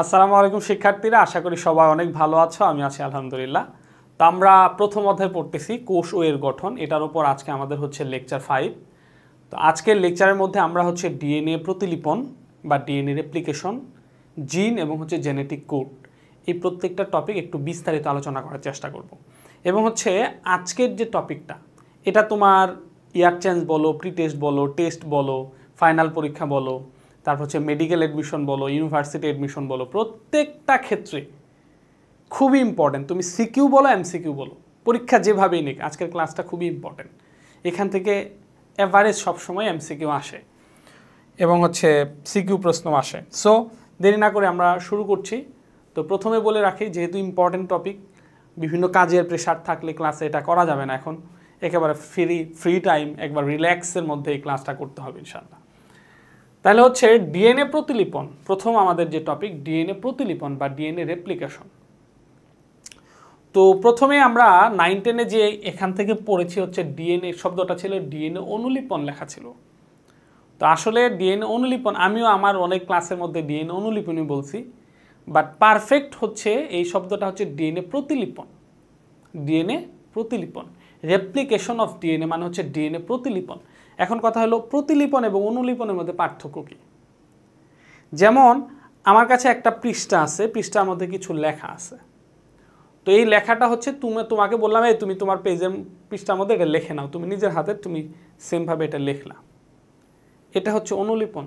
আসসালামু আলাইকুম শিক্ষার্থীরা, আশা করি সবাই অনেক ভালো আছো। আমি আছি আলহামদুলিল্লাহ। তো আমরা প্রথম অধ্যায় পড়তেছি কোষ ও এর গঠন। এটার উপর আজকে আমাদের হচ্ছে লেকচার 5। তো আজকের লেকচারের মধ্যে আমরা হচ্ছে ডিএনএ প্রতিলিপন বা ডিএনএ রেপ্লিকেশন, জিন এবং হচ্ছে জেনেটিক কোড, এই প্রত্যেকটা টপিক একটু বিস্তারিত আলোচনা করার চেষ্টা করব। এবং হচ্ছে আজকের যে টপিকটা, এটা তোমার ইয়ার চেঞ্জ বলো, প্রি টেস্ট বলো, টেস্ট বলো, ফাইনাল পরীক্ষা বলো, তারপর হচ্ছে মেডিকেল অ্যাডমিশন বলো, ইউনিভার্সিটি অ্যাডমিশন বলো, প্রত্যেকটা ক্ষেত্রে খুবই ইম্পর্টেন্ট। তুমি সিকিউ বলো, এমসিকিউ বলো, পরীক্ষা যেভাবেই নিক, আজকের ক্লাসটা খুবই ইম্পর্টেন্ট। এখান থেকে অ্যাভারেজ সবসময় এমসিকিউ আসে এবং হচ্ছে সিকিউ প্রশ্ন আসে। সো দেরি না করে আমরা শুরু করছি। তো প্রথমে বলে রাখি, যেহেতু ইম্পর্টেন্ট টপিক, বিভিন্ন কাজের প্রেশার থাকলে ক্লাসে এটা করা যাবে না। এখন একেবারে ফ্রি টাইম, একবার রিল্যাক্সের মধ্যে এই ক্লাসটা করতে হবে ইনশাআল্লাহ। তাহলে হচ্ছে ডিএনএ প্রতিলিপন, প্রথম আমাদের যে টপিক ডিএনএ প্রতিলিপন বা ডিএনএ রেপ্লিকেশন। তো প্রথমে আমরা 9-10-এ যে এখান থেকে পড়েছি হচ্ছে ডিএনএ শব্দটা ছিল ডিএনএ অনুলিপন লেখা ছিল। তো আসলে ডিএনএ অনুলিপন, আমিও আমার অনেক ক্লাসের মধ্যে ডিএনএ অনুলিপনই বলছি, বাট পারফেক্ট হচ্ছে এই শব্দটা হচ্ছে ডিএনএ প্রতিলিপন। ডিএনএ প্রতিলিপন, রেপ্লিকেশন অফ ডিএনএ মানে হচ্ছে ডিএনএ প্রতিলিপন। এখন কথা হলো প্রতিলিপন এবং অনুলিপনের মধ্যে পার্থক্য কী। যেমন আমার কাছে একটা পৃষ্ঠা আছে, পৃষ্ঠার মধ্যে কিছু লেখা আছে। তো এই লেখাটা হচ্ছে তোমাকে বললাম, এই তুমি তোমার পেজের পৃষ্ঠার মধ্যে এটা লিখে নাও, তুমি নিজের হাতে তুমি সেমভাবে এটা লিখলা, এটা হচ্ছে অনুলিপন।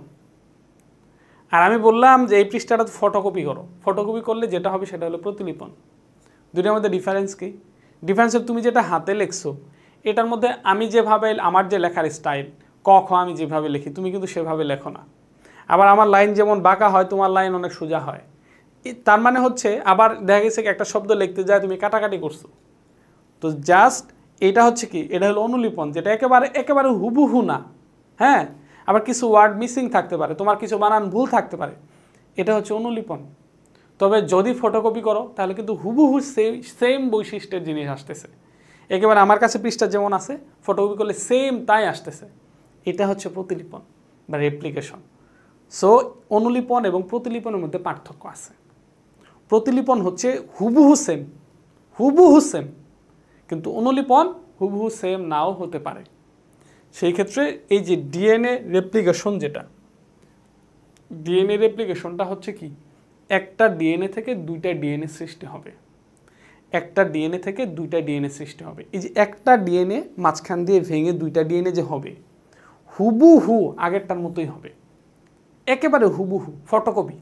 আর আমি বললাম যে এই পৃষ্ঠাটা ফটোকপি করো, ফটোকপি করলে যেটা হবে সেটা হলো প্রতিলিপন। দুটোর মধ্যে ডিফারেন্স কি? ডিফারেন্স হচ্ছে তুমি যেটা হাতে লিখছো এটার মধ্যে আমি যেভাবে, আমার যে লেখার স্টাইল ক খ আমি যেভাবে লিখি, তুমি কিন্তু সেভাবে লেখো না। আবার আমার লাইন যেমন বাঁকা হয়, তোমার লাইন অনেক সোজা হয়। তার মানে হচ্ছে আবার দেখা গেছে একটা শব্দ লিখতে যায় তুমি কাটাকাটি করছো। তো জাস্ট এটা হচ্ছে কি, এটা হলো অনুলিপন, যেটা একেবারে হুবহু না। হ্যাঁ, আবার কিছু ওয়ার্ড মিসিং থাকতে পারে, তোমার কিছু বানান ভুল থাকতে পারে, এটা হচ্ছে অনুলিপন। তবে যদি ফটোকপি করো তাহলে কিন্তু হুবহু সেম বৈশিষ্ট্যের জিনিস আসতেছে, একেবারে আমার কাছে পৃষ্ঠা যেমন আছে ফটোকপি করলে সেম তাই আসতেছে। এটা হচ্ছে প্রতিলিপন বা রেপ্লিকেশন। সো অনুলিপন এবং প্রতিলিপনের মধ্যে পার্থক্য আছে। প্রতিলিপন হচ্ছে হুবহু সেম, কিন্তু অনুলিপন হুবহু সেম নাও হতে পারে। সেই ক্ষেত্রে এই যে ডিএনএ রেপ্লিকেশন, যেটা ডিএনএ রেপ্লিকেশনটা হচ্ছে কি, একটা ডিএনএ থেকে দুইটা ডিএনএ সৃষ্টি হবে, একটা ডিএনএ থেকে দুইটা ডিএনএ সৃষ্টি হবে। এই যে একটা ডিএনএ মাঝখান দিয়ে ভেঙে দুইটা ডিএনএ যে হবে, হুবহু আগেরটার মতোই হবে, একেবারে হুবহু ফটোকপি।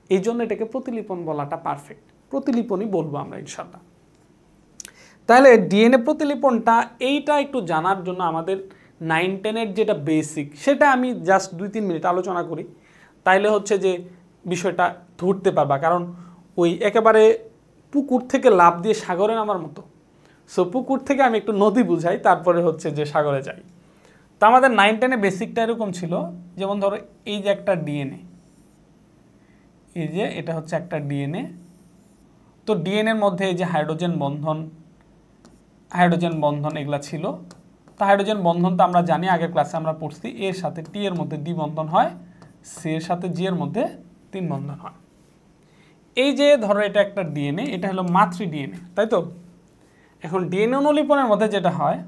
এই জন্য এটাকে প্রতিলিপন বলাটা পারফেক্ট, প্রতিলিপনই বলবো আমরা ইনশাআল্লাহ। তাহলে ডিএনএ প্রতিলিপনটা এইটা একটু জানার জন্য আমাদের 9-10-এর যেটা বেসিক, সেটা আমি জাস্ট 2-3 মিনিট আলোচনা করি, তাইলে হচ্ছে যে বিষয়টা ধরতে পারবা। কারণ ওই একেবারে পুকুর থেকে লাফ দিয়ে সাগরে নামার মতো। সো পুকুর থেকে আমি একটু নদী বুঝাই, তারপরে হচ্ছে যে সাগরে যাই। তো আমাদের 9-10-এ বেসিকটা এরকম ছিল, যেমন ধরো এই যে একটা ডিএনএ, এই যে এটা হচ্ছে একটা ডিএনএ। তো ডিএনএর মধ্যে এই যে হাইড্রোজেন বন্ধন এগুলা ছিল। তো হাইড্রোজেন বন্ধন তো আমরা জানি, আগের ক্লাসে আমরা পড়ছি, এর সাথে টি এর মধ্যে দ্বি বন্ধন হয়, সি এর সাথে জি এর মধ্যে 3 বন্ধন হয়। এই যে ধরো এটা একটা ডিএনএ, এটা হলো মাতৃ ডিএনএ, তাই তো? এখন ডিএনএ অনুলিপনের মধ্যে যেটা হয়,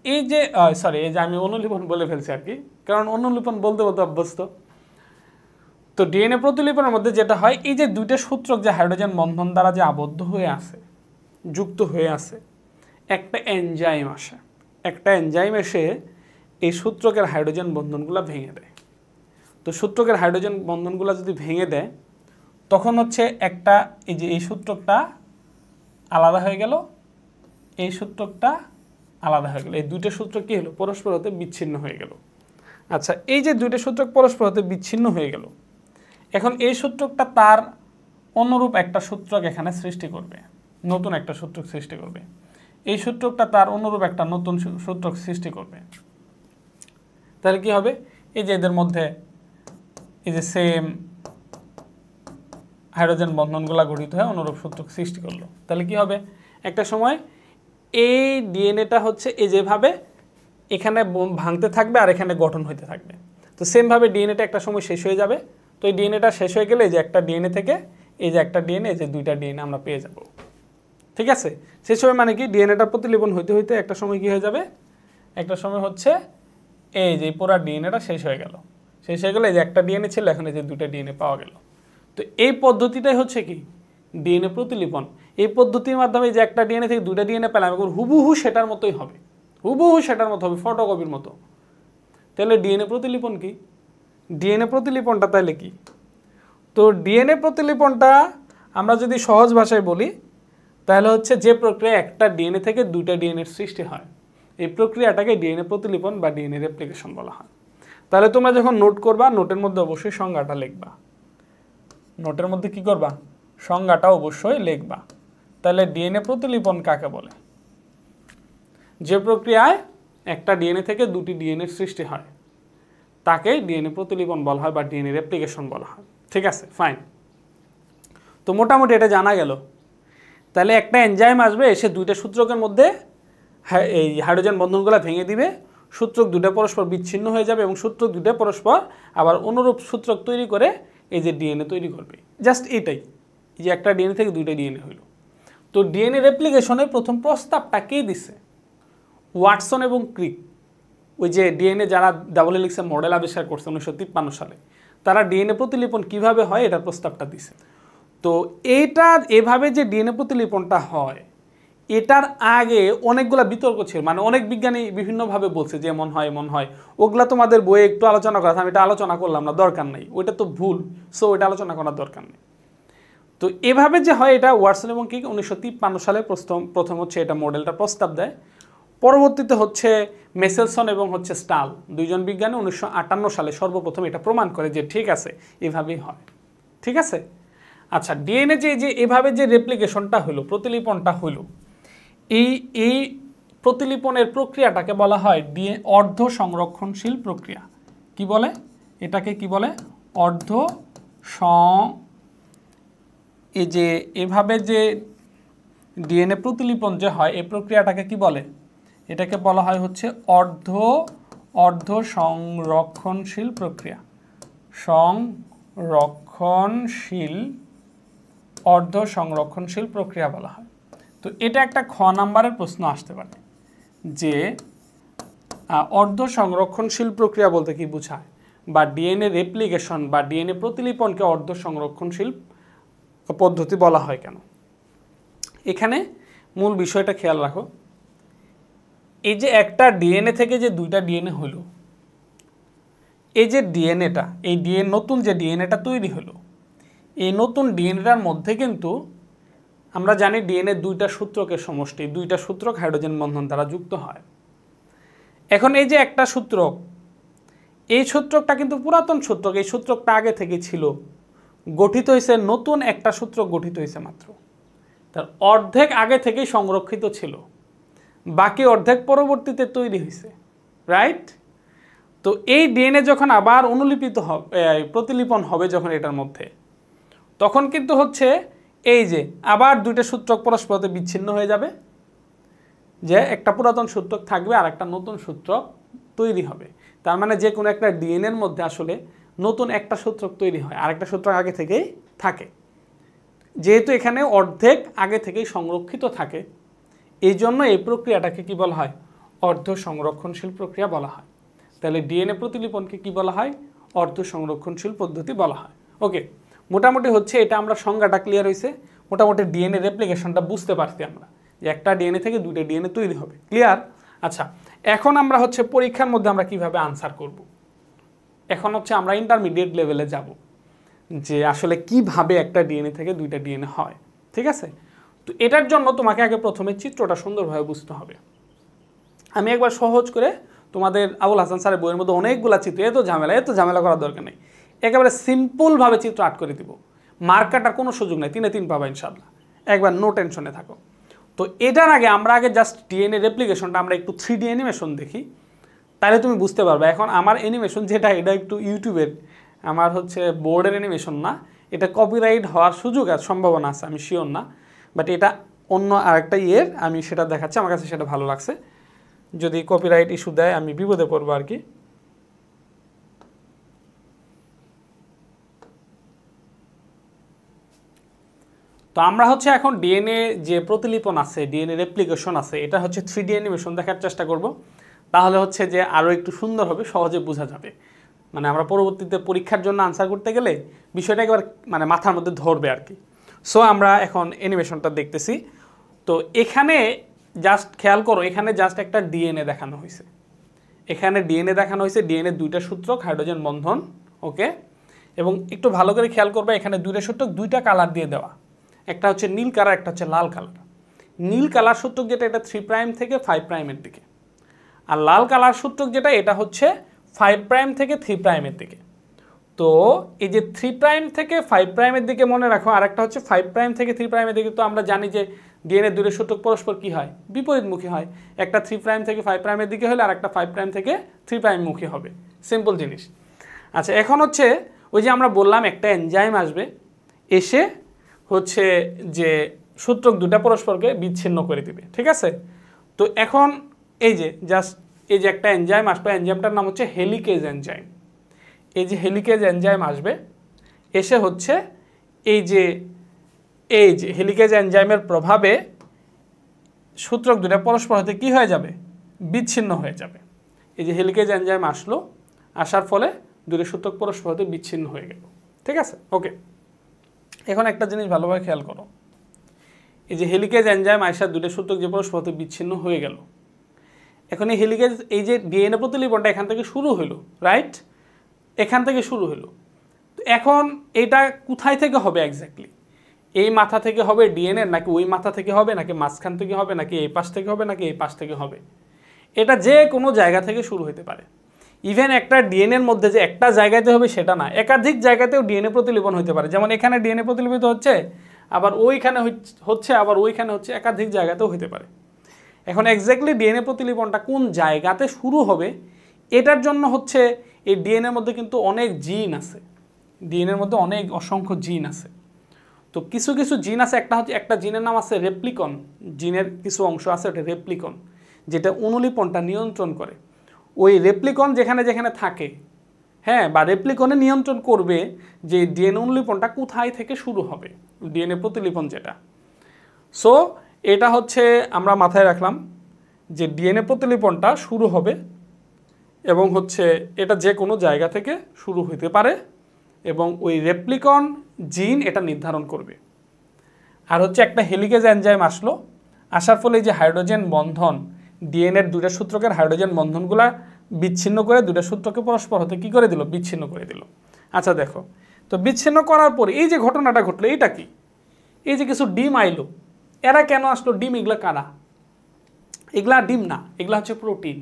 এই যে এই যে আমি অনুলিপন বলে ফেলছি আর কি, কারণ অনুলিপন বলতে বলতে অভ্যস্ত। তো ডিএনএ প্রতিলিপনের মধ্যে যেটা হয়, এই যে দুইটা সূত্রক যে হাইড্রোজেন বন্ধন দ্বারা যে আবদ্ধ হয়ে আছে, যুক্ত হয়ে আছে, একটা এনজাইম আসে, একটা এনজাইম এসে এই সূত্রকের হাইড্রোজেন বন্ধনগুলো ভেঙে দেয়। তো সূত্রকের হাইড্রোজেন বন্ধনগুলো যদি ভেঙে দেয়, তখন হচ্ছে একটা এই যে এই সূত্রকটা আলাদা হয়ে গেল, এই সূত্রকটা আলাদা হয়ে গেল, এই দুইটা সূত্র কী হলো, পরস্পর হতে বিচ্ছিন্ন হয়ে গেল। আচ্ছা, এই যে দুইটা সূত্রক পরস্পর হতে বিচ্ছিন্ন হয়ে গেল, এখন এই সূত্রকটা তার অনুরূপ একটা সূত্রক এখানে সৃষ্টি করবে, নতুন একটা সূত্রক সৃষ্টি করবে। এই সূত্রকটা তার অনুরূপ একটা নতুন সূত্রক সৃষ্টি করবে। তাহলে কি হবে, এই যে এদের মধ্যে এই যে সেম হাইড্রোজেন বন্ধনগুলো গঠিত হয় অনুরূপ সূত্রক সৃষ্টি করলো। তাহলে কি হবে, একটা সময় এই ডিএনএটা হচ্ছে এই যেভাবে এখানে ভাঙতে থাকবে আর এখানে গঠন হইতে থাকবে। তো সেমভাবে ডিএনএটা একটা সময় শেষ হয়ে যাবে, তো এই ডিএনএটা শেষ হয়ে গেলে এই যে একটা ডিএনএ থেকে এই যে একটা ডিএনএ, এই যে দুইটা ডিএনএ আমরা পেয়ে যাব। ঠিক আছে, শেষ হবে মানে কি ডিএনএটা প্রতিলিপন হইতে হইতে একটা সময় কি হয়ে যাবে, একটা সময় হচ্ছে এই যে পুরো ডিএনএটা শেষ হয়ে গেল। শেষ হয়ে গেলে এই যে একটা ডিএনএ ছিল, এখন এই যে দুইটা ডিএনএ পাওয়া গেল। তো এই পদ্ধতিটাই হচ্ছে কি ডিএনএ প্রতিলিপন। এই পদ্ধতির মাধ্যমে যে একটা ডিএনএ থেকে দুইটা ডিএনএ পেলাম, এখন হুবহু সেটার মতোই হবে, হুবহু সেটার মতো হবে, ফটোকপির মতো। তাহলে ডিএনএ প্রতিলিপন কি? ডিএনএ প্রতিলিপনটা তাহলে কি? তো ডিএনএ প্রতিলিপনটা আমরা যদি সহজ ভাষায় বলি তাহলে হচ্ছে যে প্রক্রিয়া একটা ডিএনএ থেকে দুইটা ডিএনএর সৃষ্টি হয়, এই প্রক্রিয়াটাকে ডিএনএ প্রতিলিপন বা ডিএনএ রেপ্লিকেশন বলা হয়। তাহলে তোমরা যখন নোট করবা, নোটের মধ্যে অবশ্যই সংজ্ঞাটা লিখবা। নোটের মধ্যে কি করবা? সংজ্ঞাটা অবশ্যই লিখবা। তাহলে ডিএনএ প্রতিলিপন কাকে বলে? যে প্রক্রিয়ায় একটা ডিএনএ থেকে দুটি ডিএনএর সৃষ্টি হয় তাকে ডিএনএ প্রতিলিপন বলা হয় বা ডিএনএ রেপ্লিকেশন বলা হয়। ঠিক আছে, ফাইন। তো মোটামুটি এটা জানা গেল। তাহলে একটা এনজাইম আসবে, এসে দুইটা সূত্রকের মধ্যে এই হাইড্রোজেন বন্ধনগুলো ভেঙে দিবে, সূত্রক দুটো পরস্পর বিচ্ছিন্ন হয়ে যাবে এবং সূত্রক দুটো পরস্পর আবার অনুরূপ সূত্রক তৈরি করে এই যে ডিএনএ তৈরি করবে। জাস্ট এটাই, এই যে একটা ডিএনএ থেকে দুইটা ডিএনএ হইল। তো ডিএনএ রেপ্লিকেশনের প্রথম প্রস্তাবটা কে দিছে? ওয়াটসন এবং ক্রিক। ওই যে ডিএনএ যারা ডাবল হেলিক্সের মডেল আবিষ্কার করছে 1953 সালে, তারা ডিএনএ প্রতিলিপন কিভাবে হয় এটার প্রস্তাবটা দিছে। তো এইটার এভাবে যে ডিএনএ প্রতিলিপনটা হয়, এটার আগে অনেকগুলা বিতর্ক ছিল, মানে অনেক বিজ্ঞানী বিভিন্নভাবে বলছে যে এমন হয় এমন হয়। ওগুলা তোমাদের বইয়ে একটু আলোচনা করা, আমি এটা আলোচনা করলাম না, দরকার নেই, ওইটা তো ভুল, সো ওইটা আলোচনা করার দরকার নেই। তো এভাবে যে হয় এটা ওয়াটসন এবং ক্রিক 1953 সালে প্রথম হচ্ছে এটা মডেলটা প্রস্তাব দেয়। পরবর্তীতে হচ্ছে মেসেলসন এবং হচ্ছে স্টাল, দুইজন বিজ্ঞানী 1958 সালে সর্বপ্রথম এটা প্রমাণ করে যে ঠিক আছে এভাবেই হয়। ঠিক আছে, আচ্ছা, ডিএনএ যে এভাবে যে রেপ্লিকেশনটা হলো, প্রতিলিপনটা হলো, এই প্রতিলিপনের প্রক্রিয়াটাকে বলা হয় অর্ধ সংরক্ষণশীল প্রক্রিয়া। কি বলে এটাকে? কি বলে? এই যে এভাবে যে ডিএনএ প্রতিলিপন যে হয় এই প্রক্রিয়াটাকে কি বলে? এটাকে বলা হয় হচ্ছে অর্ধ সংরক্ষণশীল প্রক্রিয়া। অর্ধ সংরক্ষণশীল প্রক্রিয়া বলা হয়। তো এটা একটা খ নাম্বারের প্রশ্ন আসতে পারে যে অর্ধ সংরক্ষণশীল প্রক্রিয়া বলতে কি বোঝায়, বা ডিএনএ রেপ্লিকেশন বা ডিএনএ প্রতিলিপনকে অর্ধ সংরক্ষণশীল পদ্ধতি বলা হয় কেন? এখানে মূল বিষয়টা খেয়াল রাখো। এই যে একটা ডিএনএ থেকে যে দুইটা ডিএনএ হলো, এই যে ডিএনএটা, এই নতুন যে ডিএনএটা তৈরি হলো, এই নতুন ডিএনএটার মধ্যে কিন্তু আমরা জানি ডিএনএ দুইটা সূত্রকের সমষ্টি, দুইটা সূত্রক হাইড্রোজেন বন্ধন দ্বারা যুক্ত হয়। এখন এই যে একটা সূত্রক, এই সূত্রকটা কিন্তু পুরাতন সূত্রক, এই সূত্রকটা আগে থেকে ছিল, গঠিত হয়েছে নতুন একটা সূত্রক গঠিত হয়েছে মাত্র, তার অর্ধেক আগে থেকেই সংরক্ষিত ছিল, বাকি অর্ধেক পরবর্তীতে তৈরি হয়েছে, রাইট? তো এই ডিএনএ যখন আবার অনুলিপিত হবে, প্রতিলিপন হবে যখন এটার মধ্যে, তখন কিন্তু হচ্ছে এই যে আবার দুইটা সূত্রক পরস্পরতে বিচ্ছিন্ন হয়ে যাবে, যে একটা পুরাতন সূত্রক থাকবে আর একটা নতুন সূত্রক তৈরি হবে। তার মানে যে কোনো একটা ডিএনএর মধ্যে আসলে নতুন একটা সূত্রক তৈরি হয়, আর একটা সূত্রক আগে থেকেই থাকে। যেহেতু এখানে অর্ধেক আগে থেকেই সংরক্ষিত থাকে, এই জন্য এই প্রক্রিয়াটাকে কি বলা হয়? অর্ধ সংরক্ষণশীল প্রক্রিয়া বলা হয়। তাহলে ডিএনএ প্রতিলিপনকে কি বলা হয়? অর্ধ সংরক্ষণশীল পদ্ধতি বলা হয়। ওকে, মোটামুটি হচ্ছে এটা আমরা সংজ্ঞাটা ক্লিয়ার হয়েছে, মোটামুটি ডিএনএ রেপ্লিকেশনটা বুঝতে পারছি আমরা যে একটা ডিএনএ থেকে দুইটা ডিএনএ তৈরি হবে। ক্লিয়ার? আচ্ছা, এখন আমরা হচ্ছে পরীক্ষার মধ্যে আমরা কিভাবে আনসার করব, এখন হচ্ছে আমরা ইন্টারমিডিয়েট লেভেলে যাব যে আসলে কিভাবে একটা ডিএনএ থেকে দুইটা ডিএনএ হয়। ঠিক আছে, তো এটার জন্য তোমাকে আগে প্রথমে চিত্রটা সুন্দরভাবে বুঝতে হবে। আমি একবার সহজ করে তোমাদের আবুল হাসান স্যারের বইয়ের মধ্যে অনেকগুলা চিত্র, এত ঝামেলা করার দরকার নেই, একেবারে সিম্পলভাবে চিত্র আর্ট করে দিব, মার্ক কাটার কোনো সুযোগ নেই, 3-3 পাবা ইনশাআল্লাহ, একবার নো টেনশনে থাকো। তো এটার আগে আমরা জাস্ট ডিএনএ রেপ্লিকেশনটা আমরা একটু 3D অ্যানিমেশন দেখি, তাহলে তুমি বুঝতে পারবে। এখন আমার অ্যানিমেশন যেটা, এটা একটু ইউটিউবের, আমার হচ্ছে বোর্ডের অ্যানিমেশন না, এটা কপিরাইট হওয়ার সুযোগ আর সম্ভাবনা আছে, আমি শিওর না, বাট এটা অন্য আরেকটা আমি সেটা দেখাচ্ছি, আমার কাছে সেটা ভালো লাগছে। যদি কপিরাইট ইস্যু দেয় আমি বিপদে পড়বো আর কি। তো আমরা হচ্ছে এখন ডিএনএ যে প্রতিলিপন আছে, ডিএনএ রেপ্লিকেশন আছে, এটা হচ্ছে 3D অ্যানিমেশন দেখার চেষ্টা করব। তাহলে হচ্ছে যে আরও একটু সুন্দর হবে, সহজে বোঝা যাবে। মানে আমরা পরবর্তীতে পরীক্ষার জন্য আনসার করতে গেলে বিষয়টা একবার মানে মাথার মধ্যে ধরবে আর কি। সো আমরা এখন অ্যানিমেশনটা দেখতেছি। তো এখানে জাস্ট খেয়াল করো, এখানে জাস্ট একটা ডিএনএ দেখানো হয়েছে। এখানে ডিএনএ দেখানো হয়েছে, ডিএনএ দুইটা সূত্রক, হাইড্রোজেন বন্ধন, ওকে। এবং একটু ভালো করে খেয়াল করবে, এখানে দুইটা সূত্রক দুইটা কালার দিয়ে দেওয়া, একটা হচ্ছে নীল কালার, একটা হচ্ছে লাল কালার। নীল কালার সূত্রক যেটা, এটা 3 প্রাইম থেকে 5 প্রাইমের দিকে, আর লাল কালার সূত্রক যেটা, এটা হচ্ছে 5 প্রাইম থেকে 3 প্রাইমের দিকে। তো এই যে 3 প্রাইম থেকে 5 প্রাইমের দিকে মনে রাখো, আর একটা হচ্ছে 5 প্রাইম থেকে 3 প্রাইমের দিকে। তো আমরা জানি যে ডিএনএ দুইটা সূত্রক পরস্পর কি হয়, বিপরীতমুখী হয়। একটা 3 প্রাইম থেকে 5 প্রাইমের দিকে হলে আর একটা 5 প্রাইম থেকে 3 প্রাইমমুখী হবে, সিম্পল জিনিস। আচ্ছা, এখন হচ্ছে ওই যে আমরা বললাম একটা এনজাইম আসবে, এসে হচ্ছে যে সূত্রক দুটা পরস্পরকে বিচ্ছিন্ন করে দিবে, ঠিক আছে। তো এখন এই যে জাস্ট এই যে একটা এনজাইম আসবে, এনজাইমটার নাম হচ্ছে হেলিকেজ এনজাইম। এই যে হেলিকেজ এনজাইম আসবে, এসে হচ্ছে এই যে হেলিকেজ এনজাইমের প্রভাবে সূত্রক দুটা পরস্পর হতে কি হয়ে যাবে, বিচ্ছিন্ন হয়ে যাবে। এই যে হেলিকেজ এনজাইম আসলো, আসার ফলে দুটো সূত্রক পরস্পর হতে বিচ্ছিন্ন হয়ে গেল, ঠিক আছে, ওকে। এখন একটা জিনিস ভালোভাবে খেয়াল করো, এই যে হেলিকেজ এনজাইম আসার দুটো সূত্রক যে পরস্পর হতে বিচ্ছিন্ন হয়ে গেল, এখন এই হেলিকেজ, এই যে ডিএনএ প্রতিলিপনটা এখান থেকে শুরু হলো, রাইট, এখান থেকে শুরু হলো। তো এখন এটা কোথায় থেকে হবে এক্স্যাক্টলি, এই মাথা থেকে হবে ডিএনএ, নাকি ওই মাথা থেকে হবে, নাকি মাঝখান থেকে হবে, নাকি এই পাশ থেকে হবে, নাকি এই পাশ থেকে হবে? এটা যে কোনো জায়গা থেকে শুরু হতে পারে। ইভেন একটা ডিএনএর মধ্যে যে একটা জায়গাতে হবে সেটা না, একাধিক জায়গাতেও ডিএনএ প্রতিলিপন হতে পারে। যেমন এখানে ডিএনএ প্রতিলিপিত হচ্ছে, আবার ওইখানে হচ্ছে, আবার ওইখানে হচ্ছে, একাধিক জায়গাতেও হতে পারে। এখন এক্স্যাক্টলি ডিএনএ প্রতিলিপনটা কোন জায়গাতে শুরু হবে, এটার জন্য হচ্ছে এই ডিএনএর মধ্যে কিন্তু অনেক জিন আছে, ডিএনএর মধ্যে অনেক অসংখ্য জিন আছে। তো কিছু কিছু জিন আছে, একটা জিনের নাম আছে রেপ্লিকন, জিনের কিছু অংশ আছে ওটা রেপ্লিকন, যেটা অনুলিপনটা নিয়ন্ত্রণ করে। ওই রেপ্লিকন যেখানে যেখানে থাকে, হ্যাঁ, বা রেপ্লিকনে নিয়ন্ত্রণ করবে যে ডিএনএ অনুলিপনটা কোথায় থেকে শুরু হবে, ডিএনএ প্রতিলিপন যেটা। সো এটা হচ্ছে আমরা মাথায় রাখলাম যে ডিএনএ প্রতিলিপনটা শুরু হবে, এবং হচ্ছে এটা যে কোনো জায়গা থেকে শুরু হতে পারে, এবং ওই রেপ্লিকন জিন এটা নির্ধারণ করবে। আর হচ্ছে একটা হেলিকেজ এনজাইম আসলো, আসার ফলে যে হাইড্রোজেন বন্ধন, ডিএনএর দুইটা সূত্রকের হাইড্রোজেন বন্ধনগুলা বিচ্ছিন্ন করে দুইটা সূত্রকে পরস্পর হতে কী করে দিল, বিচ্ছিন্ন করে দিল। আচ্ছা দেখো, তো বিচ্ছিন্ন করার পর এই যে ঘটনাটা ঘটলো, এইটা কি, এই যে কিছু ডিম আইলো, এরা কেন আসলো? ডিম এগুলা কারা? এগুলা ডিম না, এগুলা হচ্ছে প্রোটিন।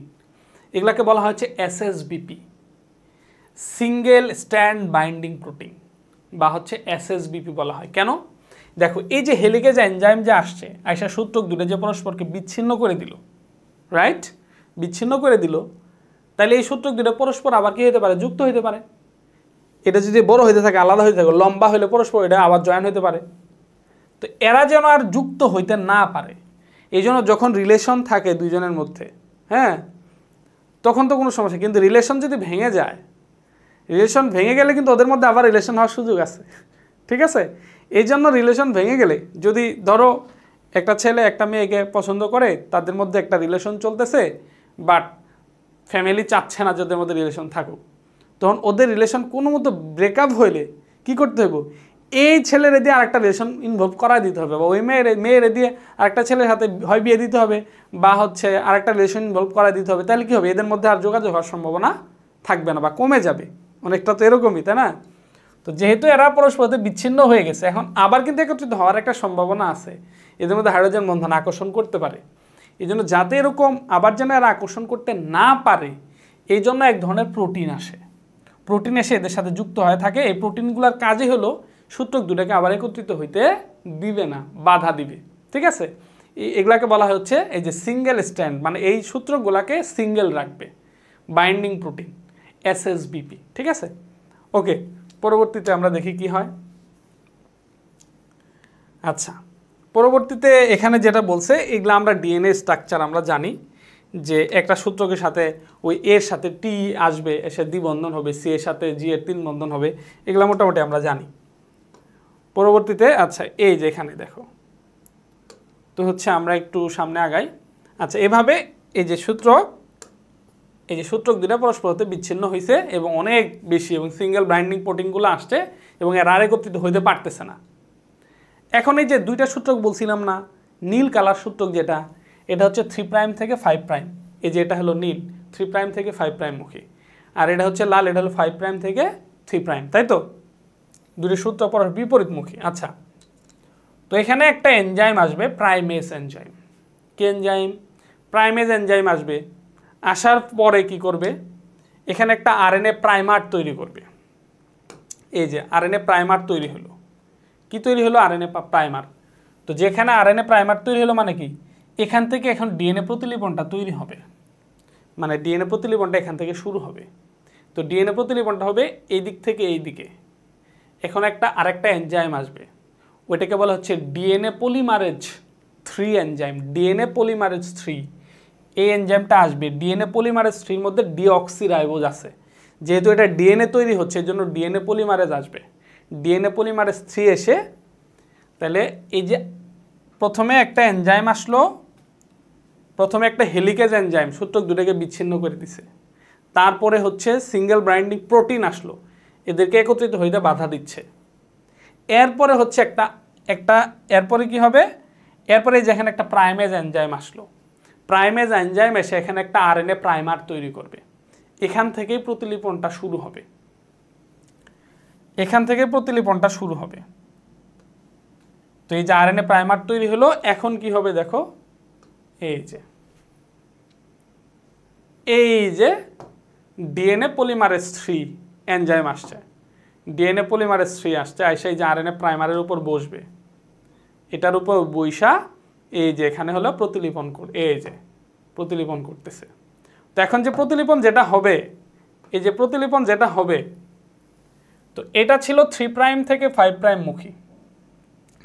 এগুলাকে বলা হচ্ছে এসএসবিপি, সিঙ্গেল স্ট্যান্ড বাইন্ডিং প্রোটিন, বা হচ্ছে এসএসবিপি বলা হয়। কেন? দেখো, এই যে হেলিকেজ এনজাইম যে আসছে, আইসা সূত্রক দুটো যে পরস্পরকে বিচ্ছিন্ন করে দিল, রাইট, বিচ্ছিন্ন করে দিল, তাহলে এই সূত্রক দুটো পরস্পর আবার কি হতে পারে, যুক্ত হতে পারে। এটা যদি বড় হইতে থাকে, আলাদা হইতে থাকে, লম্বা হলে পরস্পর এটা আবার জয়েন হতে পারে। তো এরা যেন আর যুক্ত হইতে না পারে, এই জন্য যখন রিলেশন থাকে দুইজনের মধ্যে, হ্যাঁ, তখন তো কোনো সমস্যা। কিন্তু রিলেশন যদি ভেঙে যায়, রিলেশন ভেঙে গেলে কিন্তু ওদের মধ্যে আবার রিলেশন হওয়ার সুযোগ আছে, ঠিক আছে। এই জন্য রিলেশন ভেঙে গেলে, যদি ধরো একটা ছেলে একটা মেয়েকে পছন্দ করে, তাদের মধ্যে একটা রিলেশন চলতেছে, বাট ফ্যামিলি চাচ্ছে না যাদের মধ্যে রিলেশন থাকুক, তখন ওদের রিলেশন কোনো মতো ব্রেকআপ হইলে কি করতে হবে, এই ছেলের দিয়ে আরেকটা রিলেশন ইনভলভ করাই দিতে হবে, বা ওই মেয়ের দিয়ে আরেকটা ছেলের সাথে হয় বিয়ে দিতে হবে, বা হচ্ছে আরেকটা রিলেশন ইনভলভ করাই দিতে হবে। তাহলে কী হবে, এদের মধ্যে আর যোগাযোগ হওয়ার সম্ভাবনা থাকবে না, বা কমে যাবে অনেকটা। তো এরকমই, তাই না? তো যেহেতু এরা পরস্পর বিচ্ছিন্ন হয়ে গেছে, এখন আবার কিন্তু একত্রিত হওয়ার একটা সম্ভাবনা আছে, এদের মধ্যে হাইড্রোজেন বন্ধন আকর্ষণ করতে পারে। এই জন্য যাতে এরকম আবার যেন এরা আকর্ষণ করতে না পারে, এই জন্য এক ধরনের প্রোটিন আসে, প্রোটিন এসে এদের সাথে যুক্ত হয়ে থাকে। এই প্রোটিনগুলোর কাজই হলো সূত্রক দুটাকে আবার একত্রিত হইতে দিবে না, বাধা দিবে, ঠিক আছে। এগুলাকে বলা হচ্ছে এই যে সিঙ্গেল স্ট্যান্ড, মানে এই সূত্রগুলোকে সিঙ্গেল রাখবে, বাইন্ডিং প্রোটিন, এসএসবিপি, ঠিক আছে, ওকে। পরবর্তীতে আমরা দেখি কি হয়। আচ্ছা, পরবর্তীতে এখানে যেটা বলছে, এগুলো আমরা ডিএনএ স্ট্রাকচার আমরা জানি যে একটা সূত্রকের সাথে ওই এর সাথে টি আসবে, এসে দ্বিবন্ধন হবে, সি এর সাথে জি এর 3 বন্ধন হবে, এগুলো মোটামুটি আমরা জানি। পরবর্তীতে আচ্ছা এই যে এখানে দেখো, তো হচ্ছে আমরা একটু সামনে আগাই। আচ্ছা এভাবে এই যে সূত্রক দুটা পরস্পর হতে বিচ্ছিন্ন হয়েছে এবং অনেক বেশি এবং সিঙ্গেল বাইন্ডিং প্রোটিনগুলো আসছে এবং এর আর একত্রিত হইতে পারতেছে না। এখন এই যে দুইটা সূত্রক বলছিলাম না, নীল কালার সূত্রক যেটা, এটা হচ্ছে 3' থেকে 5', এই যে এটা হলো নীল 3' থেকে 5' মুখী, আর এটা হচ্ছে লাল, এটা হলো 5' থেকে 3', তাই তো? দুটি সূত্র পরস্পর বিপরীতমুখী। আচ্ছা, তো এখানে একটা এনজাইম আসবে, প্রাইমেজ এনজাইম। কি এনজাইম? প্রাইমেজ এনজাইম আসবে। আসার পরে কি করবে? এখানে একটা আরএনএ প্রাইমার তৈরি করবে। এই যে আরএনএ প্রাইমার তৈরি হলো। কি তৈরি হলো? RNA primer. তো যেখানে আরএনএ প্রাইমার তৈরি হলো মানে কি, এখান থেকে এখন ডিএনএ প্রতিলিপনটা তৈরি হবে, মানে ডিএনএ প্রতিলিপনটা এখান থেকে শুরু হবে। তো ডিএনএ প্রতিলিপনটা হবে এই দিক থেকে এই দিকে। এখন আরেকটা এনজাইম আসবে, ওইটাকে বলা হচ্ছে DNA polymerase 3 enzyme. DNA polymerase 3 এই এনজাইমটা আসবে। ডিএনএ পলিমারেজ 3 এর মধ্যে ডিঅক্সিরাইবোজ আছে, যেহেতু এটা ডিএনএ তৈরি হচ্ছে এর জন্য ডিএনএ পলিমারেজ আসবে। ডিএনএ পলিমারেজ 3 এসে তাহলে এই যে প্রথমে একটা এনজাইম আসলো, প্রথমে একটা হেলিকেজ এনজাইম সূত্রক দুটাকে বিচ্ছিন্ন করে দিছে, তারপরে হচ্ছে সিঙ্গেল বাইন্ডিং প্রোটিন আসলো, এদেরকে একত্রিত হইতে বাধা দিচ্ছে। এরপরে হচ্ছে এরপরে কি হবে? এরপরে যেখানে একটা প্রাইমেজ এনজাইম আসলো, প্রাইমেজ এনজাইম এসে এখানে একটা আরএনএ প্রাইমার তৈরি করবে। এখান থেকেই প্রতিলিপনটা শুরু হবে, এখান থেকে প্রতিলিপনটা শুরু হবে। তো এই যে আরএনএ প্রাইমার তৈরি হলো, এখন কি হবে দেখো, এই যে ডিএনএ পলিমারেজ 3 এনজাইম আসছে, ডিএনএ পলিমারেজ 3 আসছে, আইসা এই যে আরএনএ প্রাইমারের উপর বসবে, এটার উপর বইসা এই যে এখানে হলো প্রতিলিপন এই যে প্রতিলিপন করতেছে। তো এখন যে প্রতিলিপন যেটা হবে, এই যে প্রতিলিপন যেটা হবে, তো এটা ছিল 3' থেকে 5' মুখী,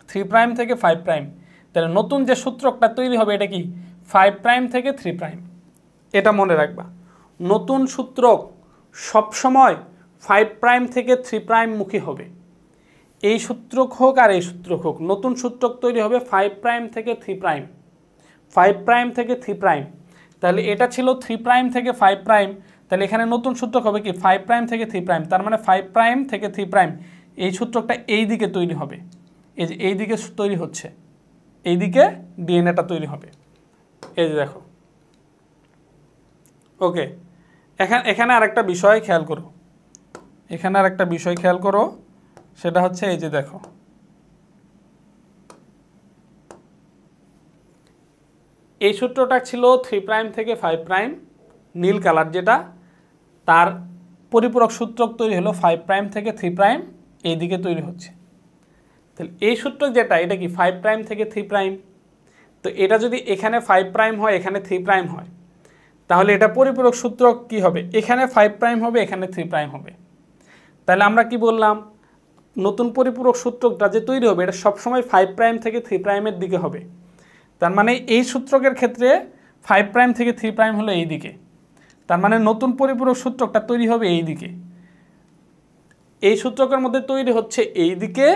3' থেকে 5'। তাহলে নতুন যে সূত্রকটা তৈরি হবে এটা কি? 5' থেকে 3'। এটা মনে রাখবা, নতুন সূত্রক সবসময় 5' থেকে 3' মুখী হবে। এই সূত্রক হোক আর এই সূত্রক হোক, নতুন সূত্রক তৈরি হবে 5' থেকে 3', 5' থেকে 3'। তাহলে এটা ছিল 3' থেকে 5', তাহলে এখানে নতুন সূত্রক হবে কি? 5' থেকে 3'। তার মানে 5' থেকে 3', এই সূত্রকটা এই দিকে তৈরি হবে, এই যে এই দিকে তৈরি হচ্ছে, এই দিকে ডিএনএটা তৈরি হবে। এই যে দেখো, ওকে। এখানে আরেকটা বিষয় খেয়াল করো, এখানে আরেকটা বিষয় খেয়াল করো, সেটা হচ্ছে এই যে দেখো, এই সূত্রটা ছিল 3' থেকে 5', নীল কালার যেটা, তার পরিপূরক সূত্রক তৈরি হলো 5' থেকে 3', এই দিকে তৈরি হচ্ছে। তাহলে এই সূত্রক যেটা, এটা কি 5' থেকে 3'। তো এটা যদি এখানে 5' হয়, এখানে 3' হয়, তাহলে এটা পরিপূরক সূত্রক কি হবে? এখানে 5' হবে, এখানে 3' হবে। তাহলে আমরা কি বললাম? নতুন পরিপূরক সূত্রকটা যে তৈরি হবে এটা সবসময় 5' থেকে 3'-এর দিকে হবে। তার মানে এই সূত্রকের ক্ষেত্রে 5' থেকে 3' হলো এই দিকে, তার মানে নতুন পরিপূরক সূত্রকটা তৈরি হবে এই দিকে। এই সূত্রকের মধ্যে তৈরি হচ্ছে এই দিকে,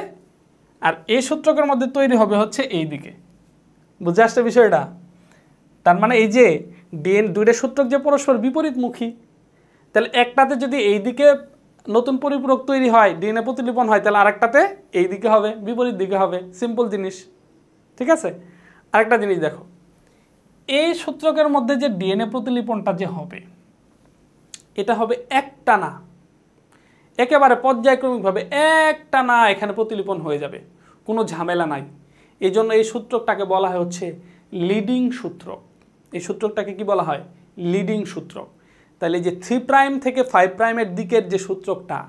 আর এই সূত্রকের মধ্যে তৈরি হবে হচ্ছে এই দিকে। বুঝে আসছে বিষয়টা? তার মানে এই যে দুইটা সূত্রক যে পরস্পর বিপরীতমুখী, তাহলে একটাতে যদি এই দিকে নতুন পরিপূরক তৈরি হয়, ডিএনএ প্রতিলিপন হয়, তাহলে আরেকটাতে এই দিকে হবে, বিপরীত দিকে হবে। সিম্পল জিনিস, ঠিক আছে? আরেকটা জিনিস দেখো, এই সূত্রকের মধ্যে যে ডিএনএ প্রতিলিপনটা যে হবে, এটা হবে একটানা, একেবারে পর্যায়ক্রমিকভাবে একটানা এখানে প্রতিলিপন হয়ে যাবে, কোনো ঝামেলা নাই। এই জন্য এই সূত্রকটাকে বলা হয় হচ্ছে লিডিং সূত্রক। এই সূত্রকটাকে কি বলা হয়? লিডিং সূত্রক। তাহলে যে 3' থেকে 5'-এর দিকের যে সূত্রকটা,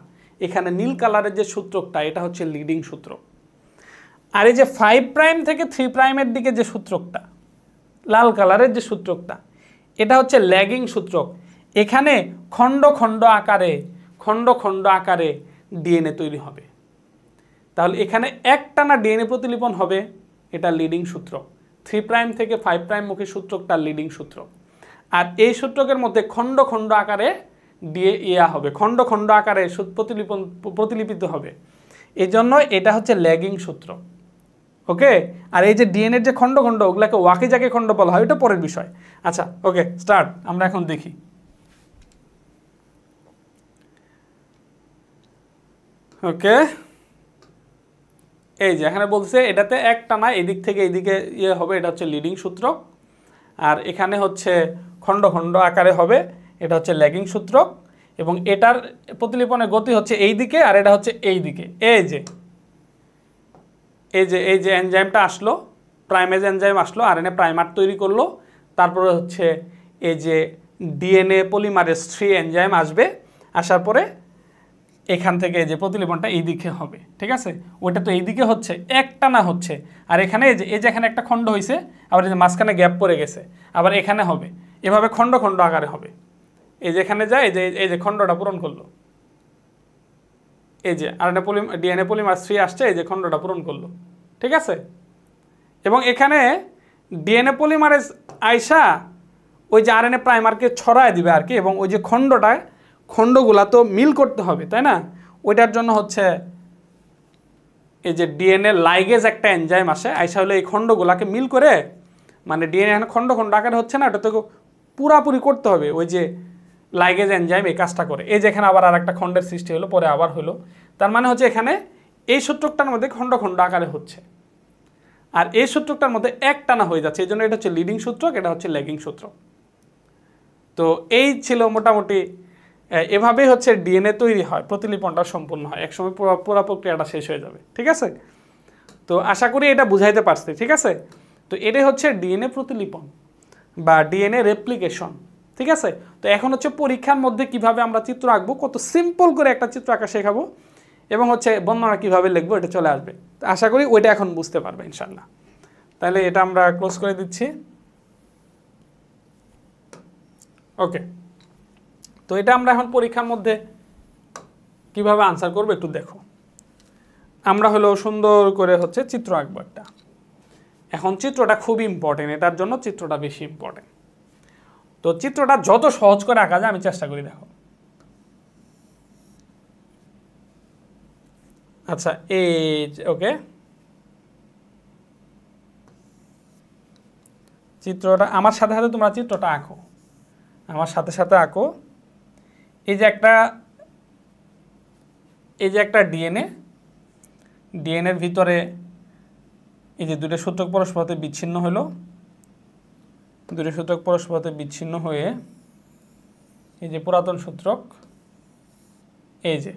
এখানে নীল কালারের যে সূত্রকটা, এটা হচ্ছে লিডিং সূত্রক। আর এই যে 5' থেকে 3'-এর দিকে যে সূত্রকটা, লাল কালারের যে সূত্রকটা, এটা হচ্ছে ল্যাগিং সূত্রক। এখানে খণ্ড খণ্ড আকারে ডিএনএ তৈরি হবে। তাহলে এখানে একটানা ডিএনএ প্রতিলিপন হবে, এটা লিডিং সূত্রক। 3' থেকে 5' মুখী সূত্রকটা লিডিং সূত্রক। আর এই সূত্রকের মধ্যে খণ্ড খণ্ড আকারে খণ্ড খণ্ড আকারে প্রতিলিপিত হবে। এই জন্য এটা হচ্ছে ল্যাগিং সূত্র। ওকে, আর এই যে ডিএনএর যে খণ্ড খণ্ড ওগুলাকে ওয়াকিজাকি খণ্ড বলা হয়, ওটা পরের বিষয়। আচ্ছা ওকে, স্টার্ট। আমরা এখন দেখি। ওকে, এই যে এখানে বলছে এটাতে একটানা এদিক থেকে এদিকে ইয়ে হবে, এটা হচ্ছে লিডিং সূত্র। আর এখানে হচ্ছে খণ্ড খণ্ড আকারে হবে, এটা হচ্ছে ল্যাগিং সূত্র। এবং এটার প্রতিলিপনের গতি হচ্ছে এই দিকে, আর এটা হচ্ছে এই দিকে। এই যে এনজাইমটা আসলো, প্রাইমেজ এনজাইম আসলো, আরএনএ প্রাইমার তৈরি করলো, তারপরে হচ্ছে এই যে ডিএনএ পলিমারেজ 3 এনজাইম আসবে, আসার পরে এখান থেকে যে প্রতিলিপনটা এই দিকে হবে। ঠিক আছে, ওইটা তো এই দিকে হচ্ছে, একটানা হচ্ছে। আর এখানে এই যে এখানে একটা খণ্ড হয়েছে, আবার এই যে মাঝখানে গ্যাপ পড়ে গেছে, আবার এখানে হবে, এভাবে খণ্ড খণ্ড আকারে হবে। এই যে এখানে যায়, এই যে খণ্ডটা পূরণ করলো, এই যে ডিএনএ পলিমার 3 আসছে, এই যে খণ্ডটা পূরণ করলো। ঠিক আছে, এবং এখানে ডিএনএ পলিমারেজ আইসা ওই যে আরএনএ প্রাইমারকে ছড়ায় দিবে আর কি, এবং ওই যে খণ্ডগুলা তো মিল করতে হবে, তাই না? ওইটার জন্য হচ্ছে এই যে ডিএনএ লাইগেজ একটা এনজাইম আসে, আইসা হলে এই খণ্ডগুলাকে মিল করে, মানে ডিএনএ এখানে খণ্ড খণ্ড আকারে হচ্ছে না, ওটা তো পুরাপুরি করতে হবে। ওই যে লাইগেজ এনজাইম এই কাজটা করে। এই যে এখানে আবার আর একটা খণ্ডের সৃষ্টি হলো, পরে আবার হলো। তার মানে হচ্ছে এখানে এই সূত্রকটার মধ্যে খণ্ড খণ্ড আকারে হচ্ছে, আর এই সূত্রকটার মধ্যে একটানা হয়ে যাচ্ছে। এই জন্য এটা হচ্ছে লিডিং সূত্রক, এটা হচ্ছে ল্যাগিং সূত্র। তো এই ছিল মোটামুটি, এভাবেই হচ্ছে ডিএনএ তৈরি হয়, প্রতিলিপনটা সম্পূর্ণ হয়, একসময় পুরো প্রক্রিয়াটা শেষ হয়ে যাবে। ঠিক আছে, তো আশা করি এটা বুঝাইতে পারছি। ঠিক আছে, তো এটাই হচ্ছে ডিএনএ প্রতিলিপন বা ডিএনএ রেপ্লিকেশন। ঠিক আছে, তো এখন হচ্ছে পরীক্ষার মধ্যে কিভাবে আমরা চিত্র আঁকবো, কত সিম্পল করে একটা চিত্র আঁকা শেখাবো, এবং হচ্ছে বর্ণনা কিভাবে লিখবো, এটা চলে আসবে। তো আশা করি ওইটা এখন বুঝতে পারবে ইনশাল্লাহ। তাহলে এটা আমরা ক্লোজ করে দিচ্ছি। ওকে, তো এটা আমরা এখন পরীক্ষার মধ্যে কিভাবে আনসার করবো একটু দেখো। আমরা হলো সুন্দর করে হচ্ছে চিত্র আঁকবো একটা। এখন চিত্রটা খুব ইম্পর্টেন্ট, এটার জন্য চিত্রটা বেশি ইম্পর্টেন্ট। তো চিত্রটা যত সহজ করে আঁকা যায় আমি চেষ্টা করি, দেখো। আচ্ছা, এই ওকে, চিত্রটা আমার সাথে সাথে তোমরা চিত্রটা আঁকো, আমার সাথে সাথে আঁকো। এই যে একটা ডিএনএর ভিতরে এই যে দুটো সূত্রক পরস্পর হতে বিচ্ছিন্ন হলো, দুটো সূত্রক পরস্পর হতে বিচ্ছিন্ন হয়ে এই যে পুরাতন সূত্রক, এই যে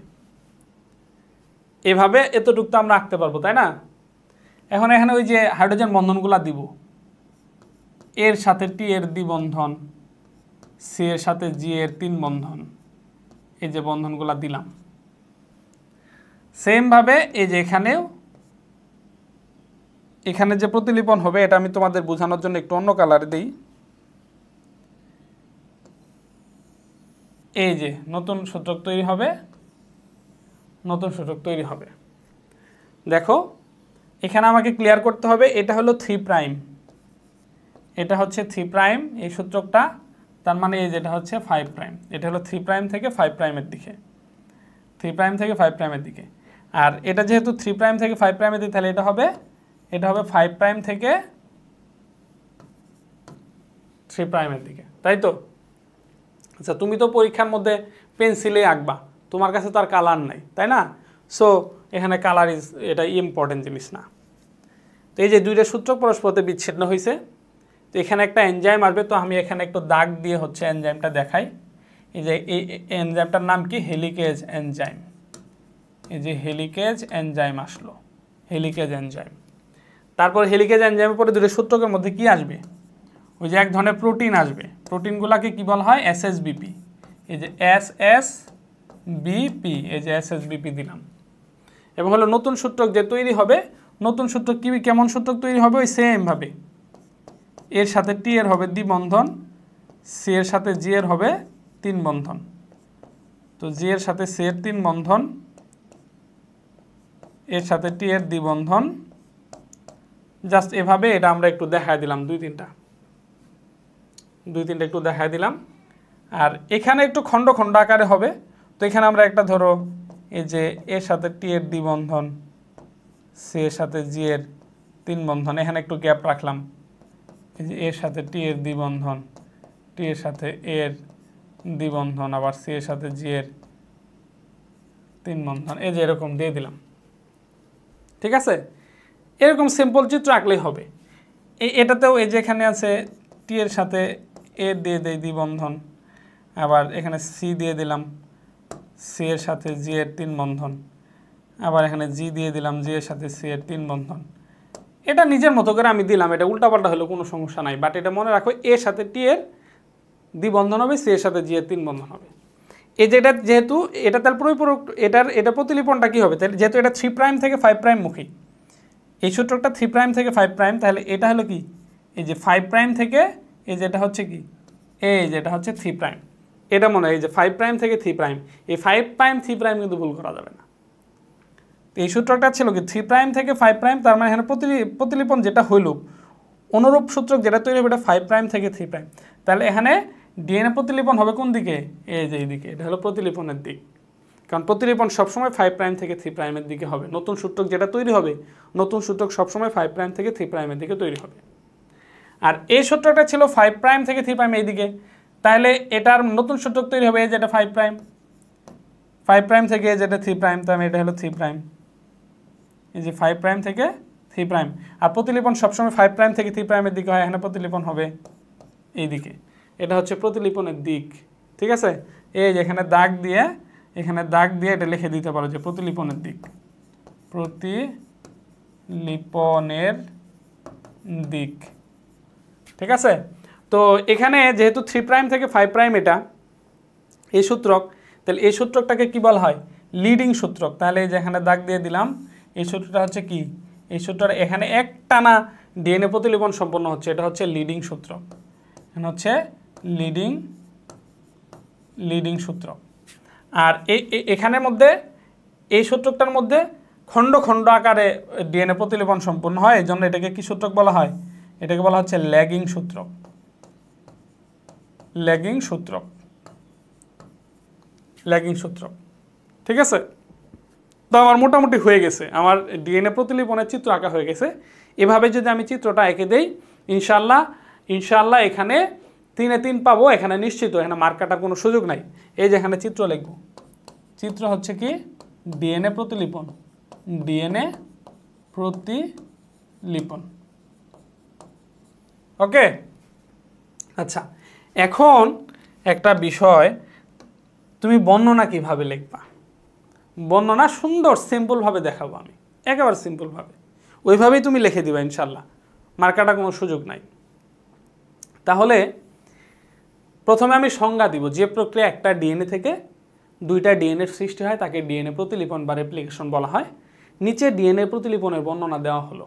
এভাবে এতটুকু তো আমরা আঁকতে পারবো, তাই না? এখন এখানে ওই যে হাইড্রোজেন বন্ধনগুলা দিব, এর সাথে টি এর দ্বিবন্ধন, সি এর সাথে জি এর 3 বন্ধন, এই যে বন্ধনগুলা দিলাম। সেমভাবে এই যে এখানে যে প্রতিলিপন হবে, এটা আমি তোমাদের বোঝানোর জন্য একটু অন্য কালার দিই। এই যে নতুন সূত্রক তৈরি হবে, নতুন সূত্রক তৈরি হবে। দেখো এখানে আমাকে ক্লিয়ার করতে হবে, এটা হলো 3 প্রাইম, এটা হচ্ছে 3 প্রাইম এই সূত্রকটা, তার মানে এই যেটা হচ্ছে 5 প্রাইম, এটা হলো 3 প্রাইম থেকে 5 প্রাইমের দিকে, 3 প্রাইম থেকে 5 প্রাইমের দিকে। আর এটা যেহেতু 3 প্রাইম থেকে 5 প্রাইমের দিকে, তাহলে এটা হবে 5 প্রাইম থেকে 3 প্রাইমের দিকে, তাই তো? আচ্ছা, তুমি তো পরীক্ষার মধ্যে পেন্সিলে আঁকবা, তোমার কাছে তো আর কালার নাই, তাই না? সো এখানে কালার এটা ইম্পর্টেন্ট জিনিস না। তো এই যে দুইটা সূত্র পরস্পরতে বিচ্ছিন্ন হয়েছে, তো এখানে একটা এনজাইম আসবে, তো আমি এখানে একটু দাগ দিয়ে হচ্ছে এনজাইমটা দেখাই। এই যে এই এনজাইমটার নাম কি? Helicase enzyme. এই যে হেলিকেজ এনজাইম আসলো, হেলিকেজ এনজাইম। তারপর হেলিকেজ এনজাইমের পরে দুটো সূত্রকের মধ্যে কি আসবে? ওই যে এক ধরনের প্রোটিন আসবে, প্রোটিনগুলোকে কি বলা হয়? এসএসবিপি। এই যে এসএসবিপি, এই যে এসএসবিপি দিলাম। এবং হলো নতুন সূত্রক যে তৈরি হবে, নতুন সূত্রক কেমন সূত্রক তৈরি হবে? ওই সেমভাবে এর সাথে টি এর হবে দ্বিবন্ধন, সি এর সাথে জি এর হবে 3 বন্ধন। তো জি এর সাথে সি এর 3 বন্ধন, এর সাথে টি এর দ্বিবন্ধন, জাস্ট এভাবে এটা আমরা একটু দেখায় দিলাম, দুই তিনটা একটু দেখায় দিলাম। আর এখানে একটু খণ্ড খণ্ড আকারে হবে, তো এখানে আমরা একটা ধরো এই যে এর সাথে টি এর দ্বিবন্ধন, সি এর সাথে জি এর 3 বন্ধন, এখানে একটু গ্যাপ রাখলাম, এই যে এর সাথে টি এর দ্বিবন্ধন, টি এর সাথে এর দ্বিবন্ধন, আবার সি এর সাথে জি এর 3 বন্ধন, এই যে এরকম দিয়ে দিলাম। ঠিক আছে, এরকম সিম্পল চিত্র আঁকলেই হবে। এটাতেও এই যে এখানে আছে টি এর সাথে এ দিয়ে দেই দ্বিবন্ধন, আবার এখানে সি দিয়ে দিলাম, সি এর সাথে জি এর 3 বন্ধন, আবার এখানে জি দিয়ে দিলাম, জি এর সাথে সি এর 3 বন্ধন। এটা নিজের মতো করে আমি দিলাম, এটা উল্টাপাল্টা হলেও কোনো সমস্যা নাই, বাট এটা মনে রাখো এর সাথে টি এর দ্বিবন্ধন হবে, সি এর সাথে জি এর 3 বন্ধন হবে। এই যেটা যেহেতু এটা তাহলে পরিপূরক, এটা প্রতিলিপনটা কী হবে, তাহলে যেহেতু এটা 3 প্রাইম থেকে 5 প্রাইম মুখী, এই সূত্রটা 3 প্রাইম থেকে 5 প্রাইম, তাহলে এটা হলো কি, এই যে 5 প্রাইম থেকে এই যেটা হচ্ছে কি, এই যেটা হচ্ছে 3 প্রাইম, এটা মনে হয় এই যে 5 প্রাইম থেকে 3 প্রাইম, এই 5 প্রাইম 3 প্রাইম কিন্তু ভুল করা যাবে না। এই সূত্রটা ছিল কি 3 প্রাইম থেকে 5 প্রাইম, তার মানে এখানে প্রতিলিপন যেটা হইল, অনুরূপ সূত্রক যেটা তৈরি হবে এটা 5 প্রাইম থেকে 3 প্রাইম, তাহলে এখানে ডিএনএ প্রতিলিপন হবে কোন দিকে, এই যে এইদিকে, এটা হলো প্রতিলিপনের দিক, কারণ প্রতিলিপন সবসময় 5 প্রাইম থেকে 3 প্রাইমের দিকে হবে। নতুন সূত্রক যেটা তৈরি হবে, নতুন সূত্রক সবসময় 5 প্রাইম থেকে 3 প্রাইমের দিকে তৈরি হবে। আর এই সূত্রটা ছিল 5 প্রাইম থেকে 3 প্রাইম এইদিকে, তাহলে এটার নতুন সূত্রক তৈরি হবে এই যেটা 5 প্রাইম, 5 প্রাইম থেকে যেটা 3 প্রাইম, তাহলে এটা হলো 3 প্রাইম, এই যে 5 প্রাইম থেকে 3 প্রাইম। আর প্রতিলিপন সবসময় 5 প্রাইম থেকে 3 প্রাইমের দিকে হয়, এখানে প্রতিলিপন হবে এই দিকে, এটা হচ্ছে প্রতিলিপনের দিক। ঠিক আছে, এই যে এখানে দাগ দিয়ে, এখানে দাগ দিয়ে এটা লিখে দিতে পারো যে প্রতিলিপনের দিক, প্রতিলিপনের দিক। ঠিক আছে, তো এখানে যেহেতু 3 প্রাইম থেকে 5 প্রাইম এটা এই সূত্রক, তাহলে এই সূত্রকটাকে কি বলা হয়, লিডিং সূত্রক। তাহলে এই যে এখানে দাগ দিয়ে দিলাম, এই সূত্রটা হচ্ছে কি, এই সূত্রটা এখানে একটানা ডিএনএ প্রতিলিপন সম্পন্ন হচ্ছে, এটা হচ্ছে লিডিং সূত্রক, এখানে হচ্ছে লিডিং সূত্র। আর এখানের মধ্যে এই সূত্রকটার মধ্যে খণ্ড খণ্ড আকারে ডিএনএ প্রতিলিপন সম্পন্ন হয়, এই জন্য এটাকে কি সূত্রক বলা হয়, এটাকে বলা হচ্ছে ল্যাগিং সূত্রক, ল্যাগিং সূত্রক, ল্যাগিং সূত্রক। ঠিক আছে, তো আমার মোটামুটি হয়ে গেছে, আমার ডিএনএ প্রতিলিপনের চিত্র আঁকা হয়ে গেছে। এভাবে যদি আমি চিত্রটা এঁকে দেই, ইনশাল্লাহ এখানে 3-এ 3 পাবো, এখানে নিশ্চিত, এখানে মার্ক কাটার কোনো সুযোগ নাই। এই যে এখানে চিত্র লিখব, চিত্র হচ্ছে কি ডিএনএ প্রতিলিপন, ডিএনএ প্রতিলিপন। ওকে, আচ্ছা, এখন একটা বিষয়, তুমি বর্ণনা কিভাবে লিখবা, বর্ণনা সুন্দর সিম্পলভাবে দেখাবো আমি, একেবারে সিম্পলভাবে, ওইভাবেই তুমি লিখে দিবা ইনশাল্লাহ, মার্কাটা কোনো সুযোগ নাই। তাহলে প্রথমে আমি সংজ্ঞা দিব, যে প্রক্রিয়া একটা ডিএনএ থেকে 2টা ডিএনএর সৃষ্টি হয় তাকে ডিএনএ প্রতিলিপন বা রেপ্লিকেশন বলা হয়। নিচে ডিএনএ প্রতিলিপনের বর্ণনা দেওয়া হলো।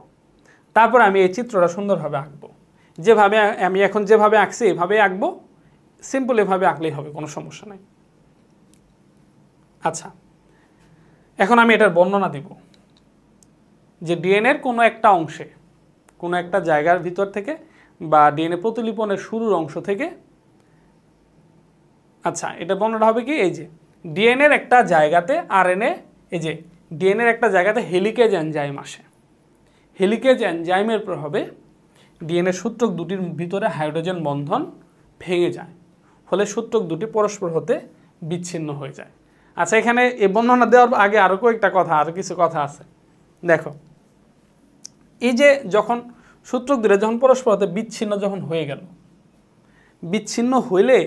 তারপর আমি এই চিত্রটা সুন্দরভাবে আঁকবো, যেভাবে আমি এখন যেভাবে আঁকছি এভাবেই আঁকবো, সিম্পল এভাবে আঁকলেই হবে, কোনো সমস্যা নাই। আচ্ছা, এখন আমি এটার বর্ণনা দিব, যে ডিএনএর কোনো একটা অংশে, কোনো একটা জায়গার ভিতর থেকে বা ডিএনএ প্রতিলিপনের শুরুর অংশ থেকে, আচ্ছা এটা বর্ণনা হবে কি, এই যে ডিএনএর একটা জায়গাতে আরএনএ, এই যে ডিএনএর একটা জায়গাতে হেলিকেজ এনজাইম আসে, হেলিকেজ এনজাইমের প্রভাবে ডিএনএ সূত্রক দুটির ভিতরে হাইড্রোজেন বন্ধন ভেঙে যায়, ফলে সূত্রক দুটি পরস্পর হতে বিচ্ছিন্ন হয়ে যায়। আচ্ছা, এখানে এই বর্ণনা দেওয়ার আগে আরও কয়েকটা কথা, আরও কিছু কথা আছে। দেখো, এই যে যখন সূত্রক দুটো যখন পরস্পর হতে বিচ্ছিন্ন যখন হয়ে গেল, বিচ্ছিন্ন হইলে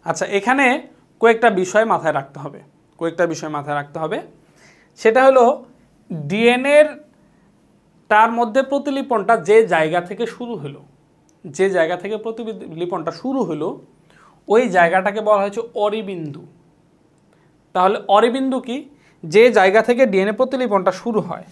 আচ্ছা, এখানে কয়েকটা বিষয় মাথায় রাখতে হবে, সেটা হলো ডিএনএর তার মধ্যে প্রতিলিপনটা যে জায়গা থেকে শুরু হলো, যে জায়গা থেকে প্রতিলিপনটা শুরু হলো ওই জায়গাটাকে বলা হয়েছে অরিবিন্দু। তাহলে অরিবিন্দু কি, যে জায়গা থেকে ডিএনএ প্রতিলিপনটা শুরু হয়,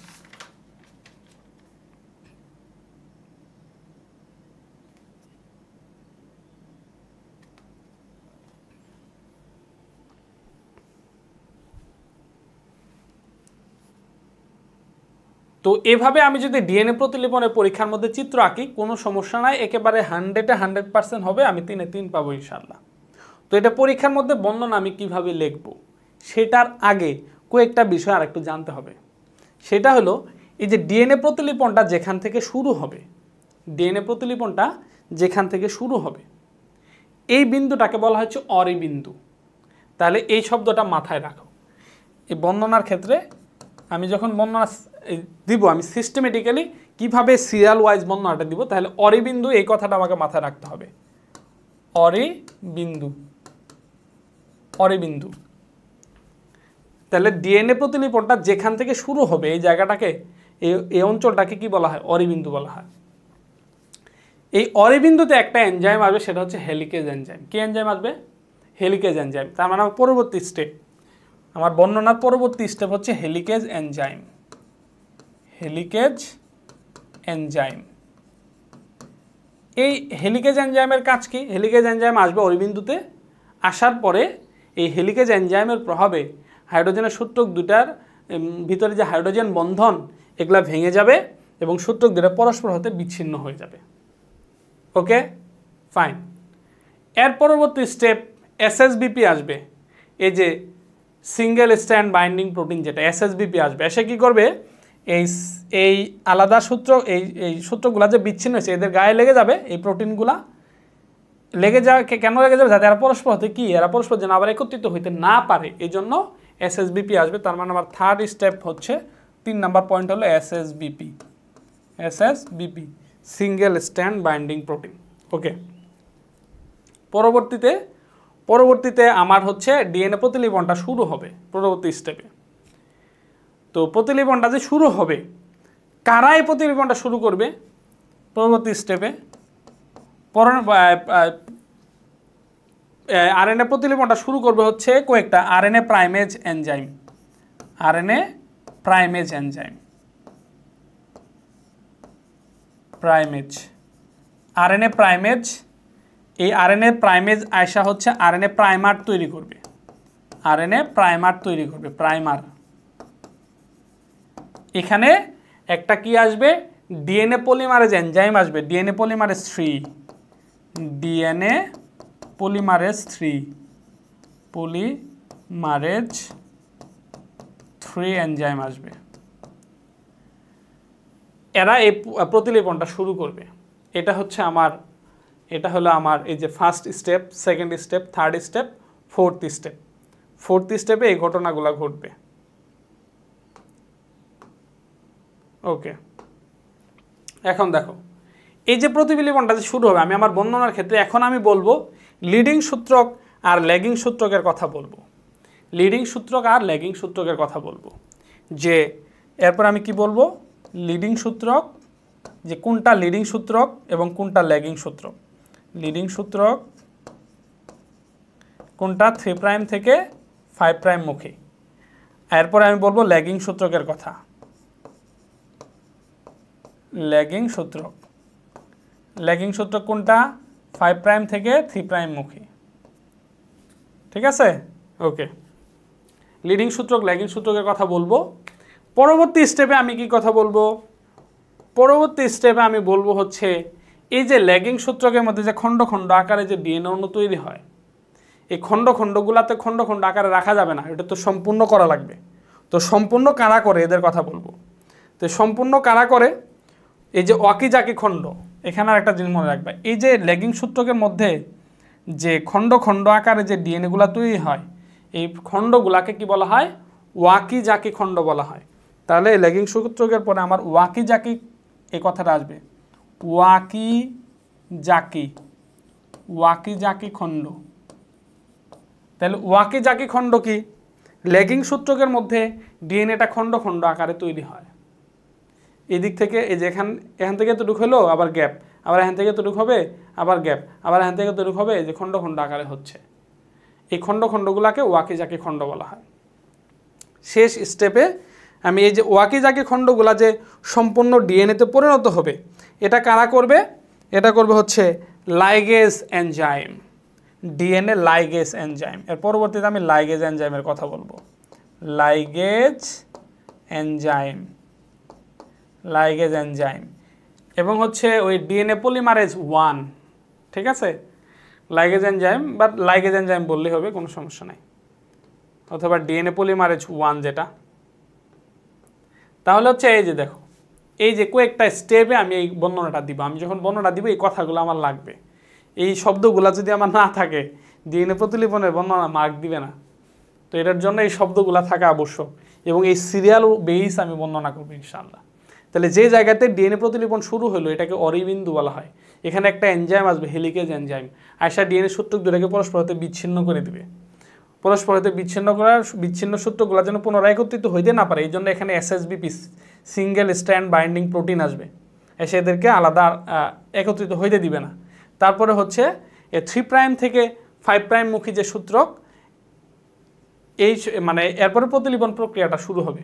তো এভাবে আমি যদি ডিএনএ প্রতিলিপনের পরীক্ষার মধ্যে চিত্র আঁকি কোনো সমস্যা নাই, একেবারে 100% হবে, আমি 3-এ 3 পাবো ইনশাল্লাহ। তো এটা পরীক্ষার মধ্যে বর্ণনা আমি কিভাবে লিখব সেটার আগে কয়েকটা বিষয় আর একটু জানতে হবে। সেটা হলো এই যে ডিএনএ প্রতিলিপনটা যেখান থেকে শুরু হবে, ডিএনএ প্রতিলিপনটা যেখান থেকে শুরু হবে এই বিন্দুটাকে বলা হচ্ছে অরি বিন্দু। তাহলে এই শব্দটা মাথায় রাখো। এই বর্ণনার ক্ষেত্রে আমি যখন বর্ণনা দিব, আমি সিস্টেমেটিক্যালি কিভাবে সিরিয়াল ওয়াইজ বর্ণনাটা দিব, তাহলে অরি বিন্দু এই কথাটা আমাকে মাথায় রাখতে হবে। অরি বিন্দু, অরি বিন্দু। তাহলে ডিএনএ প্রতিলিপনটা যেখান থেকে শুরু হবে এই জায়গাটাকে, এই অঞ্চলটাকে কি বলা হয়? অরি বিন্দু বলা হয়। এই অরি বিন্দুতে একটা এনজাইম আসবে, সেটা হচ্ছে হেলিকেজ এনজাইম। কি এনজাইম আসবে? Helicase enzyme. তার মানে আমার পরবর্তী স্টেপ, আমার বর্ণনার পরবর্তী স্টেপ হচ্ছে হেলিকেজ এনজাইম। Helicase enzyme. এই হেলিকেজ এনজাইমের কাজ কি? হেলিকেজ এনজাইম আসবে অরি বিন্দুতে, আসার পরে এই হেলিকেজ এনজাইমের প্রভাবে হাইড্রোজেনের সূত্রক দুটার ভিতরে যে হাইড্রোজেন বন্ধন এগুলা ভেঙে যাবে এবং সূত্রক দুটা পরস্পর হতে বিচ্ছিন্ন হয়ে যাবে। ওকে, ফাইন। এর পরবর্তী স্টেপ এসএসবিপি আসবে। এই যে সিঙ্গেল স্ট্র্যান্ড বাইন্ডিং প্রোটিন, যেটা এসএসবিপি আসবে, এসে কি করবে? এই আলাদা সূত্র, এই সূত্রগুলা যে বিচ্ছিন্ন হয়েছে এদের গায়ে লেগে যাবে। এই প্রোটিনগুলা লেগে যাওয়া কেন লেগে যাবে? যাতে এরা পরস্পর হতে কি, এরা পরস্পর যেন আবার একত্রিত হইতে না পারে, এই জন্য এসএসবিপি আসবে। তার মানে আমার থার্ড স্টেপ হচ্ছে, 3 নাম্বার পয়েন্ট হলো এসএসবিপি। এসএসবিপি, সিঙ্গেল স্ট্র্যান্ড বাইন্ডিং প্রোটিন। ওকে, পরবর্তীতে আমার হচ্ছে ডিএনএ প্রতিলিপনটা শুরু হবে পরবর্তী স্টেপে। তো প্রতিলিপনটা যে শুরু হবে, কারা এই প্রতিলিপনটা শুরু করবে পরবর্তী স্টেপে? আরএনএ প্রতিলিপনটা শুরু করবে হচ্ছে কয়েকটা RNA primase enzyme. RNA primase enzyme, primase, RNA primase. এই আরএনএ প্রাইমেজ আয়সা হচ্ছে আরএনএ প্রাইমার তৈরি করবে। আরএনএ প্রাইমার তৈরি করবে, প্রাইমার। এখানে একটা কি আসবে? ডিএনএ পলিমারেজ এনজাইম আসবে, DNA polymerase 3, DNA polymerase 3, polymerase 3 enzyme আসবে। এরা এই প্রতিলিপনটা শুরু করবে। এটা হলো আমার এই যে first step, second step, third step, fourth step. Fourth স্টেপে এই ঘটনাগুলো ঘটবে। ওকে, এখন দেখো এই যে প্রতিলিপনটা যে শুরু হবে, আমি আমার বর্ণনার ক্ষেত্রে এখন আমি বলবো লিডিং সূত্রক আর ল্যাগিং সূত্রকের কথা বলবো। লিডিং সূত্রক আর ল্যাগিং সূত্রকের কথা বলবো। যে এরপর আমি কি বলবো? লিডিং সূত্রক, যে কোনটা লিডিং সূত্রক এবং কোনটা ল্যাগিং সূত্রক। লিডিং সূত্রক কোনটা 3 প্রাইম থেকে 5 প্রাইম মুখী। এরপরে আমি বলবো ল্যাগিং সূত্রকের কথা। ল্যাগিং সূত্রক, ল্যাগিং সূত্রক কোনটা? 5 প্রাইম থেকে 3 প্রাইম মুখী। ঠিক আছে? ওকে, লিডিং সূত্রক, ল্যাগিং সূত্রকের কথা বলবো। পরবর্তী স্টেপে আমি কি কথা বলবো? পরবর্তী স্টেপে আমি বলবো হচ্ছে এই যে ল্যাগিং সূত্রকের মধ্যে যে খণ্ড খণ্ড আকারে যে ডিএনএ অণু তৈরি হয়, এই খণ্ড খণ্ডগুলাতে খণ্ড খণ্ড আকারে রাখা যাবে না, এটা তো সম্পূর্ণ করা লাগবে। তো সম্পূর্ণ কারা করে এদের কথা বলবো। তো সম্পূর্ণ কারা করে? এই যে ওয়াকিজাকি খণ্ড, এখানে আর একটা জিনিস মনে রাখবে, এই যে ল্যাগিং সূত্রকের মধ্যে যে খণ্ড খণ্ড আকারে যে ডিএনএগুলা তৈরি হয়, এই খণ্ডগুলাকে কি বলা হয়? ওয়াকিজাকি খণ্ড বলা হয়। তাহলে ল্যাগিং সূত্রকের পরে আমার ওয়াকিজাকি এই কথাটা আসবে, ওয়াকিজাকি, ওয়াকিজাকি খণ্ড। তাহলে ওয়াকিজাকি খণ্ড কি? ল্যাগিং সূত্রকের মধ্যে ডিএনএটা খণ্ড খণ্ড আকারে তৈরি হয়। এই দিক থেকে এই যে এখান থেকে এতটুকু হলো, আবার গ্যাপ, আবার এখান থেকে এতটুকু হবে, আবার গ্যাপ, আবার এখান থেকে এতটুকু হবে, এই যে খণ্ড খণ্ড আকারে হচ্ছে। এই খণ্ড খণ্ডগুলাকে ওয়াকিজাকি খণ্ড বলা হয়। শেষ স্টেপে আমি এই যে ওয়াকিজাকি খণ্ডগুলা যে সম্পূর্ণ ডিএনএতে পরিণত হবে, এটা কারা করবে? এটা করবে হচ্ছে ligase enzyme, DNA ligase enzyme. এর পরবর্তীতে আমি লাইগেজ এনজাইমের কথা বলবো। লাইগেজ এনজাইম, লাইগেজ এনজাইম এবং হচ্ছে ওই ডিএনএ পলিমারেজ 1, ঠিক আছে, লাইগেজ এনজাইম বা লাইগেজ এনজাইম বললেই হবে, কোনো সমস্যা নাই, অথবা ডিএনএ পলিমারেজ 1 যেটা। তাহলে হচ্ছে এই যে দেখো, এই যে কয়েকটা স্টেপে আমি এই বর্ণনাটা দিব, আমি যখন বর্ণনা দিব এই কথাগুলো আমার লাগবে, এই শব্দগুলো যদি আমার না থাকে ডিএনএ প্রতিলিপনের বর্ণনা মার্ক দিবে না। তো এটার জন্য এই শব্দগুলো থাকা আবশ্যক এবং এই সিরিয়াল বেস আমি বর্ণনা করবো ইনশাআল্লাহ। তাহলে যে জায়গাতে ডিএনএ প্রতিলিপন শুরু হলো এটাকে অরিবিন্দু বলা হয়। এখানে একটা এনজাইম আসবে, হেলিকেজ এনজাইম, আয়সা ডিএনএ সূত্রক দুটাকে পরস্পর হতে বিচ্ছিন্ন করে দিবে। পরস্পর হতে বিচ্ছিন্ন সূত্রগুলো যেন পুনরায় একত্রিত হইতে না পারে, এই জন্য এখানে এসএসবিপি, সিঙ্গেল স্ট্র্যান্ড বাইন্ডিং প্রোটিন আসবে, এসে এদেরকে আলাদা একত্রিত হইতে দিবে না। তারপরে হচ্ছে 3' থেকে 5' মুখী যে সূত্রক, এই মানে এরপরে প্রতিলিপন প্রক্রিয়াটা শুরু হবে।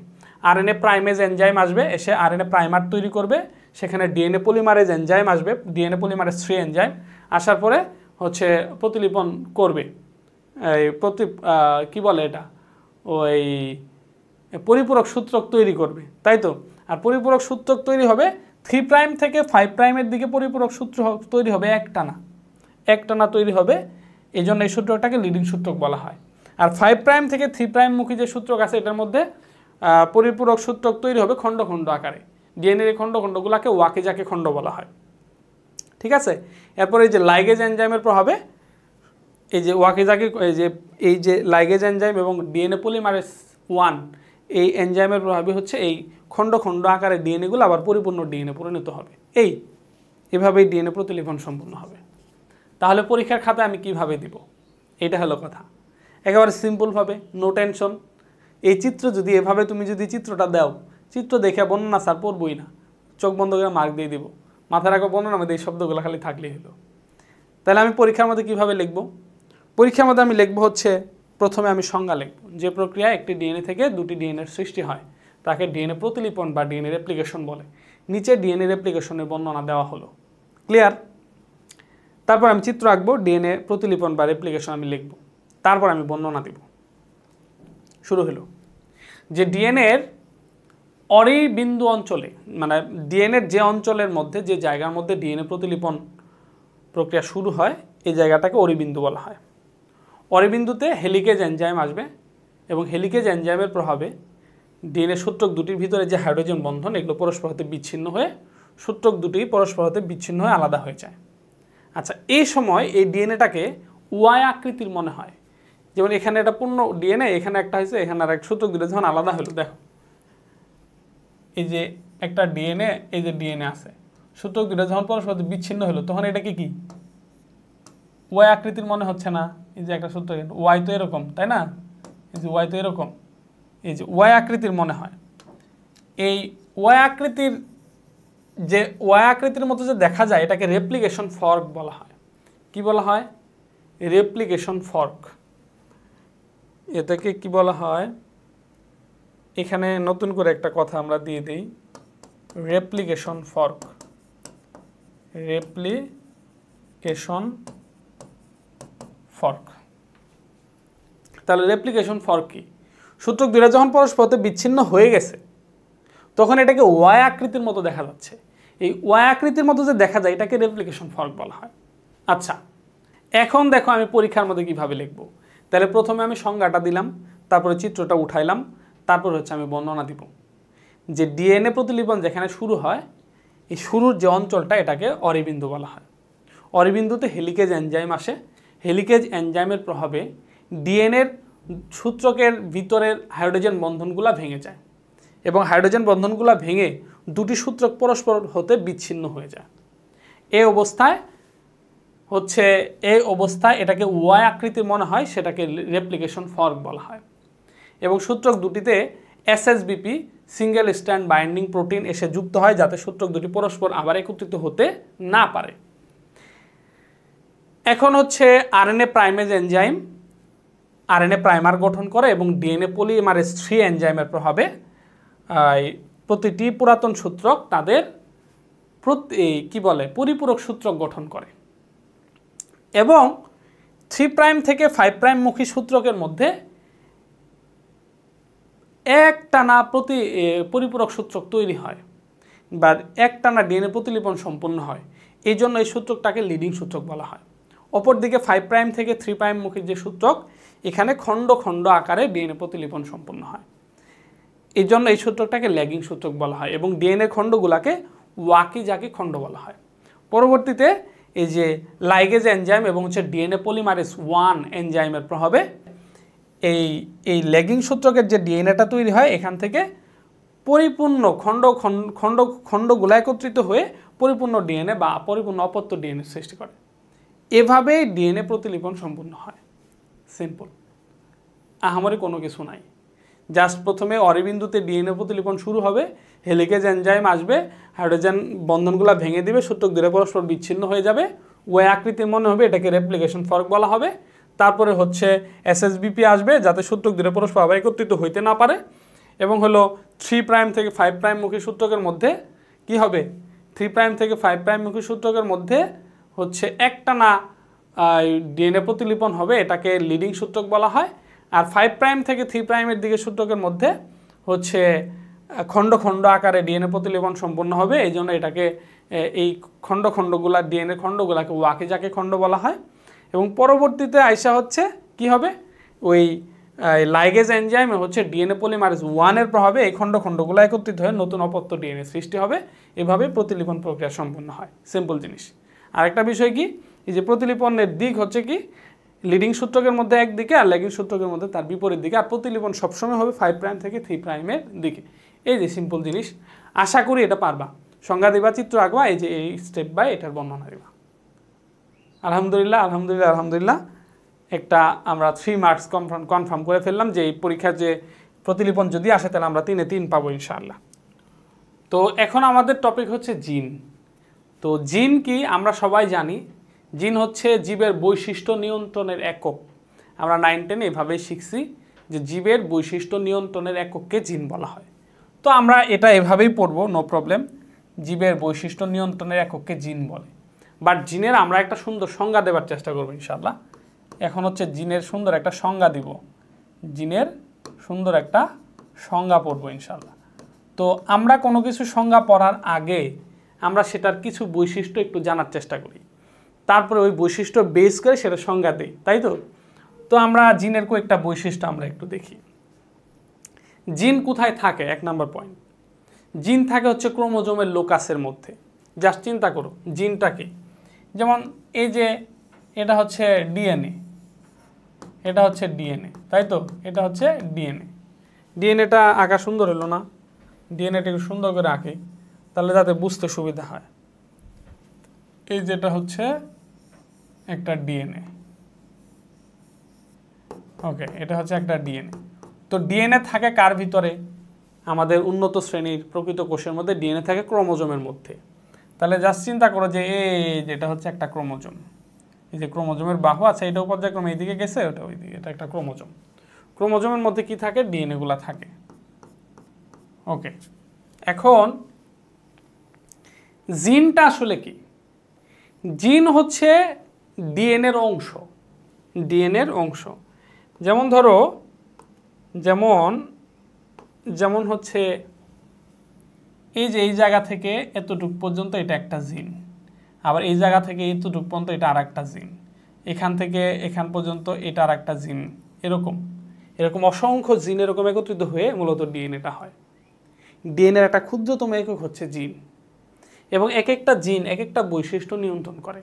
আরএনএ প্রাইমেজ এনজাইম আসবে, এসে আরএনএ প্রাইমার তৈরি করবে, সেখানে ডিএনএ পলিমারেজ এনজাইম আসবে, ডিএনএ পলিমারেজ 3 এনজাইম আসার পরে হচ্ছে প্রতিলিপন করবে, এই কি বলে এটা, ওই পরিপূরক সূত্রক তৈরি করবে, তাই তো। আর পরিপূরক সূত্রক তৈরি হবে 3' থেকে 5'-এর দিকে পরিপূরক সূত্র তৈরি হবে একটানা তৈরি হবে, এই জন্য এই সূত্রটাকে লিডিং সূত্রক বলা হয়। আর 5' থেকে 3' মুখী যে সূত্রক আছে এটার মধ্যে পরিপূরক সূত্রক তৈরি হবে খণ্ড খণ্ড আকারে, ডিএনএর খণ্ড খণ্ডগুলোকে ওয়াকিজাকি খণ্ড বলা হয়, ঠিক আছে। এরপরে এই যে লাইগেজ এনজাইমের প্রভাবে এই যে ওয়াকিজাকি এই যে লাইগেজ এনজাইম এবং ডিএনএ পলিমারেজ 1 এই এনজাইমের প্রভাবে হচ্ছে এই খণ্ড খণ্ড আকারে ডিএনএগুলো আবার পরিপূর্ণ ডিএনএ পরিণত হবে, এভাবেই ডিএনএ প্রতিলিপন সম্পূর্ণ হবে। তাহলে পরীক্ষার খাতায় আমি কিভাবে দিব, এটা হলো কথা, একেবারে সিম্পলভাবে, নো টেনশন। এই চিত্র যদি এভাবে তুমি যদি চিত্রটা দাও, চিত্র দেখে বর্ণনা স্যার পড়বই না, চোখ বন্ধ করে মার্ক দিয়ে দিব, মাথায় রাখো বর্ণনার মধ্যে এই শব্দগুলো খালি থাকলেই হলো। তাহলে আমি পরীক্ষার মধ্যে কীভাবে লিখব, পরীক্ষার মধ্যে আমি লিখব হচ্ছে প্রথমে আমি সংজ্ঞা লিখব, যে প্রক্রিয়ায় একটি ডিএনএ থেকে দুটি ডিএনএর সৃষ্টি হয় তাকে ডিএনএ প্রতিলিপন বা ডিএনএ রেপ্লিকেশন বলে। নিচে ডিএনএ রেপ্লিকেশনের বর্ণনা দেওয়া হলো, ক্লিয়ার। তারপর আমি চিত্র আঁকবো, ডিএনএ প্রতিলিপন বা রেপ্লিকেশন আমি লিখব, তারপর আমি বর্ণনা দিব। শুরু হলো যে ডিএনএর অরিবিন্দু অঞ্চলে, মানে ডিএনএর যে অঞ্চলের মধ্যে, যে জায়গার মধ্যে ডিএনএ প্রতিলিপন প্রক্রিয়া শুরু হয় এই জায়গাটাকে অরিবিন্দু বলা হয়। অরিবিন্দুতে হেলিকেজ এনজাইম আসবে এবং হেলিকেজ এনজাইমের প্রভাবে ডিএনএ সূত্রক দুটির ভিতরে যে হাইড্রোজেন বন্ধন এগুলো পরস্পর হতে বিচ্ছিন্ন হয়ে সূত্রক দুটি পরস্পর হতে বিচ্ছিন্ন হয়ে আলাদা হয়ে যায়। আচ্ছা, এই সময় এই ডিএনএটাকে ওয়াই আকৃতির মনে হয়, যেমন এখানে এটা পূর্ণ ডিএনএ, এখানে একটা হয়েছে, এখানে আর এক সূত্রক দুটো যখন আলাদা হলো, দেখো এই যে একটা ডিএনএ, এই যে ডিএনএ আছে, সূত্রক দুটো যখন পরস্পর বিচ্ছিন্ন হলো তখন এটাকে কি ওয়াই আকৃতির মনে হচ্ছে না? এই যে একটা সূত্র, ওয়াই তো এরকম, তাই না, এই যে ওয়াই তো এরকম, এই যে ওয়াই আকৃতির মনে হয়। এই ওয়াই আকৃতির যে ওয়াই আকৃতির মতো যে দেখা যায় এটাকে রেপ্লিকেশন ফর্ক বলা হয়। কি বলা হয়? Replication fork. এটাকে কি বলা হয়? এখানে নতুন করে একটা কথা আমরা দিয়ে দিই, রেপ্লিকেশন ফর্ক। Replication fork. তাহলে রেপ্লিকেশন ফর্ক কি? সূত্রক দুইটা যখন পরস্পরতে বিচ্ছিন্ন হয়ে গেছে তখন এটাকে ওয়াই আকৃতির মতো দেখা যাচ্ছে। এই ওয়াই আকৃতির মতো যে দেখা যায় এটাকে রেপ্লিকেশন ফর্ক বলা হয়। আচ্ছা, এখন দেখো আমি পরীক্ষার মধ্যে কিভাবে লিখব। তাহলে প্রথমে আমি সংজ্ঞাটা দিলাম, তারপরে চিত্রটা উঠাইলাম, তারপর হচ্ছে আমি বর্ণনা দিব যে ডিএনএ প্রতিলিপন যেখানে শুরু হয় এই শুরুর যে অঞ্চলটা এটাকে অরিবিন্দু বলা হয়। অরিবিন্দুতে হেলিকেজ এনজাইম আসে। হেলিকেজ এনজাইমের প্রভাবে ডিএনএর সূত্রকের ভিতরের হাইড্রোজেন বন্ধনগুলো ভেঙে যায় এবং হাইড্রোজেন বন্ধনগুলো ভেঙে দুটি সূত্রক পরস্পর হতে বিচ্ছিন্ন হয়ে যায়। এই অবস্থায় এটাকে ওয়াই আকৃতির মনে হয়, সেটাকে রেপ্লিকেশন ফর্ক বলা হয়। এবং সূত্রক দুটিতে এসএসবিপি সিঙ্গেল স্ট্র্যান্ড বাইন্ডিং প্রোটিন এসে যুক্ত হয় যাতে সূত্রক দুটি পরস্পর আবার একত্রিত হতে না পারে। এখন হচ্ছে RNA primase enzyme RNA primer গঠন করে এবং ডিএনএ পলিমারেজ 3 এনজাইমের প্রভাবে প্রতিটি পুরাতন সূত্রক তাদের পরিপূরক সূত্রক গঠন করে এবং 3' থেকে 5' মুখী সূত্রকের মধ্যে একটানা পরিপূরক সূত্রক তৈরি হয়। বা একটানা ডিএনএ প্রতিলিপন সম্পন্ন হয়, এই জন্য এই সূত্রকটাকে লিডিং সূত্রক বলা হয়। অপরদিকে 5 প্রাইম থেকে 3 প্রাইম মুখী যে সূত্রক, এখানে খণ্ড খণ্ড আকারে ডিএনএ প্রতিলিপন সম্পন্ন হয়, এই জন্য এই সূত্রকটাকে ল্যাগিং সূত্রক বলা হয় এবং ডিএনএ খণ্ডগুলোকে ওয়াকিজাকি খণ্ড বলা হয়। পরবর্তীতে এই যে লাইগেজ এনজাইম এবং হচ্ছে ডিএনএ পলিমারেজ 1 এনজাইমের প্রভাবে এই ল্যাগিং সূত্রকের যে ডিএনএটা তৈরি হয়, এখান থেকে পরিপূর্ণ খণ্ডগুলো একত্রিত হয়ে পরিপূর্ণ ডিএনএ বা পরিপূর্ণ অপত্য ডিএনএ সৃষ্টি করে। এভাবেই ডিএনএ প্রতিলিপন সম্পূর্ণ হয়। সিম্পল, আহামরি কোনো কিছু নাই। জাস্ট প্রথমে অরিবিন্দুতে ডিএনএ প্রতিলিপন শুরু হবে, হেলিকেজ এনজাইম আসবে, হাইড্রোজেন বন্ধনগুলো ভেঙে দিবে, সূত্রক ধীরে পরস্পর বিচ্ছিন্ন হয়ে যাবে, ওই আকৃতির মনে হবে, এটাকে রেপ্লিকেশন ফর্ক বলা হবে। তারপরে হচ্ছে এসএসবিপি আসবে, যাতে সূত্রক ধীরে পরস্পর আবার একত্রিত হইতে না পারে, এবং হলো 3 প্রাইম থেকে 5 প্রাইম মুখী সূত্রকের মধ্যে কি হবে, 3 প্রাইম থেকে 5 প্রাইম মুখী সূত্রকের মধ্যে হচ্ছে একটানা ডিএনএ প্রতিলিপন হবে, এটাকে লিডিং সূত্রক বলা হয়। আর 5 প্রাইম থেকে 3 প্রাইমের দিকে সূত্রকের মধ্যে হচ্ছে খণ্ড খণ্ড আকারে ডিএনএ প্রতিলিপন সম্পন্ন হবে, এই জন্য এটাকে এই খণ্ডগুলা ডিএনএ খণ্ডগুলাকে ওয়াকিজাকি খণ্ড বলা হয়। এবং পরবর্তীতে আইসা হচ্ছে কি হবে, ওই লাইগেজ এনজাইমে হচ্ছে ডিএনএ পলিমারেজ 1 এর প্রভাবে এই খণ্ডগুলো একত্রিত হয়ে নতুন অপত্য ডিএনএ সৃষ্টি হবে। এভাবে প্রতিলিপন প্রক্রিয়া সম্পন্ন হয়। সিম্পল জিনিস। আরেকটা বিষয় কি, এই যে প্রতিলিপনের দিক হচ্ছে কি, লিডিং সূত্রকের মধ্যে একদিকে আর ল্যাগিং সূত্রকের মধ্যে তার বিপরীত দিকে, আর প্রতিলিপন সবসময় হবে 5 প্রাইম থেকে 3 প্রাইমের দিকে। এই যে সিম্পল জিনিস, আশা করি এটা পারবা। সংজ্ঞা দিবা, চিত্র আঁকবা, এই যে এই স্টেপ বাই এটার বর্ণনা দিবা। আলহামদুলিল্লাহ আলহামদুলিল্লাহ আলহামদুলিল্লাহ, একটা আমরা 3 মার্কস কনফার্ম করে ফেললাম যে এই পরীক্ষার যে প্রতিলিপন যদি আসে তাহলে আমরা 3-এ 3 পাবো ইনশাআল্লাহ। তো এখন আমাদের টপিক হচ্ছে জিন। তো জিন কি আমরা সবাই জানি, জিন হচ্ছে জীবের বৈশিষ্ট্য নিয়ন্ত্রণের একক। আমরা 9-10 এভাবেই শিখছি যে জীবের বৈশিষ্ট্য নিয়ন্ত্রণের একককে জিন বলা হয়। তো আমরা এটা এভাবেই পড়বো, নো প্রবলেম। জীবের বৈশিষ্ট্য নিয়ন্ত্রণের একককে জিন বলে। বাট জিনের আমরা একটা সুন্দর সংজ্ঞা দেওয়ার চেষ্টা করবো ইনশাআল্লাহ। এখন হচ্ছে জিনের সুন্দর একটা সংজ্ঞা দিব, জিনের সুন্দর একটা সংজ্ঞা পড়বো ইনশাআল্লাহ। তো আমরা কোনো কিছু সংজ্ঞা পড়ার আগে আমরা সেটার কিছু বৈশিষ্ট্য একটু জানার চেষ্টা করি, তারপরে ওই বৈশিষ্ট্য বেস করে সেটা সংজ্ঞা দিই, তাই তো? তো আমরা জিনের কয়েকটা বৈশিষ্ট্য আমরা একটু দেখি। জিন কোথায় থাকে? 1 নম্বর পয়েন্ট, জিন থাকে হচ্ছে ক্রোমোজোমের লোকাসের মধ্যে। জাস্ট চিন্তা করো জিনটা কি। যেমন এই যে এটা হচ্ছে ডিএনএ, এটা হচ্ছে ডিএনএ, তাই তো? এটা হচ্ছে ডিএনএ। ডিএনএটা আঁকা সুন্দর হলো না? ডিএনএটা একটু সুন্দর করে আঁকি তাহলে যাতে বুঝতে সুবিধা হয়। এই যেটা হচ্ছে একটা ডিএনএ, ওকে, এটা হচ্ছে একটা ডিএনএ। তো ডিএনএ থাকে কার ভিতরে? আমাদের উন্নত শ্রেণীর প্রকৃত কোষের মধ্যে ডিএনএ থাকে ক্রোমোজোমের মধ্যে। তাহলে জাস্ট চিন্তা করো যে এই যেটা হচ্ছে একটা ক্রোমোজোম, এই যে ক্রোমোজোমের বাহু আছে, এটা পর্যায়ক্রমে এইদিকে গেছে, ওটা ওইদিকে, এটা একটা ক্রোমোজোম। ক্রোমোজোমের মধ্যে কি থাকে? ডিএনএগুলো থাকে। ওকে, এখন জিনটা আসলে কি? জিন হচ্ছে ডিএনএর অংশ, ডিএনএর অংশ। যেমন ধরো, যেমন হচ্ছে এই যে এই জায়গা থেকে এতটুক পর্যন্ত এটা একটা জিন, আবার এই জায়গা থেকে এতটুক পর্যন্ত এটা আর একটা জিন, এখান থেকে এখান পর্যন্ত এটা আর একটা জিন, এরকম অসংখ্য জিন এরকম একত্রিত হয়ে মূলত ডিএনএটা হয়। ডিএনএর একটা ক্ষুদ্রতম একক হচ্ছে জিন, এবং এক একটা জিন এক একটা বৈশিষ্ট্য নিয়ন্ত্রণ করে।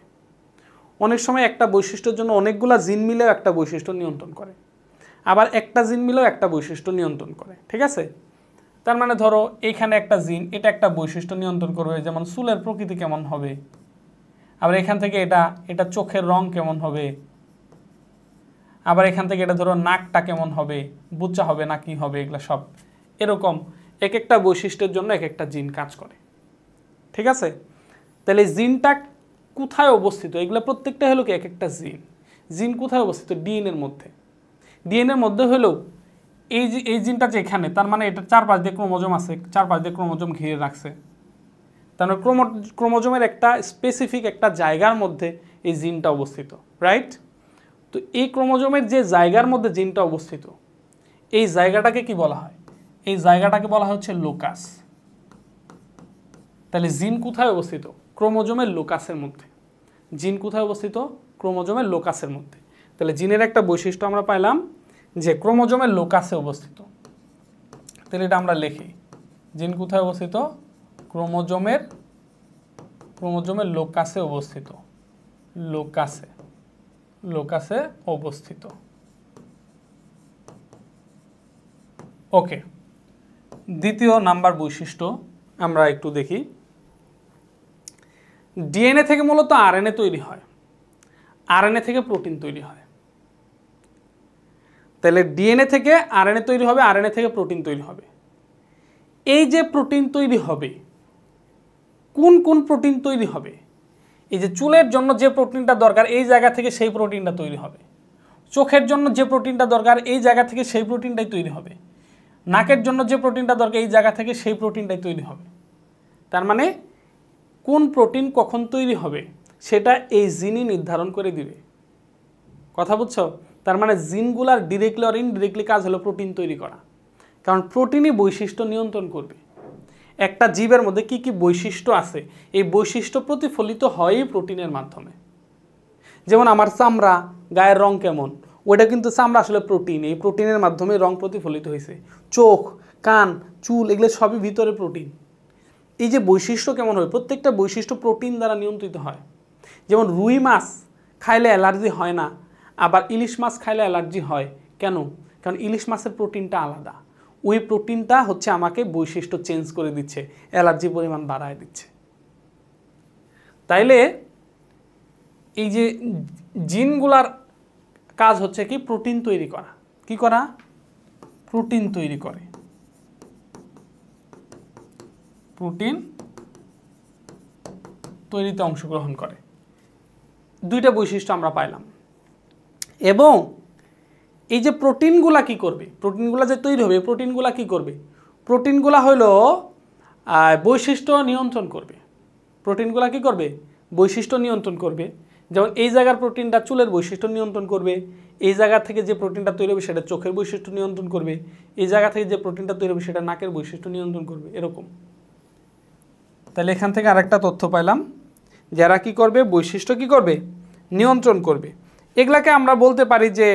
অনেক সময় একটা বৈশিষ্ট্যের জন্য অনেকগুলা জিন মিলেও একটা বৈশিষ্ট্য নিয়ন্ত্রণ করে, আবার একটা জিন মিলেও একটা বৈশিষ্ট্য নিয়ন্ত্রণ করে, ঠিক আছে? তার মানে ধরো এইখানে একটা জিন, এটা একটা বৈশিষ্ট্য নিয়ন্ত্রণ করবে, যেমন চুলের প্রকৃতি কেমন হবে, আবার এখান থেকে এটা চোখের রং কেমন হবে, আবার এখান থেকে এটা ধরো নাকটা কেমন হবে, বুচ্চা হবে না কি হবে, এগুলো সব এরকম এক একটা বৈশিষ্ট্যের জন্য এক একটা জিন কাজ করে, ঠিক আছে? তাহলে জিনটা কোথায় অবস্থিত? এগুলো প্রত্যেকটা হলো কি এক একটা জিন। জিন কোথায় অবস্থিত? ডিএনএর মধ্যে। ডিএনএর মধ্যে হলেও এই জিনটা যে এখানে, তার মানে এটা চারপাশ দিয়ে ক্রোমোজোম আছে, চারপাশ দিয়ে ক্রোমোজোম ঘিরে রাখছে, তার মানে ক্রোমোজোমের একটা স্পেসিফিক একটা জায়গার মধ্যে এই জিনটা অবস্থিত, রাইট? তো এই ক্রোমোজোমের যে জায়গার মধ্যে জিনটা অবস্থিত, এই জায়গাটাকে কি বলা হয়? এই জায়গাটাকে বলা হচ্ছে লোকাস। তাহলে জিন কোথায় অবস্থিত? ক্রোমোজোমের লোকাসের মধ্যে। জিন কোথায় অবস্থিত? ক্রোমোজোমের লোকাসের মধ্যে। তাহলে জিনের একটা বৈশিষ্ট্য আমরা পাইলাম যে ক্রোমোজোমের লোকাসে অবস্থিত। তাহলে এটা আমরা লিখি, জিন কোথায় অবস্থিত? ক্রোমোজোমের লোকাসে অবস্থিত। লোকাসে অবস্থিত। ওকে, দ্বিতীয় নাম্বার বৈশিষ্ট্য আমরা একটু দেখি। ডিএনএ থেকে মূলত আরএনএ তৈরি হয়, আরএনএ থেকে প্রোটিন তৈরি হয়। তাহলে ডিএনএ থেকে আরএনএ তৈরি হবে, আরএনএ থেকে প্রোটিন তৈরি হবে। এই যে প্রোটিন তৈরি হবে, কোন কোন প্রোটিন তৈরি হবে? এই যে চুলের জন্য যে প্রোটিনটা দরকার এই জায়গা থেকে সেই প্রোটিনটা তৈরি হবে। চোখের জন্য যে প্রোটিনটা দরকার এই জায়গা থেকে সেই প্রোটিনটাই তৈরি হবে। নাকের জন্য যে প্রোটিনটা দরকার এই জায়গা থেকে সেই প্রোটিনটাই তৈরি হবে। তার মানে কোন প্রোটিন কখন তৈরি হবে সেটা এই জিনই নির্ধারণ করে দিবে। কথা বুঝছো? তার মানে জিনগুলার ডিরেক্টলি আর ইনডিরেক্টলি কাজ হলো প্রোটিন তৈরি করা, কারণ প্রোটিনই বৈশিষ্ট্য নিয়ন্ত্রণ করবে। একটা জীবের মধ্যে কি কি বৈশিষ্ট্য আছে এই বৈশিষ্ট্য প্রতিফলিত হয় প্রোটিনের মাধ্যমে। যেমন আমার চামড়া, গায়ের রং কেমন, ওইটা কিন্তু চামড়া আসলে প্রোটিন, এই প্রোটিনের মাধ্যমে রং প্রতিফলিত হয়েছে। চোখ, কান, চুল এগুলো সবই ভিতরে প্রোটিন। এই যে বৈশিষ্ট্য কেমন হয়, প্রত্যেকটা বৈশিষ্ট্য প্রোটিন দ্বারা নিয়ন্ত্রিত হয়। যেমন রুই মাছ খাইলে অ্যালার্জি হয় না, আবার ইলিশ মাছ খাইলে অ্যালার্জি হয়। কেন? কারণ ইলিশ মাছের প্রোটিনটা আলাদা, ওই প্রোটিনটা হচ্ছে আমাকে বৈশিষ্ট্য চেঞ্জ করে দিচ্ছে, অ্যালার্জি পরিমাণ বাড়ায় দিচ্ছে। তাইলে এই যে জিনগুলার কাজ হচ্ছে কি? প্রোটিন তৈরি করা। কি করা? প্রোটিন তৈরি করে, প্রোটিন তৈরিতে অংশগ্রহণ করে। দুইটা বৈশিষ্ট্য আমরা পাইলাম। এবং এই যে প্রোটিনগুলা কি করবে, প্রোটিনগুলা যে তৈরি হবে প্রোটিনগুলা কি করবে? প্রোটিনগুলা হলো বৈশিষ্ট্য নিয়ন্ত্রণ করবে। প্রোটিনগুলা কি করবে? বৈশিষ্ট্য নিয়ন্ত্রণ করবে। যেমন এই জায়গার প্রোটিনটা চুলের বৈশিষ্ট্য নিয়ন্ত্রণ করবে, এই জায়গা থেকে যে প্রোটিনটা তৈরি হবে সেটা চোখের বৈশিষ্ট্য নিয়ন্ত্রণ করবে, এই জায়গা থেকে যে প্রোটিনটা তৈরি হবে সেটা নাকের বৈশিষ্ট্য নিয়ন্ত্রণ করবে, এরকম। তাহলে এখান থেকে আরেকটা তথ্য পাইলাম, যারা কি করবে? বৈশিষ্ট্য কি করবে? নিয়ন্ত্রণ করবে। এগুলাকে আমরা বলতে পারি যে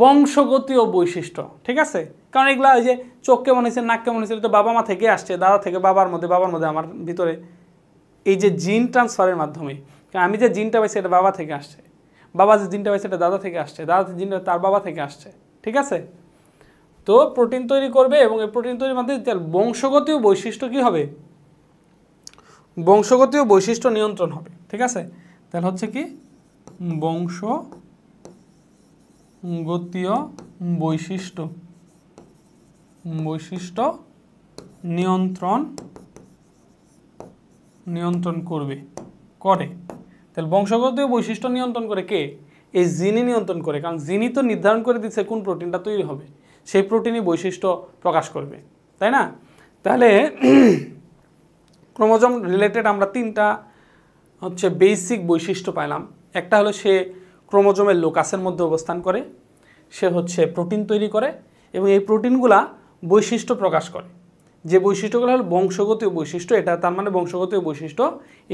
বংশগতীয় বৈশিষ্ট্য, ঠিক আছে? কারণ এগুলা ওই যে চোখ কেমন হয়েছে, নাক কেমন হয়েছে, তো বাবা মা থেকে আসছে, দাদা থেকে বাবার মধ্যে, বাবার মধ্যে আমার ভিতরে, এই যে জিন ট্রান্সফারের মাধ্যমে। কারণ আমি যে জিনটা পাইছি এটা বাবা থেকে আসছে, বাবা যে জিনটা পাইছে এটা দাদা থেকে আসছে, দাদা যে জিনটা তার বাবা থেকে আসছে, ঠিক আছে? তো প্রোটিন তৈরি করবে এবং এই প্রোটিন তৈরির মাধ্যমে বংশগতীয় বৈশিষ্ট্য কি হবে? বংশগতীয় বৈশিষ্ট্য নিয়ন্ত্রণ হবে, ঠিক আছে? তাহলে হচ্ছে কি? বংশগতীয় বৈশিষ্ট্য নিয়ন্ত্রণ করে। তাহলে বংশগতীয় বৈশিষ্ট্য নিয়ন্ত্রণ করে কে? এই জিনই নিয়ন্ত্রণ করে, কারণ জিনই তো নির্ধারণ করে দিচ্ছে কোন প্রোটিনটা তৈরি হবে, সেই প্রোটিনই বৈশিষ্ট্য প্রকাশ করবে, তাই না? তাহলে ক্রোমোজোম রিলেটেড আমরা তিনটা হচ্ছে বেসিক বৈশিষ্ট্য পাইলাম। একটা হলো সে ক্রোমোজোমের লোকাসের মধ্যে অবস্থান করে, সে হচ্ছে প্রোটিন তৈরি করে এবং এই প্রোটিনগুলা বৈশিষ্ট্য প্রকাশ করে। যে বৈশিষ্ট্যগুলো হলো বংশগতীয় বৈশিষ্ট্য, এটা তার মানে বংশগতীয় বৈশিষ্ট্য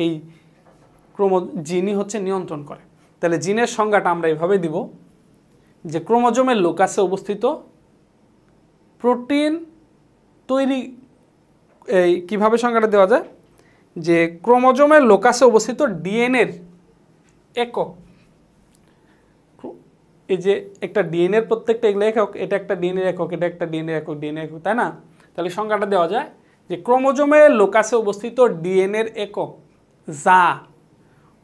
এই জিনই হচ্ছে নিয়ন্ত্রণ করে। তাহলে জিনের সংজ্ঞাটা আমরা এইভাবে দিব যে ক্রোমোজোমের লোকাসে অবস্থিত প্রোটিন তৈরি। এই কীভাবে সংজ্ঞাটা দেওয়া যায়? যে ক্রোমোজোমের লোকাসে অবস্থিত ডিএনএর একক, এই যে একটা ডিএনএর প্রত্যেকটা এগুলো একক, এটা একটা ডিএনএর একক, এটা একটা ডিএনএর একক, ডিএনএ একক, তাই না? তাহলে সংজ্ঞাটা দেওয়া যায় যে ক্রোমোজোমের লোকাসে অবস্থিত ডিএনএর একক যা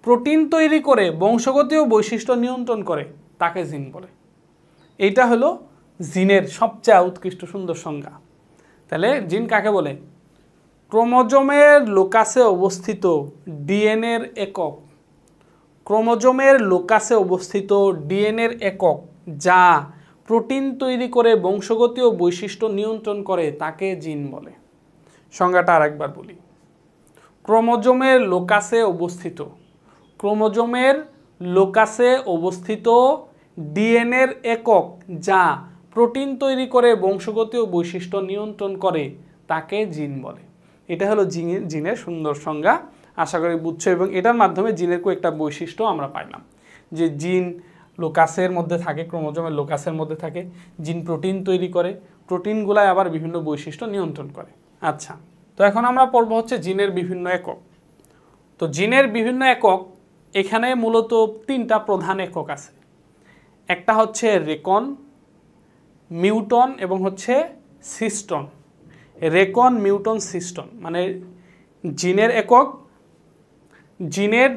প্রোটিন তৈরি করে বংশগতীয় বৈশিষ্ট্য নিয়ন্ত্রণ করে তাকে জিন বলে। এইটা হলো জিনের সবচেয়ে উৎকৃষ্ট সুন্দর সংজ্ঞা। তাহলে জিন কাকে বলে? ক্রোমোজোমের লোকাসে অবস্থিত ডিএনএর একক, ক্রোমোজোমের লোকাসে অবস্থিত ডিএনএর একক যা প্রোটিন তৈরি করে বংশগতীয় বৈশিষ্ট্য নিয়ন্ত্রণ করে তাকে জিন বলে। সংজ্ঞাটা আরেকবার বলি। ক্রোমোজোমের লোকাসে অবস্থিত, ক্রোমোজোমের লোকাসে অবস্থিত ডিএনএর একক যা প্রোটিন তৈরি করে বংশগতীয় বৈশিষ্ট্য নিয়ন্ত্রণ করে তাকে জিন বলে। এটা হলো জিনের সুন্দর সংজ্ঞা, আশা করি বুঝছো। এবং এটার মাধ্যমে জিনের কয়েকটা বৈশিষ্ট্য আমরা পাইলাম, যে জিন লোকাসের মধ্যে থাকে, ক্রোমোজোমের লোকাসের মধ্যে থাকে, জিন প্রোটিন তৈরি করে, প্রোটিনগুলাই আবার বিভিন্ন বৈশিষ্ট্য নিয়ন্ত্রণ করে। আচ্ছা, তো এখন আমরা পড়বো হচ্ছে জিনের বিভিন্ন একক। তো জিনের বিভিন্ন একক, এখানে মূলত 3টা প্রধান একক আছে। একটা হচ্ছে রেকন, মিউটন এবং হচ্ছে সিস্টন। রেকন, মিউটন, সিস্টন মানে জিনের একক। জিনের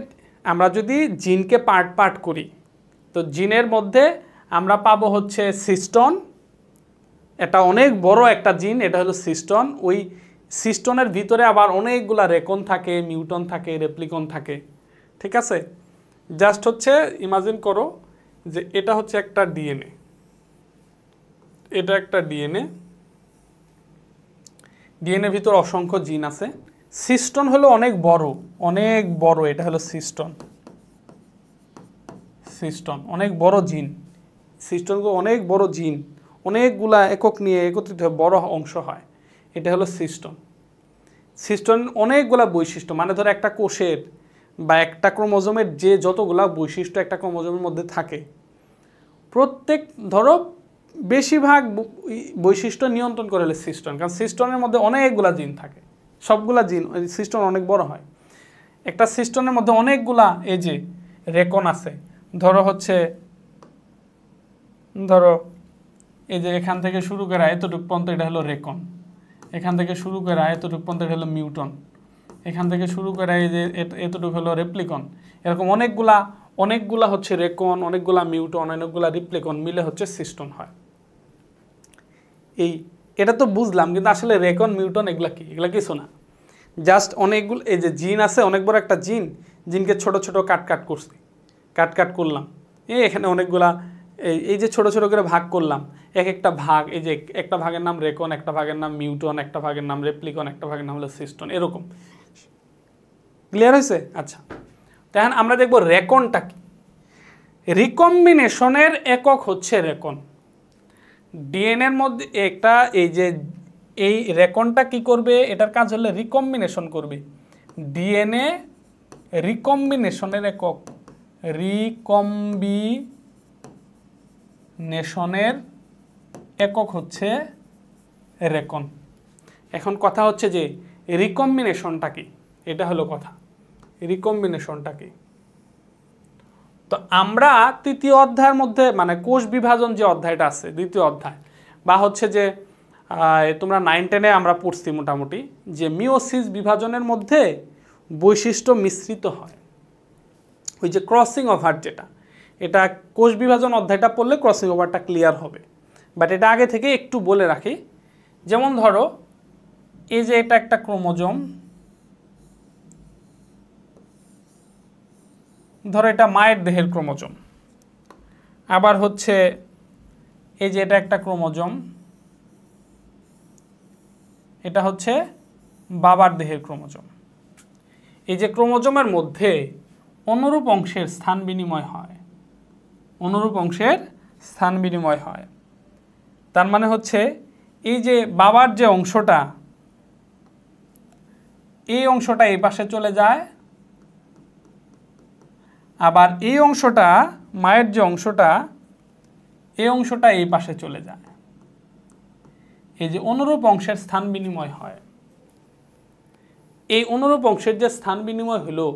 আমরা যদি জিনকে পার্ট পার্ট করি, তো জিনের মধ্যে আমরা পাবো হচ্ছে সিস্টন, এটা অনেক বড় একটা জিন, এটা হলো সিস্টন। ওই সিস্টনের ভিতরে আবার অনেকগুলা রেকন থাকে, মিউটন থাকে, রেপ্লিকন থাকে, ঠিক আছে। জাস্ট হচ্ছে ইমাজিন করো যে এটা হচ্ছে একটা ডিএনএ, এটা একটা ডিএনএ, ডিএনএর ভিতর অসংখ্য জিন আছে। সিস্টন হলো অনেক বড়, এটা হলো সিস্টন। সিস্টন অনেক বড় জিন, সিস্টনগুলো অনেক বড় জিন, অনেকগুলা একক নিয়ে একত্রিত হয়ে বড় অংশ হয়, এটা হলো সিস্টন। সিস্টন অনেকগুলা বৈশিষ্ট্য, মানে ধরো একটা কোষের বা একটা ক্রোমোজোমের যে যতগুলা বৈশিষ্ট্য একটা ক্রোমোজোমের মধ্যে থাকে, প্রত্যেক ধরো বেশিরভাগ বৈশিষ্ট্য নিয়ন্ত্রণ করে হলে সিস্টন, কারণ সিস্টনের মধ্যে অনেকগুলা জিন থাকে, সবগুলা জিন, সিস্টন অনেক বড় হয়। একটা সিস্টনের মধ্যে অনেকগুলা এই যে রেকন আছে, ধরো এই যে এখান থেকে শুরু করে এতটুক পর্যন্ত এটা হলো রেকন, এখান থেকে শুরু করে এতটুক পর্যন্ত এটা হলো মিউটন, এখান থেকে শুরু করে এই যে এতটুকু হলো রেপ্লিকন। এরকম অনেকগুলা হচ্ছে রেকন, অনেকগুলা মিউটন, অনেকগুলা রিপ্লিকন মিলে হচ্ছে সিস্টন হয়। এটা তো বুঝলাম, কিন্তু আসলে রেকন, মিউটন এগুলা কিছু না, জাস্ট অনেকগুলো এই যে জিন আছে, অনেক বড় একটা জিনকে ছোট ছোট কাট করলাম, এখানে অনেকগুলা এই যে ছোট ছোট করে ভাগ করলাম, এক একটা ভাগ, এই যে একটা ভাগের নাম রেকন, একটা ভাগের নাম মিউটন, একটা ভাগের নাম রেপ্লিকন, একটা ভাগের নাম হলো সিস্টন, এরকম। ক্লিয়ার হয়েছে? আচ্ছা, তখন আমরা দেখব রেকনটা কি। রিকম্বিনেশনের একক হচ্ছে রেকন। ডিএনএর মধ্যে একটা এই রেকনটা কি করবে, এটার কাজ হলো রিকম্বিনেশন করবে। ডিএনএ রিকম্বিনেশনের একক, রিকম্বিনেশনের একক হচ্ছে রেকন। এখন কথা হচ্ছে যে রিকম্বিনেশনটা কি, এটা হলো কথা, রিকম্বিনেশনটা কি। তো আমরা 3য় অধ্যায়ের মধ্যে, মানে কোষ বিভাজন যে অধ্যায়টা আছে, 2য় অধ্যায়, বা হচ্ছে যে তোমরা 9-10-এ আমরা পড়ছি মোটামুটি, যে মিওসিস বিভাজনের মধ্যে বৈশিষ্ট্য মিশ্রিত হয়, ওই যে ক্রসিং ওভার, যেটা এটা কোষ বিভাজন অধ্যায়টা পড়লে ক্রসিং ওভারটা ক্লিয়ার হবে। বাট এটা আগে থেকে একটু বলে রাখি, যেমন ধরো এই যে এটা একটা ক্রোমোজোম, ধরো এটা মায়ের দেহের ক্রোমোজোম, আবার হচ্ছে এই যে এটা একটা ক্রোমোজোম, এটা হচ্ছে বাবার দেহের ক্রোমোজোম। এই যে ক্রোমোজোমের মধ্যে অনুরূপ অংশের স্থান বিনিময় হয়, তার মানে হচ্ছে এই যে বাবার যে অংশটা, এই অংশটা এই পাশে চলে যায়, আবার এই অংশটা মায়ের যে অংশটা, এই অংশটা এই পাশে চলে যায়। এই যে অনুরূপ অংশের স্থান বিনিময় হয়, এই অনুরূপ অংশের যে স্থান বিনিময় হলো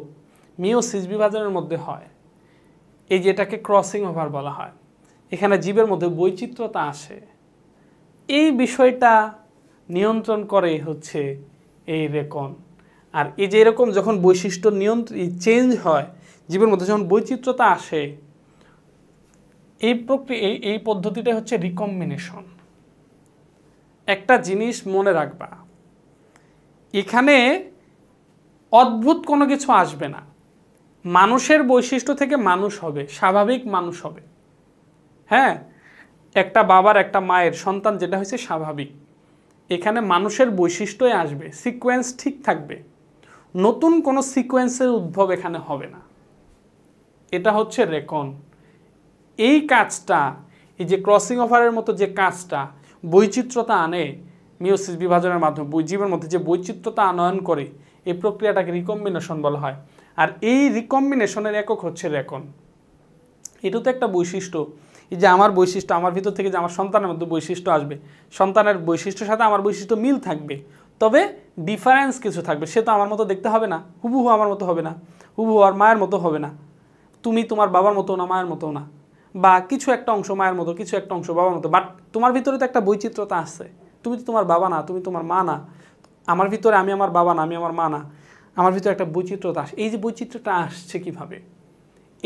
মিওসিস বিভাজনের মধ্যে হয়, এই যে এটাকে ক্রসিং ওভার বলা হয়। এখানে জীবের মধ্যে বৈচিত্র্যতা আসে, এই বিষয়টা নিয়ন্ত্রণ করে হচ্ছে এই রেকন। আর এই যে এরকম যখন বৈশিষ্ট্য চেঞ্জ হয়, জীবের মধ্যে যখন বৈচিত্র্যতা আসে, এই পদ্ধতিটা হচ্ছে রিকম্বিনেশন। একটা জিনিস মনে রাখবা, এখানে অদ্ভুত কোনো কিছু আসবে না, মানুষের বৈশিষ্ট্য থেকে মানুষ হবে, স্বাভাবিক মানুষ হবে। হ্যাঁ, একটা বাবার একটা মায়ের সন্তান যেটা হয়েছে স্বাভাবিক, এখানে মানুষের বৈশিষ্ট্যই আসবে, সিকোয়েন্স ঠিক থাকবে, নতুন কোনো সিকোয়েন্সের উদ্ভব এখানে হবে না। এটা হচ্ছে রেকন। এই কাজটা, এই যে ক্রসিং ওভারের মতো যে কাজটা বৈচিত্র্যতা আনে, মিওসিস বিভাজনের মাধ্যমে জীবের মধ্যে যে বৈচিত্র্যতা আনয়ন করে এই প্রক্রিয়াটাকে রিকম্বিনেশন বলা হয়। আর এই রিকম্বিনেশনের একক হচ্ছে রেকন। এটা তো একটা বৈশিষ্ট্য, এই যে আমার বৈশিষ্ট্য, আমার ভিতর থেকে যে আমার সন্তানের মধ্যে বৈশিষ্ট্য আসবে, সন্তানের বৈশিষ্ট্যের সাথে আমার বৈশিষ্ট্য মিল থাকবে, তবে ডিফারেন্স কিছু থাকবে। সে তো আমার মতো দেখতে হবে না, হুবহু আমার মতো হবে না, হুবহু আর মায়ের মতো হবে না, তুমি তোমার বাবার মতো না, মায়ের মতো না, বা কিছু একটা অংশ মায়ের মতো, কিছু একটা অংশ বাবার মতো, বাট তোমার ভিতরে তো একটা বৈচিত্র্যতা আসছে। তুমি তো তোমার বাবা না, তুমি তোমার মা না, আমার ভিতরে আমি আমার বাবা না, আমি আমার মা না, আমার ভিতরে একটা বৈচিত্র্যতা আসে। এই যে বৈচিত্র্যটা আসছে কিভাবে,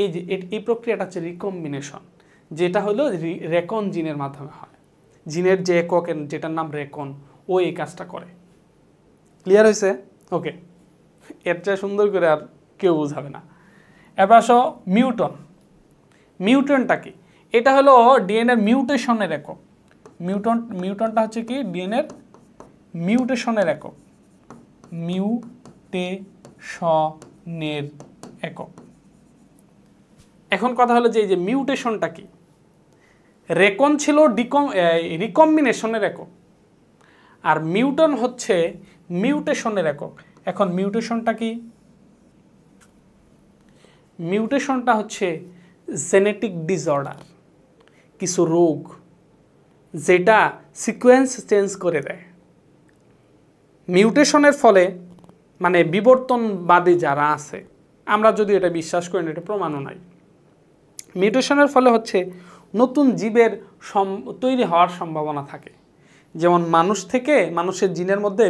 এই যে এই প্রক্রিয়াটা হচ্ছে রিকম্বিনেশন, যেটা হলো রেকন জিনের মাধ্যমে হয়। জিনের যে একক যেটার নাম রেকন, ও এই কাজটা করে। ক্লিয়ার হয়েছে? ওকে, এর চেয়ে সুন্দর করে আর কেউ বোঝাবে না। এবার আসো মিউটন। মিউটনটা কি? এটা হলো ডিএনএর মিউটেশনের একক। মিউটনটা হচ্ছে কি ডিএনএর মিউটেশনের একক, মিউটেশনের একক। এখন কথা হলো যে এই যে মিউটেশনটা কি? রেকন ছিল রিকম্বিনেশনের একক, আর মিউটন হচ্ছে মিউটেশনের একক। এখন মিউটেশনটা কি? মিউটেশনটা হচ্ছে জেনেটিক ডিসঅর্ডার, কিছু রোগ যেটা সিকোয়েন্স চেঞ্জ করে দেয়। মিউটেশনের ফলে মানে বিবর্তনবাদী যারা আছে, আমরা যদি এটা বিশ্বাস করি না, এটা প্রমাণও নাই, মিউটেশনের ফলে হচ্ছে নতুন জীবের তৈরি হওয়ার সম্ভাবনা থাকে। যেমন মানুষ থেকে মানুষের জিনের মধ্যে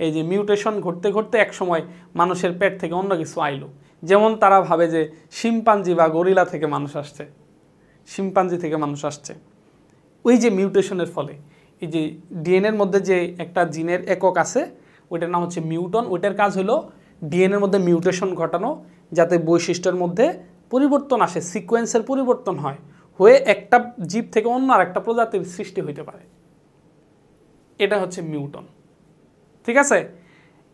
এই যে মিউটেশন ঘটতে ঘটতে এক সময় মানুষের পেট থেকে অন্য কিছু আইলো। যেমন তারা ভাবে যে শিম্পাঞ্জি বা গরিলা থেকে মানুষ আসছে, শিম্পাঞ্জি থেকে মানুষ আসছে। ওই যে মিউটেশনের ফলে এই যে ডিএনএর মধ্যে যে একটা জিনের একক আছে, ওইটার নাম হচ্ছে মিউটন। ওইটার কাজ হলো ডিএনএর মধ্যে মিউটেশন ঘটানো, যাতে বৈশিষ্ট্যের মধ্যে পরিবর্তন আসে, সিকোয়েন্সের পরিবর্তন হয়, হয়ে একটা জীব থেকে অন্য আর একটা প্রজাতির সৃষ্টি হইতে পারে। এটা হচ্ছে মিউটন। ঠিক আছে,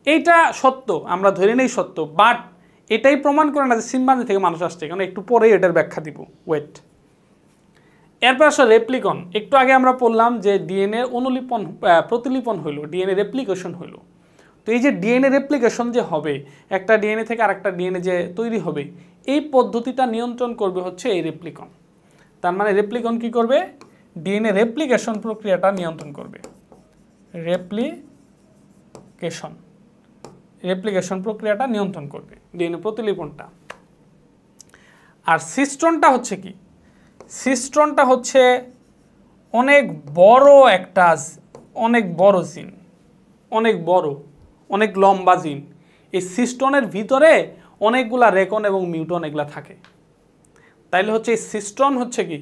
এইটা সত্য, আমরা ধরে নেই সত্য, বাট এটাই প্রমাণ করে না যে শিম্পাঞ্জি থেকে মানুষ আসছে, কারণ একটু পরেই এটার ব্যাখ্যা দিব, ওয়েট। এরপর আসলে রেপ্লিকন। একটু আগে আমরা বললাম যে ডিএনএ প্রতিলিপন হইলো, ডিএনএ রেপ্লিকেশন হইলো। তো এই যে ডিএনএ রেপ্লিকেশন যে হবে, একটা ডিএনএ থেকে আরেকটা ডিএনএ যে তৈরি হবে, এই পদ্ধতিটা নিয়ন্ত্রণ করবে হচ্ছে এই রেপ্লিকন। তার মানে রেপ্লিকন কি করবে? ডিএনএ রেপ্লিকেশন প্রক্রিয়াটা নিয়ন্ত্রণ করবে। রেপ্লিকেশন প্রক্রিয়াটা নিয়ন্ত্রণ করবে, ডিএনএ প্রতিলিপনটা। আর সিস্টনটা হচ্ছে কি? সিস্টনটা হচ্ছে অনেক বড় একটা, অনেক বড় জিন, অনেক লম্বা জিন। এই সিস্টনের ভিতরে অনেকগুলা রেকন এবং মিউটন এগুলা থাকে। তাইলে হচ্ছে এই সিস্টন হচ্ছে কি,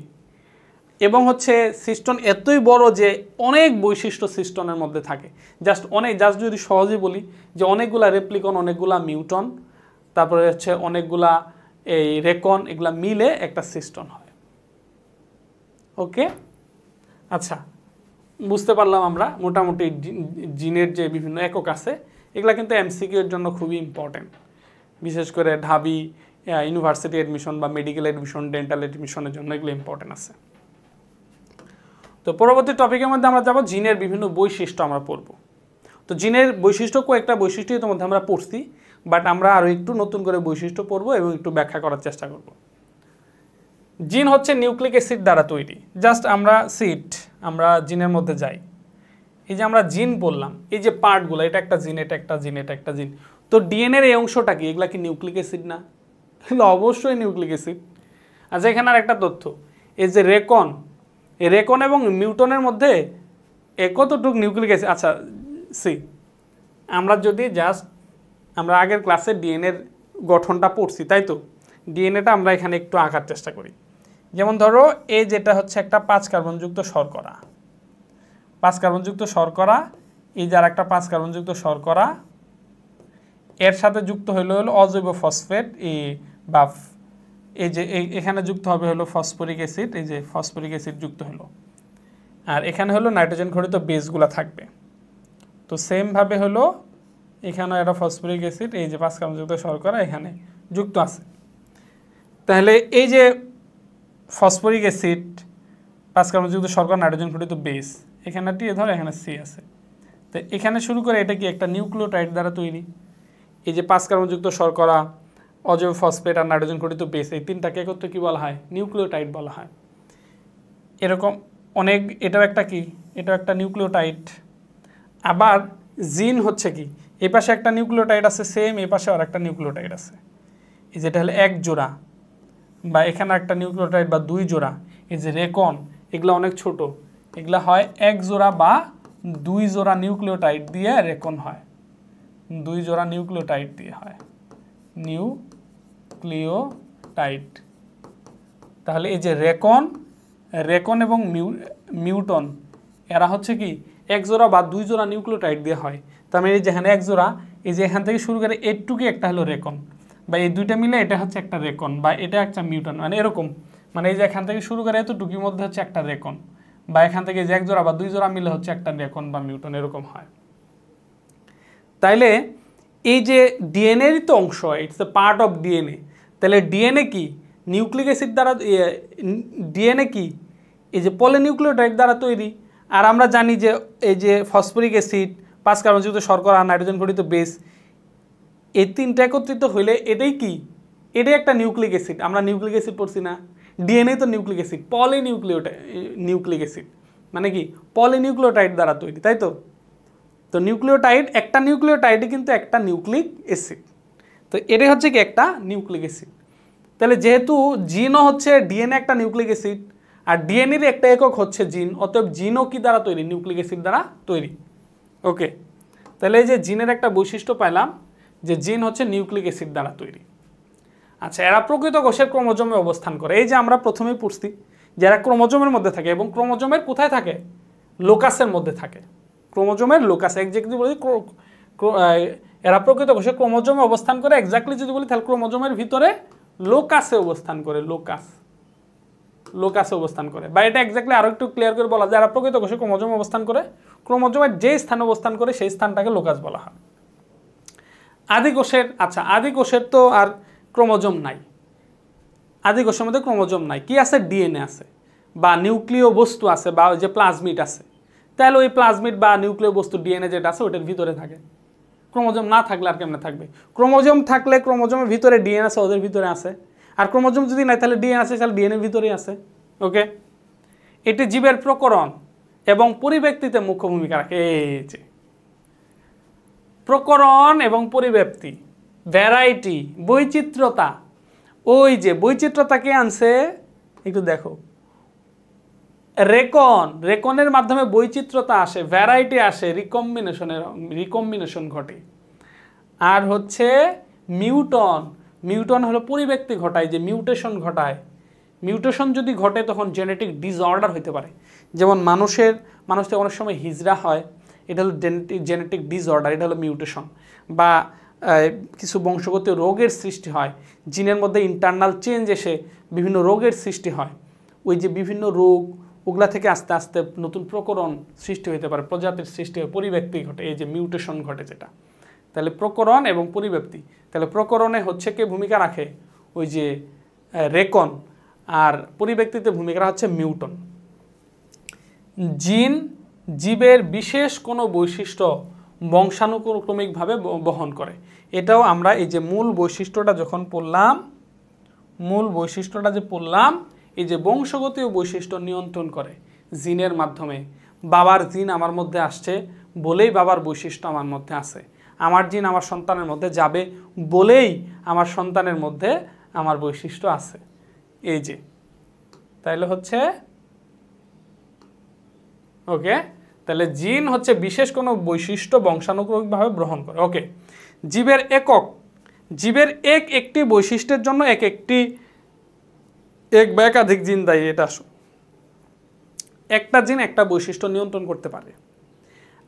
এবং হচ্ছে সিস্টন এতই বড় যে অনেক বৈশিষ্ট্য সিস্টনের মধ্যে থাকে। জাস্ট যদি সহজেই বলি যে অনেকগুলা রেপ্লিকন, অনেকগুলা মিউটন, তারপরে হচ্ছে অনেকগুলা এই রেকন, এগুলা মিলে একটা সিস্টন হয়। ওকে, আচ্ছা, বুঝতে পারলাম আমরা মোটামুটি জিনের যে বিভিন্ন একক আছে, এগুলা কিন্তু এমসিকিউ এর জন্য খুবই ইম্পর্টেন্ট, বিশেষ করে ঢাবি, ইউনিভার্সিটি অ্যাডমিশন বা মেডিকেল অ্যাডমিশন, ডেন্টাল অ্যাডমিশনের জন্য এগুলো ইম্পর্টেন্ট আছে। তো পরবর্তী টপিকের মধ্যে আমরা যাব জিনের বিভিন্ন বৈশিষ্ট্য আমরা পড়ব। তো জিনের বৈশিষ্ট্য কয়েকটা বৈশিষ্ট্য ইতিমধ্যে আমরা পড়ছি, বাট আমরা আরও একটু নতুন করে বৈশিষ্ট্য পড়ব এবং একটু ব্যাখ্যা করার চেষ্টা করব। জিন হচ্ছে নিউক্লিক অ্যাসিড দ্বারা তৈরি। জাস্ট আমরা জিনের মধ্যে যাই, এই যে আমরা জিন বললাম, এই যে পার্টগুলো, এটা একটা জিন, এটা একটা জিন, এটা একটা জিন। তো ডিএনএর এই অংশটা কি? এগুলা কি নিউক্লিক অ্যাসিড না? এগুলো অবশ্যই নিউক্লিক অ্যাসিড। আচ্ছা, এখানে আর একটা তথ্য, এই যে রেকন, এই রেকন এবং মিউটনের মধ্যে কতটুকু নিউক্লিক অ্যাসিড? আচ্ছা আমরা যদি আমরা আগের ক্লাসে ডিএনএর গঠনটা পড়ছি, তাই তো? ডিএনএটা আমরা এখানে একটু আঁকার চেষ্টা করি। যেমন ধরো এই যেটা হচ্ছে একটা 5 কার্বনযুক্ত শর্করা, 5 কার্বনযুক্ত শর্করা, এই যার একটা 5 কার্বনযুক্ত শর্করা, এর সাথে যুক্ত হলো অজৈব ফসফেট, এই যে এখানে যুক্ত হবে হলো ফসফরিক অ্যাসিড, এই যে ফসফরিক অ্যাসিড যুক্ত হলো, আর এখানে হলো নাইট্রোজেন ঘটিত বেসগুলো থাকবে। তো সেমভাবে হলো এখানে একটা ফসফরিক অ্যাসিড, এই যে 5 কার্বনযুক্ত শর্করা এখানে যুক্ত আছে। তাহলে এই যে ফসফরিক অ্যাসিড, 5 কার্বনযুক্ত শর্করা, নাইট্রোজেন ঘটিত বেস, এখানে টি ধর, এখানে সি আছে, তো এখানে শুরু করে এটা কি একটা নিউক্লিওটাইড দ্বারা তৈরি। এই যে 5 কার্বনযুক্ত শর্করা, অজৈব ফসফেট আর নাইট্রোজেন ঘটিত বেস, এই তিনটাকে একত্রে কি বলা হয়? নিউক্লিওটাইড বলা হয়। এরকম অনেক, এটাও একটা কি, এটাও একটা নিউক্লিওটাইড। আবার জিন হচ্ছে কি, এই পাশে একটা নিউক্লিওটাইড আছে সেম, এই পাশে আর একটা নিউক্লিওটাইড আছে। এই যেটা হলো এক জোড়া, বা এখানে একটা নিউক্লিওটাইড বা 2 জোড়া। এই যে রেকন, এগুলো অনেক ছোট, এগুলা হয় 1 জোড়া বা 2 জোড়া নিউক্লিওটাইড দিয়ে রেকন হয়। 2 জোড়া নিউক্লিওটাইড দিয়ে হয় নিউক্লিওটাইড। তাহলে এই যে রেকন এবং মিউটন, এরা হচ্ছে কি 1 জোড়া বা 2 জোড়া নিউক্লিওটাইড দিয়ে হয়। তার মানে এই যেখানে 1 জোড়া, এই যে এখান থেকে শুরু করে এইটুকু একটা হলো রেকন, বা এই দুইটা মিলে এটা হচ্ছে একটা রেকন, বা এটা একটা মিউটন, মানে এরকম। মানে এই যে এখান থেকে শুরু করে এতটুকুর মধ্যে হচ্ছে একটা রেকন, বা এখান থেকে যে 1 জোড়া বা 2 জোড়া মিলে হচ্ছে একটা রেকন বা মিউটন, এরকম হয়। তাইলে এই যে ডিএনএরই তো অংশ, it's a part of DNA. তাহলে ডিএনএ কি? নিউক্লিক অ্যাসিড দ্বারা, ডিএনএ কি? এই যে পলিনিউক্লিওটাইড দ্বারা তৈরি। আর আমরা জানি যে এই যে ফসফরিক অ্যাসিড, 5 কার্বনযুক্ত শর্করা আর নাইট্রোজেন ঘটিত বেস, এই তিনটা একত্রিত হইলে এটাই কি? এটাই একটা নিউক্লিক অ্যাসিড। আমরা নিউক্লিক অ্যাসিড পড়ছি না? ডিএনএ তো নিউক্লিক অ্যাসিড, নিউক্লিক অ্যাসিড মানে কি? পলিনিউক্লিওটাইড দ্বারা তৈরি, তাই তো? তো নিউক্লিওটাইড, একটা নিউক্লিওটাইডই কিন্তু একটা নিউক্লিক অ্যাসিড। তো এটাই হচ্ছে কি একটা নিউক্লিক অ্যাসিড। তাহলে যেহেতু জিনও হচ্ছে ডিএনএ একটা নিউক্লিক অ্যাসিড, আর ডিএনএর একটা একক হচ্ছে জিন, অতএব জিনও কি দ্বারা তৈরি? নিউক্লিক অ্যাসিড দ্বারা তৈরি। ওকে, তাহলে এই যে জিনের একটা বৈশিষ্ট্য পাইলাম যে জিন হচ্ছে নিউক্লিক অ্যাসিড দ্বারা তৈরি। আচ্ছা, এরা প্রকৃত কোষের ক্রোমোজোমে অবস্থান করে। এই যে আমরা প্রথমেই পড়ছি যে এরা ক্রোমোজোমের মধ্যে থাকে, এবং ক্রোমোজোমের কোথায় থাকে? লোকাসের মধ্যে থাকে। ক্রোমোজোমের লোকাস, এক্স্যাক্টলি বলি এরা প্রকৃত কোষে ক্রোমোজোমে অবস্থান করে। এক্স্যাক্টলি যদি বলি তাহলে ক্রোমোজোমের ভিতরে লোকাসে অবস্থান করে, লোকাসে অবস্থান করে। বা এটা এক্স্যাক্টলি আরো একটু ক্লিয়ার করে বলা যায়, এরা প্রকৃত কোষে ক্রোমোজোমে অবস্থান করে, ক্রোমোজোমের যে স্থানে অবস্থান করে সেই স্থানটাকে লোকাস বলা হয়। আদি কোষের, আচ্ছা আদি কোষের তো আর ক্রোমোজোম নাই, আদি কোষের মধ্যে ক্রোমোজোম নাই, কি আছে? ডিএনএ আছে, বা নিউক্লিয় বস্তু আছে, বা যে প্লাজমিড আছে। তাহলে ওই প্লাজমিড বা নিউক্লিয় বস্তু ডিএনএ যেটা আছে ওটার ভিতরে থাকে। ক্রোমোজোম না থাকলে আর কেমনে থাকবে? ক্রোমোজোম থাকলে ক্রোমোজোমের ভিতরে ডিএনএ আছে, ওদের ভিতরে আছে। আর ক্রোমোজোম যদি নাই তাহলে ডিএনএ আছে, তাহলে ডিএনএর ভিতরেই আছে। ওকে, এটি জীবের প্রকরণ এবং পরিব্যক্তিতে মুখ্য ভূমিকা রাখে। এই যে প্রকরণ এবং পরিব্যক্তি, ভ্যারাইটি, বৈচিত্র্যতা। ওই যে বৈচিত্র্যতা কে আনছে একটু দেখো, রেকনের মাধ্যমে বৈচিত্র্যতা আসে, ভ্যারাইটি আসে, রিকম্বিনেশন ঘটে। আর হচ্ছে মিউটন হলো পরিব্যক্তি ঘটায়, যে মিউটেশন ঘটায়। মিউটেশন যদি ঘটে তখন জেনেটিক ডিসঅর্ডার হতে পারে। যেমন মানুষের অনেক সময় হিজড়া হয়, এটা হলো জেনেটিক ডিসঅর্ডার, এটা হলো মিউটেশন। বা কিছু বংশগত রোগের সৃষ্টি হয়, জিনের মধ্যে ইন্টারনাল চেঞ্জ এসে বিভিন্ন রোগের সৃষ্টি হয়। ওই যে বিভিন্ন রোগ, ওগুলা থেকে আস্তে আস্তে নতুন প্রকরণ সৃষ্টি হতে পারে, প্রজাতির সৃষ্টি হয়, পরিব্যক্তি ঘটে, এই যে মিউটেশন ঘটে যেটা। তাহলে প্রকরণ এবং পরিব্যক্তি। তাহলে প্রকরণে হচ্ছে কে ভূমিকা রাখে? ওই যে রেকন। আর পরিব্যক্তিতে ভূমিকা হচ্ছে মিউটন। জিন জীবের বিশেষ কোনো বৈশিষ্ট্য বংশানুক্রমিকভাবে বহন করে। এটাও আমরা এই যে মূল বৈশিষ্ট্যটা যখন পড়লাম, এই যে বংশগতীয় বৈশিষ্ট্য নিয়ন্ত্রণ করে জিনের মাধ্যমে। বাবার জিন আমার মধ্যে আসছে বলেই বাবার বৈশিষ্ট্য আমার মধ্যে আছে, আমার জিন আমার সন্তানের মধ্যে যাবে বলেই আমার সন্তানের মধ্যে আমার বৈশিষ্ট্য আছে। এই যে তাইলে হচ্ছে ওকে, তাহলে জিন হচ্ছে বিশেষ কোনো বৈশিষ্ট্য বংশানুক্রমিকভাবে গ্রহণ করে। ওকে, জীবের একক, জীবের একটি বৈশিষ্ট্যের জন্য এক বা একাধিক জিন দায়ী। এটা একটা জিন একটা বৈশিষ্ট্য নিয়ন্ত্রণ করতে পারে,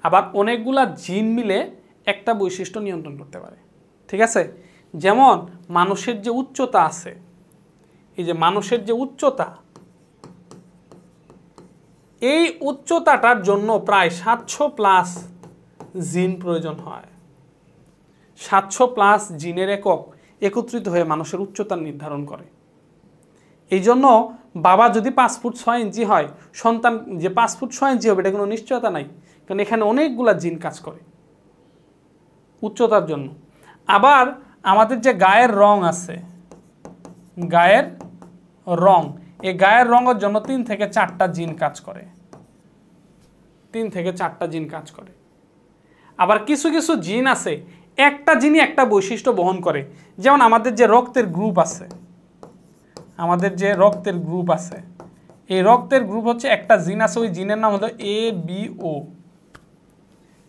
আবার অনেকগুলা জিন মিলে একটা বৈশিষ্ট্য নিয়ন্ত্রণ করতে পারে। ঠিক আছে, যেমন মানুষের যে উচ্চতা আছে, এই যে মানুষের যে উচ্চতা, এই উচ্চতাটার জন্য প্রায় 700+ জিন প্রয়োজন হয়। 700+ জিনের একক একত্রিত হয়ে মানুষের উচ্চতা নির্ধারণ করে। এই জন্য বাবা যদি 5 ফুট 6 ইঞ্চি হয়, সন্তান যে 5 ফুট 6 ইঞ্চি হবে এটা কোনো নিশ্চয়তা নাই, কারণ এখানে অনেকগুলা জিন কাজ করে উচ্চতার জন্য। আবার আমাদের যে গায়ের রং আছে, গায়ের রং, এই গায়ের রঙের জন্য 3 থেকে 4টা জিন কাজ করে, 3 থেকে 4টা জিন কাজ করে। আবার কিছু কিছু জিন আছে একটা জিনই একটা বৈশিষ্ট্য বহন করে, যেমন আমাদের যে রক্তের গ্রুপ আছে, আমাদের যে রক্তের গ্রুপ আছে, এই রক্তের গ্রুপ হচ্ছে একটা জিন আছে, ওই জিনের নাম হলো ABO।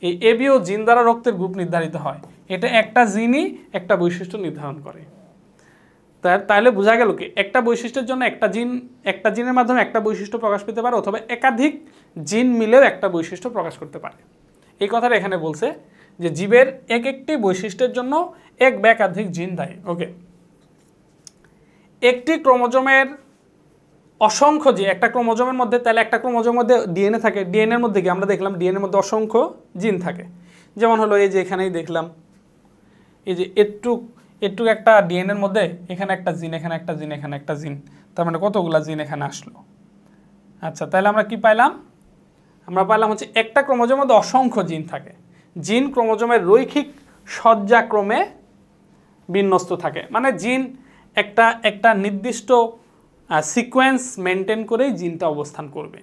এই ABO জিন দ্বারা রক্তের গ্রুপ নির্ধারিত হয়। এটা একটা জিনই একটা বৈশিষ্ট্য নির্ধারণ করে। তাহলে বোঝা গেল কি একটা বৈশিষ্ট্যের জন্য একটা জিনের মাধ্যমে একটা বৈশিষ্ট্য প্রকাশ পেতে পারে, অথবা একাধিক জিন মিলেও একটা বৈশিষ্ট্য প্রকাশ করতে পারে। এই কথাটা এখানে বলছে যে জীবের এক একটি বৈশিষ্ট্যের জন্য এক বা একাধিক জিন দায়ী। ওকে, একটি ক্রোমোজোমের অসংখ্য জিন, একটা ক্রোমোজোমের মধ্যে, তাহলে একটা ক্রোমোজোমের মধ্যে ডিএনএ থাকে, ডিএনএর মধ্যে কি আমরা দেখলাম ডিএনএর মধ্যে অসংখ্য জিন থাকে। যেমন হলো এই যে এখানেই দেখলাম, এই যে এটুক একটা ডিএনএর মধ্যে এখানে একটা জিন, এখানে একটা জিন, এখানে একটা জিন, তার মানে কতগুলা জিন এখানে আসলো। আচ্ছা, তাহলে আমরা কি পাইলাম? আমরা পাইলাম হচ্ছে একটা ক্রোমোজোমের মধ্যে অসংখ্য জিন থাকে। জিন ক্রোমোজোমের রৈখিক সজ্জাক্রমে বিন্যস্ত থাকে, মানে জিন একটা নির্দিষ্ট সিকোয়েন্স মেনটেন করেই জিনটা অবস্থান করবে।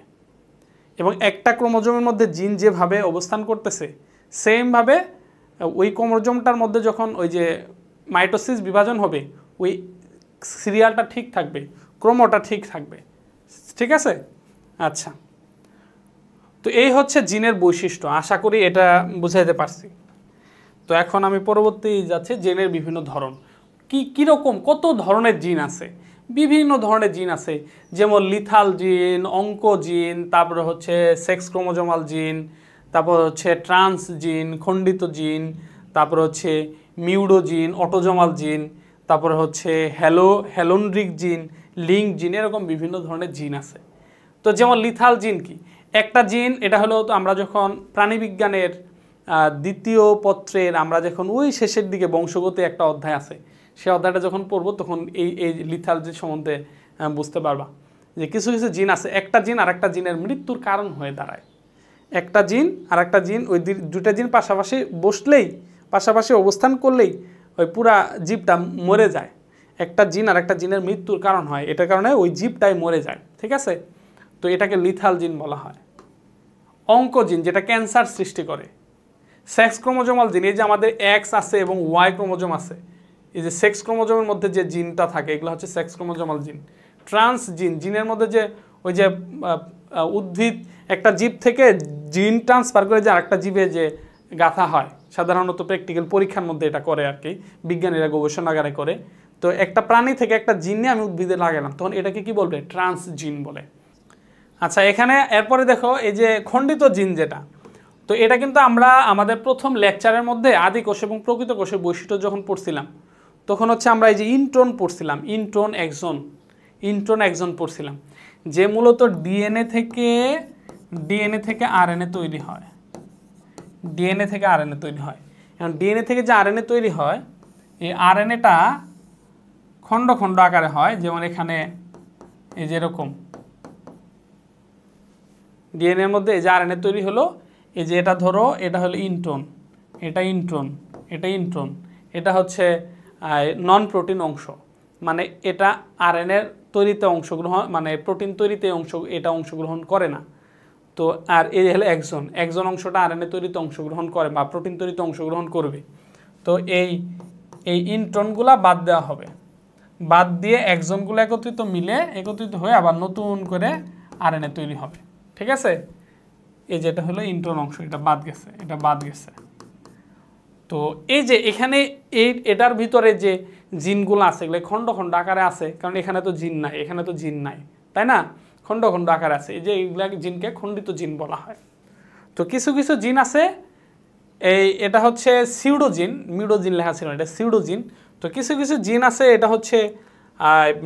এবং একটা ক্রোমোজোমের মধ্যে জিন যেভাবে অবস্থান করতেছে সেমভাবে ওই ক্রোমোজোমটার মধ্যে যখন ওই যে মাইটোসিস বিভাজন হবে, ওই সিরিয়ালটা ঠিক থাকবে, ক্রোমোটা ঠিক থাকবে। ঠিক আছে? আচ্ছা, তো এই হচ্ছে জিনের বৈশিষ্ট্য। আশা করি এটা বুঝাইতে পারছি। তো এখন আমি পরবর্তী যাচ্ছি জিনের বিভিন্ন ধরন। কীরকম কত ধরনের জিন আছে? বিভিন্ন ধরনের জিন আছে, যেমন লিথাল জিন, অঙ্ক জিন, তারপরে হচ্ছে সেক্স ক্রোমোজোমাল জিন, তারপর হচ্ছে ট্রান্স জিন, খণ্ডিত জিন, তারপর হচ্ছে মিউডো জিন, অটোজোমাল জিন, তারপরে হচ্ছে হ্যালোন্ড্রিক জিন, লিঙ্ক জিন, এরকম বিভিন্ন ধরনের জিন আছে। তো যেমন লিথাল জিন কি? একটা জিন, এটা হলো তো আমরা যখন প্রাণীবিজ্ঞানের দ্বিতীয় পত্রের আমরা যখন ওই শেষের দিকে বংশগতি একটা অধ্যায় আছে, সেই অধ্যায়টা যখন পড়বো তখন এই লিথাল জিন সম্বন্ধে বুঝতে পারবা যে কিছু কিছু জিন আছে, একটা জিন আর একটা জিনের মৃত্যুর কারণ হয়ে দাঁড়ায়। একটা জিন আর একটা জিন, ওই দুটা জিন পাশাপাশি বসলেই, পাশাপাশি অবস্থান করলেই ওই পুরা জীবটা মরে যায়। একটা জিন আর একটা জিনের মৃত্যুর কারণ হয়, এটার কারণে ওই জীবটাই মরে যায়। ঠিক আছে? তো এটাকে লিথাল জিন বলা হয়। অঙ্ক জিন, যেটা ক্যান্সার সৃষ্টি করে। সেক্স ক্রোমোজোমাল জিন, এই যে আমাদের এক্স আছে এবং ওয়াই ক্রোমোজোম আছে, এই যে সেক্স ক্রোমোজোমের মধ্যে যে জিনটা থাকে এগুলো হচ্ছে সেক্স ক্রোমোজোমাল জিন। ট্রান্স জিন, জিনের মধ্যে যে ওই যে উদ্ভিদ একটা জীব থেকে জিন ট্রান্সফার করে যে আরেকটা জীবে যে গাঁথা হয়, সাধারণত প্র্যাকটিক্যাল পরীক্ষার মধ্যে এটা করে আর কি, বিজ্ঞানীরা গবেষণাগারে করে। তো একটা প্রাণী থেকে একটা জিন নিয়ে আমি উদ্ভিদে লাগালাম, তখন এটাকে কি বলবে? ট্রান্স জিন বলে। আচ্ছা, এখানে এরপরে দেখো এই যে খণ্ডিত জিন যেটা, তো এটা কিন্তু আমরা আমাদের প্রথম লেকচারের মধ্যে আদি কোষ এবং প্রকৃত কোষের বৈশিষ্ট্য যখন পড়ছিলাম তখন হচ্ছে আমরা এই যে ইন্ট্রন পড়ছিলাম, ইন্ট্রন এক্সন পড়ছিলাম, যে মূলত ডিএনএ থেকে আরএনএ তৈরি হয়। ডিএনএ থেকে আরএনএ তৈরি হয়। এখন ডিএনএ থেকে যে আরএনএ তৈরি হয়, এই আরএনএটা খণ্ড খণ্ড আকারে হয়, যেমন এখানে এই যে এরকম ডিএনএর মধ্যে এই যে আরএনএ তৈরি হলো, এই যে এটা ধরো, এটা হলো ইন্ট্রন, এটা ইন্ট্রন, এটা ইন্ট্রন, এটা হচ্ছে নন প্রোটিন অংশ, মানে এটা আরএনএর তৈরিতে অংশগ্রহণ, মানে প্রোটিন তৈরিতে এটা অংশগ্রহণ করে না। তো আর এই হলো এক্সন অংশটা আরএনএ তৈরিতে অংশগ্রহণ করে বা প্রোটিন তৈরিতে অংশগ্রহণ করবে। তো এই ইন্ট্রনগুলা বাদ দেওয়া হবে, বাদ দিয়ে এক্সনগুলো একত্রিত হয়ে আবার নতুন করে আরএনএ তৈরি হবে। ঠিক আছে? এই যেটা হলো ইন্ট্রন অংশ, এটা বাদ গেছে। তো এই যে এখানে এটার ভিতরে যে জিনগুলো আছে এগুলো খণ্ড খণ্ড আকারে আছে, কারণ এখানে তো জিন নাই, তাই না? খণ্ড খণ্ড আকারে আছে, এই যে এইগুলা জিনকে খণ্ডিত জিন বলা হয়। তো কিছু কিছু জিন আছে, এটা হচ্ছে সিউডোজিন, মিউডোজিন লেখা ছিল, এটা সিউডোজিন। তো কিছু কিছু জিন আছে এটা হচ্ছে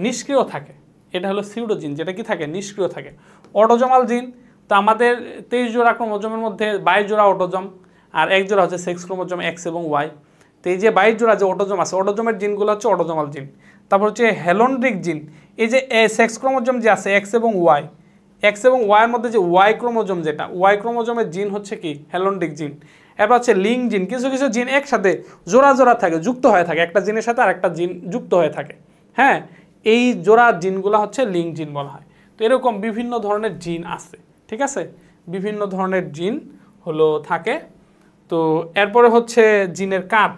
নিষ্ক্রিয় থাকে, এটা হলো সিউডোজিন, যেটা কি থাকে? নিষ্ক্রিয় থাকে। অটোজোমাল জিন, তো আমাদের 23 জোড়া ক্রোমোজোমের মধ্যে 22 জোড়া অটোজোম আর 1 জোড়া হচ্ছে সেক্স ক্রোমোজোম এক্স এবং ওয়াই। তো এই যে 22 জোড়া যে অটোজোম আছে, অটোজোমের জিনগুলো হচ্ছে অটোজোমাল জিন। তারপর হচ্ছে হ্যালোন্ড্রিক জিন, এই যে সেক্স ক্রোমোজোম যে আছে এক্স এবং ওয়াই, এক্স এবং ওয়াইয়ের মধ্যে যে ওয়াই ক্রোমোজোম, যেটা ওয়াই ক্রোমোজোমের জিন হচ্ছে কি হ্যালোন্ডিক জিন। এরপর হচ্ছে লিঙ্ক জিন, কিছু কিছু জিন একসাথে জোড়া জোড়া থাকে, যুক্ত হয়ে থাকে, একটা জিনের সাথে আরেকটা জিন যুক্ত হয়ে থাকে। হ্যাঁ, এই জোড়া জিনগুলো হচ্ছে লিঙ্ক জিন বলা হয়। তো এরকম বিভিন্ন ধরনের জিন আছে, ঠিক আছে, বিভিন্ন ধরনের জিন হলো থাকে। তো এরপরে হচ্ছে জিনের কাজ।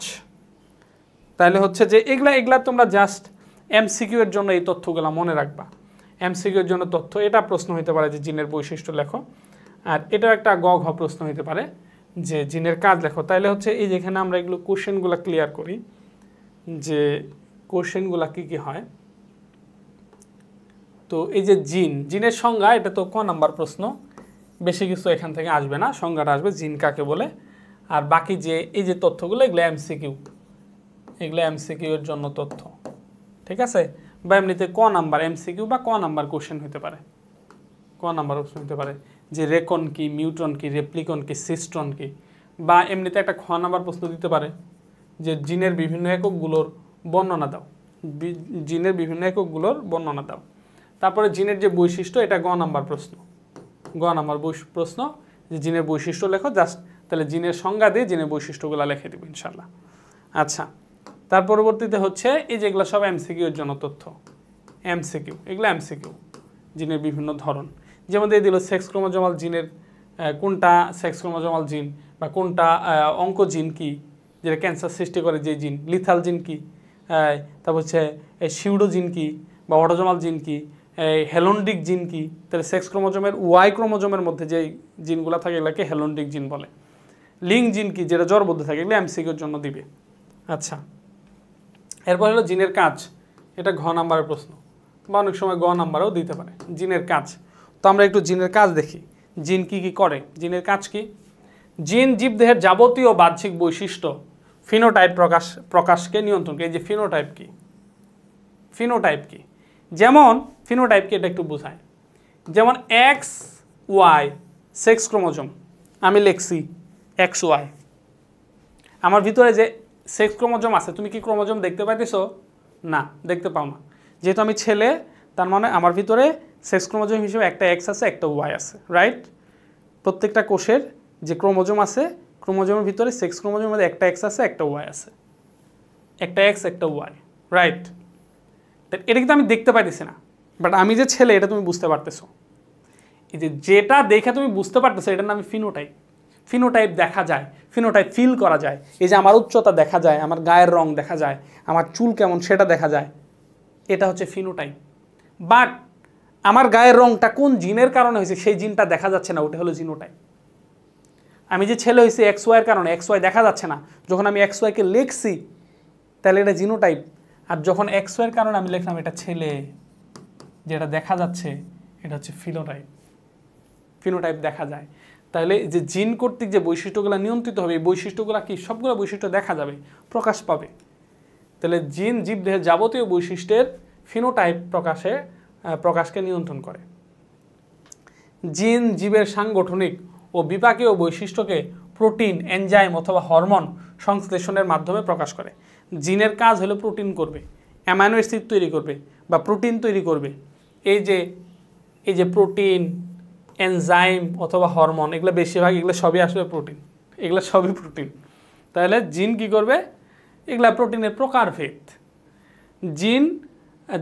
তাহলে হচ্ছে যে এগুলা তোমরা জাস্ট এমসিকিউ এর জন্য এই তথ্যগুলো মনে রাখবা। এমসিকিউ এর জন্য তথ্য, এটা প্রশ্ন হতে পারে যে জিনের বৈশিষ্ট্য লেখো। আর এটাও একটা গ ঘ প্রশ্ন হতে পারে যে জিনের কাজ লেখো। তাহলে হচ্ছে এই যেখানে আমরা এগুলো কোশ্চেনগুলো ক্লিয়ার করি, যে কোশ্চেনগুলো কী কী হয়। তো এই যে জিনের সংজ্ঞা, এটা তো ক নাম্বার প্রশ্ন, বেশি কিছু এখান থেকে আসবে না, সংজ্ঞাটা আসবে জিন কাকে বলে। আর বাকি যে এই যে তথ্যগুলো, এগুলো এমসিকিউ, এগুলো এমসিকিউ এর জন্য তথ্য, ঠিক আছে। বা এমনিতে ক নাম্বার এমসিকিউ বা ক নাম্বার কোশ্চেন হতে পারে, ক নাম্বার কোশ্চেন হতে পারে যে রেকন কি, মিউট্রন কি, রেপ্লিকন কি, সিস্ট্রন কি। বা এমনিতে একটা খ নাম্বার প্রশ্ন দিতে পারে যে জিনের বিভিন্ন এককগুলোর বর্ণনা দাও, জিনের বিভিন্ন এককগুলোর বর্ণনা দাও। তারপরে জিনের যে বৈশিষ্ট্য, এটা গ নাম্বার প্রশ্ন, গ নাম্বার প্রশ্ন যে জিনের বৈশিষ্ট্য লেখো জাস্ট। তাহলে জিনের সংজ্ঞা দিয়ে জিনের বৈশিষ্ট্যগুলো লিখে দেবো ইনশাল্লাহ। আচ্ছা, তার পরবর্তীতে হচ্ছে এই যেগুলো সব এমসিকিউ এর জন্য তথ্য, এমসিকিউ, এগুলো এমসিকিউ, জিনের বিভিন্ন ধরন। যেমন দিয়ে দিল সেক্স ক্রোমোজোমাল জিনের কোনটা সেক্স ক্রোমোজোমাল জিন, বা কোনটা অঙ্ক জিন কি, যেটা ক্যান্সার সৃষ্টি করে যে জিন, লিথাল জিন কি, তারপর হচ্ছে সিউডো জিন কি, বা অটোজোমাল জিন কি, হেলন্ডিক জিন কি। তাহলে সেক্স ক্রোমোজোমের ওয়াই ক্রোমোজোমের মধ্যে যে জিনগুলো থাকে এগুলোকে হেলন্ডিক জিন বলে। লিঙ্ক জিন কি, যেটা জড়বদ্ধ থাকে, এগুলো এমসিকিউর জন্য দিবে। আচ্ছা, এরপর হলো জিনের কাজ, এটা ঘ নাম্বারের প্রশ্ন, বা অনেক সময় গ নাম্বারেও দিতে পারে জিনের কাজ। তো আমরা একটু জিনের কাজ দেখি, জিন কি কি করে, জিনের কাজ কি। জিন জীবদেহের যাবতীয় বাহ্যিক বৈশিষ্ট্য ফিনোটাইপ প্রকাশকে নিয়ন্ত্রণ করে। এই যে ফিনোটাইপ কি, ফিনোটাইপ কি, যেমন ফিনোটাইপকে এটা একটু বোঝায়। যেমন এক্স ওয়াই সেক্স ক্রোমোজোম, আমি লিখছি এক্স ওয়াই, আমার ভিতরে যে সেক্স ক্রোমোজোম আছে, তুমি কি ক্রোমোজোম দেখতে পাইতেছো? না, দেখতে পাও না। যেহেতু আমি ছেলে, তার মানে আমার ভিতরে সেক্স ক্রোমোজোম হিসেবে একটা এক্স আছে, একটা ওয়াই আছে, রাইট। প্রত্যেকটা কোষের যে ক্রোমোজোম আছে, ক্রোমোজোমের ভিতরে সেক্স ক্রোমোজোমের মধ্যে একটা এক্স আছে, একটা ওয়াই আছে, একটা এক্স একটা ওয়াই, রাইট। এটা কিন্তু আমি দেখতে পাইতেছি না, বাট আমি যে ছেলে এটা তুমি বুঝতে পারতেছো। এই যে যেটা দেখে তুমি বুঝতে পারতেছো, এটার নাম ফিনোটাইপ। ফিনোটাইপ দেখা যায়, ফিনোটাইপ ফিল করা যায়। এই যে আমার উচ্চতা দেখা যায়, আমার গায়ের রং দেখা যায়, আমার চুল কেমন সেটা দেখা যায়, এটা হচ্ছে ফিনোটাইপ। বাট আমার গায়ের রংটা কোন জিনের কারণে হয়েছে সেই জিনটা দেখা যাচ্ছে না, ওটা হলো জিনোটাইপ। আমি যে ছেলে হয়েছি এক্স ওয়াইয়ের কারণে, এক্স ওয়াই দেখা যাচ্ছে না, যখন আমি এক্স ওয়াইকে লিখছি তাহলে এটা জিনোটাইপ। আর যখন এক্স ওয়াইয়ের কারণে আমি লিখলাম এটা ছেলে, যেটা দেখা যাচ্ছে, এটা হচ্ছে ফিনোটাইপ। ফিনোটাইপ দেখা যায়। তাহলে যে জিন কর্তৃক যে বৈশিষ্ট্যগুলো নিয়ন্ত্রিত হবে, এই বৈশিষ্ট্যগুলো কি সবগুলো বৈশিষ্ট্য দেখা যাবে, প্রকাশ পাবে। তাহলে জিন জীবদেহের যাবতীয় বৈশিষ্ট্যের ফিনোটাইপ প্রকাশকে নিয়ন্ত্রণ করে। জিন জীবের সাংগঠনিক ও বিপাকীয় বৈশিষ্ট্যকে প্রোটিন, এনজাইম অথবা হরমোন সংশ্লেষণের মাধ্যমে প্রকাশ করে। জিনের কাজ হলো প্রোটিন করবে, অ্যামাইনো অ্যাসিড তৈরি করবে বা প্রোটিন তৈরি করবে। এই যে প্রোটিন, এনজাইম অথবা হরমোন, এগুলো বেশিরভাগ এগুলো সবই আসবে প্রোটিন, এগুলো সবই প্রোটিন। তাহলে জিন কি করবে, এগুলা প্রোটিনের প্রকারভেদ। জিন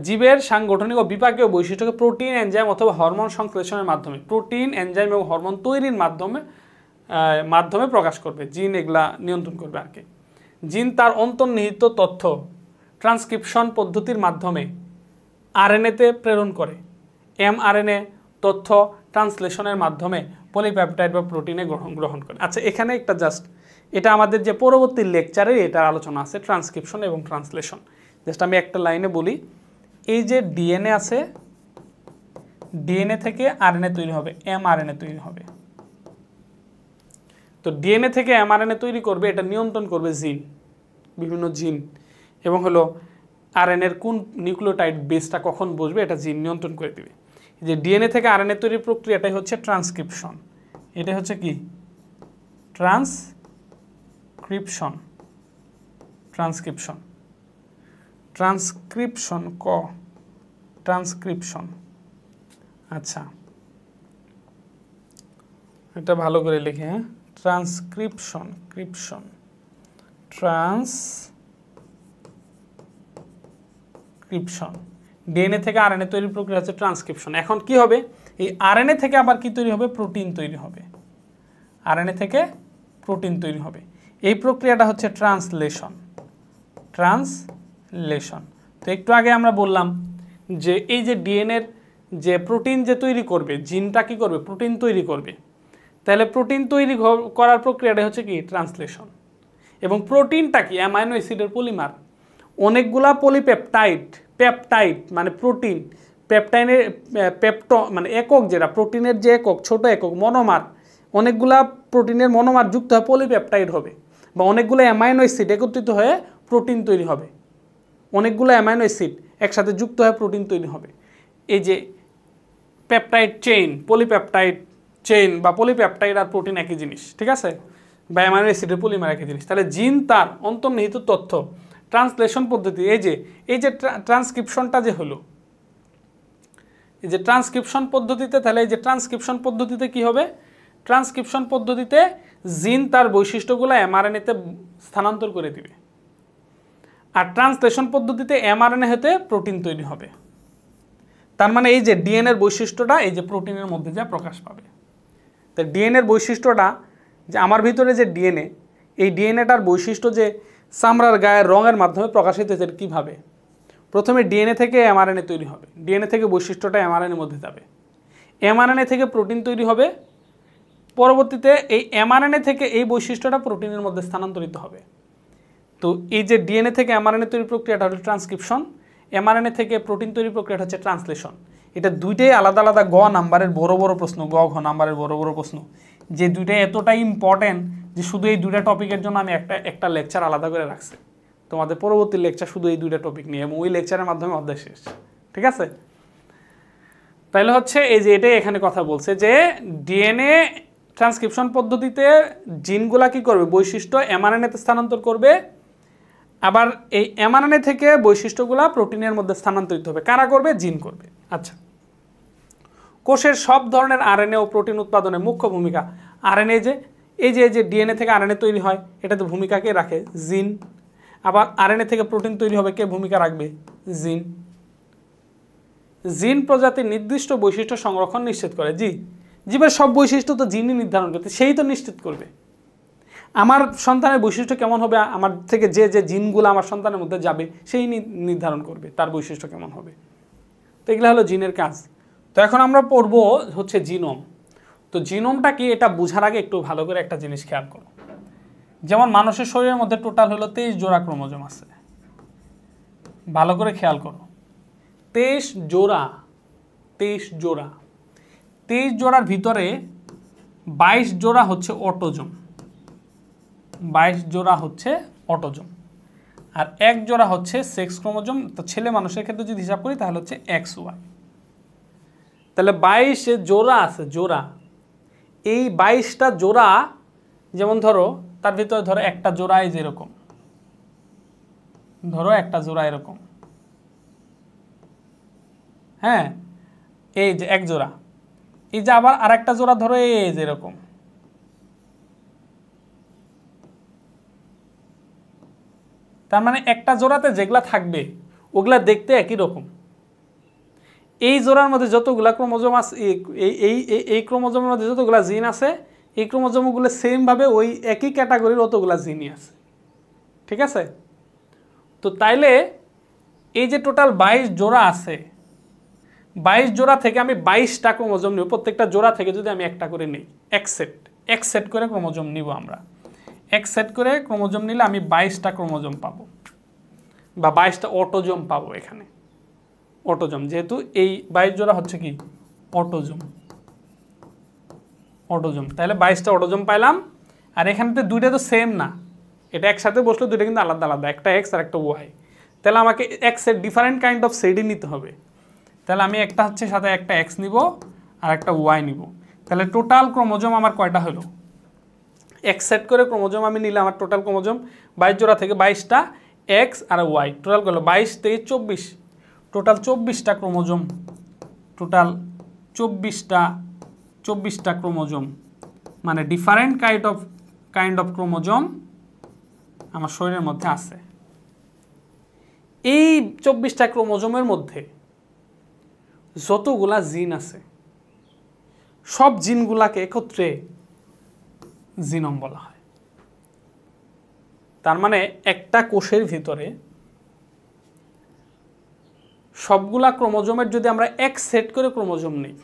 জীবের সাংগঠনিক ও বিপাকীয় বৈশিষ্ট্যকে প্রোটিন, এনজাইম অথবা হরমোন সংশ্লেষণের মাধ্যমে, প্রোটিন, এনজাইম এবং হরমোন তৈরির মাধ্যমে প্রকাশ করবে। জিন এগুলা নিয়ন্ত্রণ করবে আর কি। জিন তার অন্তর্নিহিত তথ্য ট্রান্সক্রিপশন পদ্ধতির মাধ্যমে আরএনএতে প্রেরণ করে। এমআরএনএ তথ্য ট্রান্সলেশনের মাধ্যমে পলিপ্যাপটাইড বা প্রোটিনে গ্রহণ করে। আচ্ছা, এখানে একটা জাস্ট, এটা আমাদের যে পরবর্তী লেকচারে এটার আলোচনা আছে, ট্রান্সক্রিপশন এবং ট্রান্সলেশন। জাস্ট আমি একটা লাইনে বলি, এই যে ডিএনএ আছে, ডিএনএ থেকে আরএনএ তৈরি হবে, এমআরএনএ তৈরি হবে। তো ডিএনএ থেকে এমআরএনএ তৈরি করবে, এটা নিয়ন্ত্রণ করবে জিন, বিভিন্ন জিন। এবং হলো আরএনএর কোন নিউক্লিওটাইড বেসটা কখন বসবে, এটা জিন নিয়ন্ত্রণ করে দিবে। যে ডিএনএ থেকে আরএনএ তৈরির প্রক্রিয়াটাই হচ্ছে ট্রান্সক্রিপশন। এটা হচ্ছে কি ট্রান্সক্রিপশন, ট্রান্সক্রিপশন, ট্রান্সক্রিপশন ক ট্রান্সক্রিপশন। আচ্ছা, এটা ভালো করে লিখে, হ্যাঁ, ট্রান্সক্রিপশন, ক্রিপশন, ট্রান্সক্রিপশন। ডিএনএ থেকে আরএনএ তৈরির প্রক্রিয়া হচ্ছে ট্রান্সক্রিপশন। এখন কি হবে, এই আরএনএ থেকে আবার কি তৈরি হবে, প্রোটিন তৈরি হবে। আরএনএ থেকে প্রোটিন তৈরি হবে, এই প্রক্রিয়াটা হচ্ছে ট্রান্সলেশন। ট্রান্সলেশন। তো একটু আগে আমরা বললাম যে এই যে ডিএনএর যে প্রোটিন যে তৈরি করবে, জিনটা কি করবে, প্রোটিন তৈরি করবে। তাহলে প্রোটিন তৈরি করার প্রক্রিয়াটা হচ্ছে কি, ট্রান্সলেশন। এবং প্রোটিনটা কি, অ্যামাইনো অ্যাসিডের পলিমার। অনেকগুলা পলিপেপটাইড, পেপটাইড মানে প্রোটিন, পেপটাইনের মানে একক, যেটা প্রোটিনের যে একক, ছোট একক, মনোমার, অনেকগুলা প্রোটিনের মনোমার যুক্ত হয়ে পলিপেপটাইড হবে, বা অনেকগুলো অ্যামাইনো অ্যাসিড একত্রিত হয়ে প্রোটিন তৈরি হবে। অনেকগুলো অ্যামাইনো অ্যাসিড একসাথে যুক্ত হয়ে প্রোটিন তৈরি হবে। এই যে পেপটাইড চেইন, পলিপেপটাইড চেইন বা পলিপেপটাইড আর প্রোটিন একই জিনিস, ঠিক আছে, বা অ্যামাইনো অ্যাসিডের পলিমার একই জিনিস। তাহলে জিন তার অন্তর্নিহিত তথ্য ট্রান্সলেশন পদ্ধতি, এই যে ট্রান্সক্রিপশনটা যে হলো, এই যে ট্রান্সক্রিপশন পদ্ধতিতে, তাহলে এই যে ট্রান্সক্রিপশন পদ্ধতিতে কি হবে, ট্রান্সক্রিপশন পদ্ধতিতে জিন তার বৈশিষ্ট্যগুলো এমআরএনএতে স্থানান্তর করে দিবে, আর ট্রান্সলেশন পদ্ধতিতে এমআরএনএ হতে প্রোটিন তৈরি হবে। তার মানে এই যে ডিএনএর বৈশিষ্ট্যটা এই যে প্রোটিনের মধ্যে যা প্রকাশ পাবে। তো ডিএনএর বৈশিষ্ট্যটা, যে আমার ভিতরে যে ডিএনএ, এই ডিএনএটার বৈশিষ্ট্য যে চামড়ার গায়ের রঙের মাধ্যমে প্রকাশিত হয়েছে কীভাবে, প্রথমে ডিএনএ থেকে এমআরএনএ তৈরি হবে, ডিএনএ থেকে বৈশিষ্ট্যটা এমআরএনএর মধ্যে যাবে, এমআরএনএ থেকে প্রোটিন তৈরি হবে, পরবর্তীতে এই এমআরএনএ থেকে এই বৈশিষ্ট্যটা প্রোটিনের মধ্যে স্থানান্তরিত হবে। তো এই যে ডিএনএ থেকে এমআরএনএ তৈরি প্রক্রিয়াটা হলো ট্রান্সক্রিপশন, এমআরএনএ থেকে প্রোটিন তৈরি প্রক্রিয়াটা হচ্ছে ট্রান্সলেশন। এটা দুইটাই আলাদা আলাদা গ নাম্বারের বড় বড় প্রশ্ন, গ ঘ নাম্বারের বড় বড় প্রশ্ন, যে দুইটাই এতটাই ইম্পর্টেন্ট যে শুধু এই দুইটা টপিকের জন্য আমি একটা লেকচার আলাদা করে রাখছি। তোমাদের পরবর্তী লেকচার শুধু এই দুইটা টপিক নিয়ে, এবং ওই লেকচারের মাধ্যমে অধ্যায় শেষ, ঠিক আছে। তাহলে হচ্ছে এই যে এটাই এখানে কথা বলছে যে ডিএনএ ট্রান্সক্রিপশন পদ্ধতিতে জিনগুলা কি করবে, বৈশিষ্ট্য এমআরএনএতে স্থানান্তর করবে, আবার এই এমআরএনএ থেকে বৈশিষ্ট্যগুলা প্রোটিনের মধ্যে স্থানান্তরিত হবে। কারা করবে, জিন করবে। আচ্ছা, কোষের সব ধরনের আরএনএ ও প্রোটিন উৎপাদনে মুখ্য ভূমিকা আরএনএ, যে এই যে ডিএনএ থেকে আরএনএ তৈরি হয়, এটাতে ভূমিকা কে রাখে, জিন। আবার আরএনএ থেকে প্রোটিন তৈরি হবে, কে ভূমিকা রাখবে, জিন। জিন প্রজাতির নির্দিষ্ট বৈশিষ্ট্য সংরক্ষণ নিশ্চিত করে। জীবের সব বৈশিষ্ট্য তো জিনই নির্ধারণ করতে, সেই তো নিশ্চিত করবে আমার সন্তানের বৈশিষ্ট্য কেমন হবে, আমার থেকে যে জিনগুলো আমার সন্তানের মধ্যে যাবে সেই নির্ধারণ করবে তার বৈশিষ্ট্য কেমন হবে। তো এগুলো হলো জিনের কাজ। তো এখন আমরা পড়ব হচ্ছে জিনোম। তো জিনোমটা কি, এটা বোঝার আগে একটু ভালো করে একটা জিনিস খেয়াল করো। যেমন মানুষের শরীরের মধ্যে টোটাল হলো 23 জোড়া ক্রোমোজোম আছে, ভালো করে খেয়াল করো, 23 জোড়া, 23 জোড়া। 23 জোড়ার ভিতরে 22 জোড়া হচ্ছে অটোজোম, 22 জোড়া হচ্ছে অটোজোম, আর 1 জোড়া হচ্ছে সেক্স ক্রোমোজোম। তো ছেলে মানুষের ক্ষেত্রে যদি হিসাব করি তাহলে হচ্ছে XY। তাহলে 22 জোড়া আছে, জোড়া। এই 22টা জোড়া, যেমন ধরো তার ভিতরে ধরো একটা জোড়া এই যেরকম, ধরো একটা জোড়া এরকম, হ্যাঁ, এই যে এক জোড়া, এই যে আবার আর একটা জোড়া ধরো এই যে এরকম, তার মানে একটা জোড়াতে যেগুলা থাকবে ওগুলা দেখতে একই রকম। এই জোড়ার মধ্যে যতগুলা ক্রোমোজোম আছে, এই ক্রোমোজোমের মধ্যে যতগুলা জিন আছে, এই ক্রোমোজোমগুলো সেমভাবে ওই একই ক্যাটাগরির অতগুলা জিনই আছে, ঠিক আছে। তো তাইলে এই যে টোটাল 22 জোড়া আছে, 22 জোড়া থেকে আমি 22টা ক্রোমোজোম নিব, প্রত্যেকটা জোড়া থেকে যদি আমি একটা করে নিই, এক সেট করে ক্রোমোজোম নিব আমরা, এক সেট করে ক্রোমোজোম নিলে আমি 22টা ক্রোমোজোম পাবো, বা 22টা অটোজোম পাবো। এখানে অটোজোম, যেহেতু এই 22 জোড়া হচ্ছে কি অটোজোম, অটোজোম, তাহলে 22টা অটোজোম পাইলাম। আর এখানেতে দুইটা তো সেম না, এটা একসাথে বসলে দুইটা কিন্তু আলাদা আলাদা, একটা এক্স আর একটা ওয়াই। তাহলে আমাকে এক্সের ডিফারেন্ট কাইন্ড অফ সেটই নিতে হবে। তাহলে আমি একটা হচ্ছে সাথে একটা এক্স নিব আর একটা ওয়াই নিব। তাহলে টোটাল ক্রোমোজোম আমার কয়টা হলো, এক সেট করে ক্রোমোজোম আমি নিলাম, আমার টোটাল ক্রোমোজোম 22 জোড়া থেকে 22টা এক্স আর ওয়াই, টোটাল করলো 22 থেকে 24, টোটাল 24টা ক্রোমোজোম, টোটাল 24টা ক্রোমোজোম মানে ডিফারেন্ট কাইন্ড অফ ক্রোমোজোম আমার শরীরের মধ্যে আছে। এই 24টা ক্রোমোজোমের মধ্যে যতগুলা জিন আছে সব জিনগুলাকে একত্রে জিনোম বলা হয়। তার মানে একটা কোষের ভিতরে সবগুলা ক্রোমোজোমের যদি আমরা এক সেট করে ক্রোমোজোম নিই,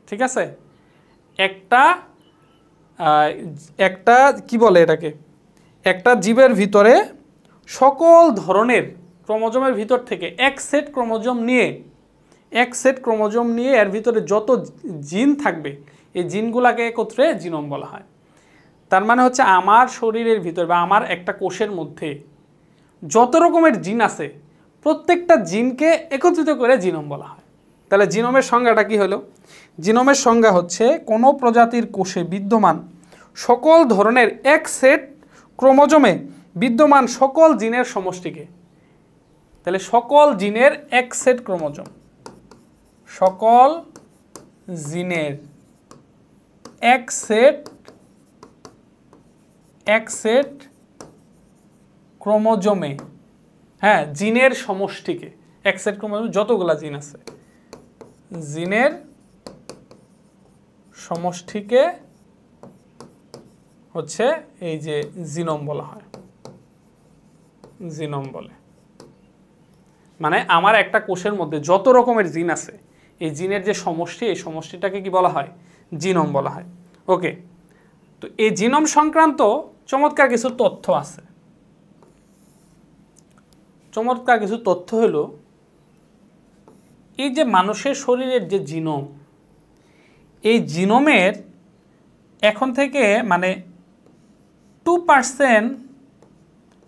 ঠিক আছে, একটা কি বলে এটাকে, একটা জীবের ভিতরে সকল ধরনের ক্রোমোজোমের ভিতর থেকে এক সেট ক্রোমোজোম নিয়ে এর ভিতরে যত জিন থাকবে এই জিনগুলাকে একত্রে জিনোম বলা হয়। তার মানে হচ্ছে আমার শরীরের ভিতর বা আমার একটা কোষের মধ্যে যত রকমের জিন আছে প্রত্যেকটা জিনকে একত্রিত করে জিনোম বলা হয়। তাহলে জিনোমের সংজ্ঞাটা কি হলো? জিনোমের সংজ্ঞা হচ্ছে কোনো প্রজাতির কোষে বিদ্যমান সকল ধরনের এক সেট ক্রোমোজোমে বিদ্যমান সকল জিনের সমষ্টিকে, তাহলে সকল জিনের এক সেট ক্রোমোজোম, সকল জিনের এক সেট ক্রোমোজোমে, হ্যাঁ, জিনের সমষ্টিকে, এক সেট ক্রোমোজোম যতগুলা জিন আছে জিনের সমষ্টিকে হচ্ছে এই যে জিনোম বলা হয়, জিনোম বলে। মানে আমার একটা কোষের মধ্যে যত রকমের জিন আছে এই জিনের যে সমষ্টি, এই সমষ্টিটাকে কি বলা হয়? জিনোম বলা হয়। ওকে, তো এই জিনোম সংক্রান্ত চমৎকার কিছু তথ্য আছে। চমৎকার কিছু তথ্য হলো এই যে মানুষের শরীরের যে জিনোম, এই জিনোমের এখন থেকে মানে 2%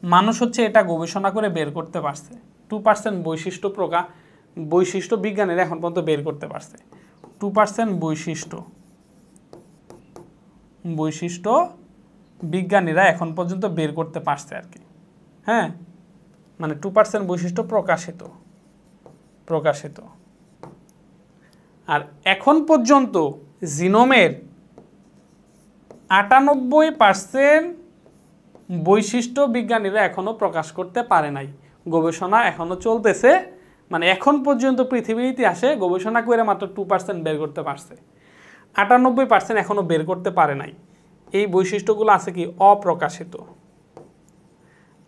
মানুষ হচ্ছে এটা গবেষণা করে বের করতে পারছে। 2% বৈশিষ্ট্য বিজ্ঞানীরা এখন পর্যন্ত বের করতে পারছে। 2% বৈশিষ্ট্য বিজ্ঞানীরা এখন পর্যন্ত বের করতে পারছে আর কি। হ্যাঁ, মানে 2% বৈশিষ্ট্য প্রকাশিত। আর এখন পর্যন্ত জিনোমের 98% বৈশিষ্ট্য বিজ্ঞানীরা এখনো প্রকাশ করতে পারে নাই। গবেষণা এখনো চলতেছে, মানে এখন পর্যন্ত পৃথিবীর ইতিহাসে গবেষণা করে মাত্র 2% বের করতে পারছে, 98% এখনো বের করতে পারে নাই। এই বৈশিষ্ট্যগুলো আছে কি? অপ্রকাশিত।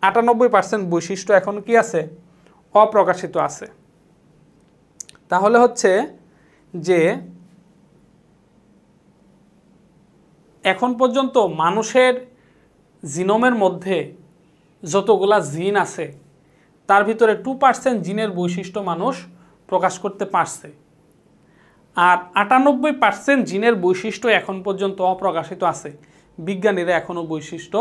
98% বৈশিষ্ট্য এখন কি আছে? অপ্রকাশিত আছে। তাহলে হচ্ছে যে এখন পর্যন্ত মানুষের জিনোমের মধ্যে যতগুলা জিন আছে তার ভিতরে 2% জিনের বৈশিষ্ট্য মানুষ প্রকাশ করতে পারছে, আর 98% জিনের বৈশিষ্ট্য এখন পর্যন্ত অপ্রকাশিত আছে। বিজ্ঞানীরা এখনও বৈশিষ্ট্য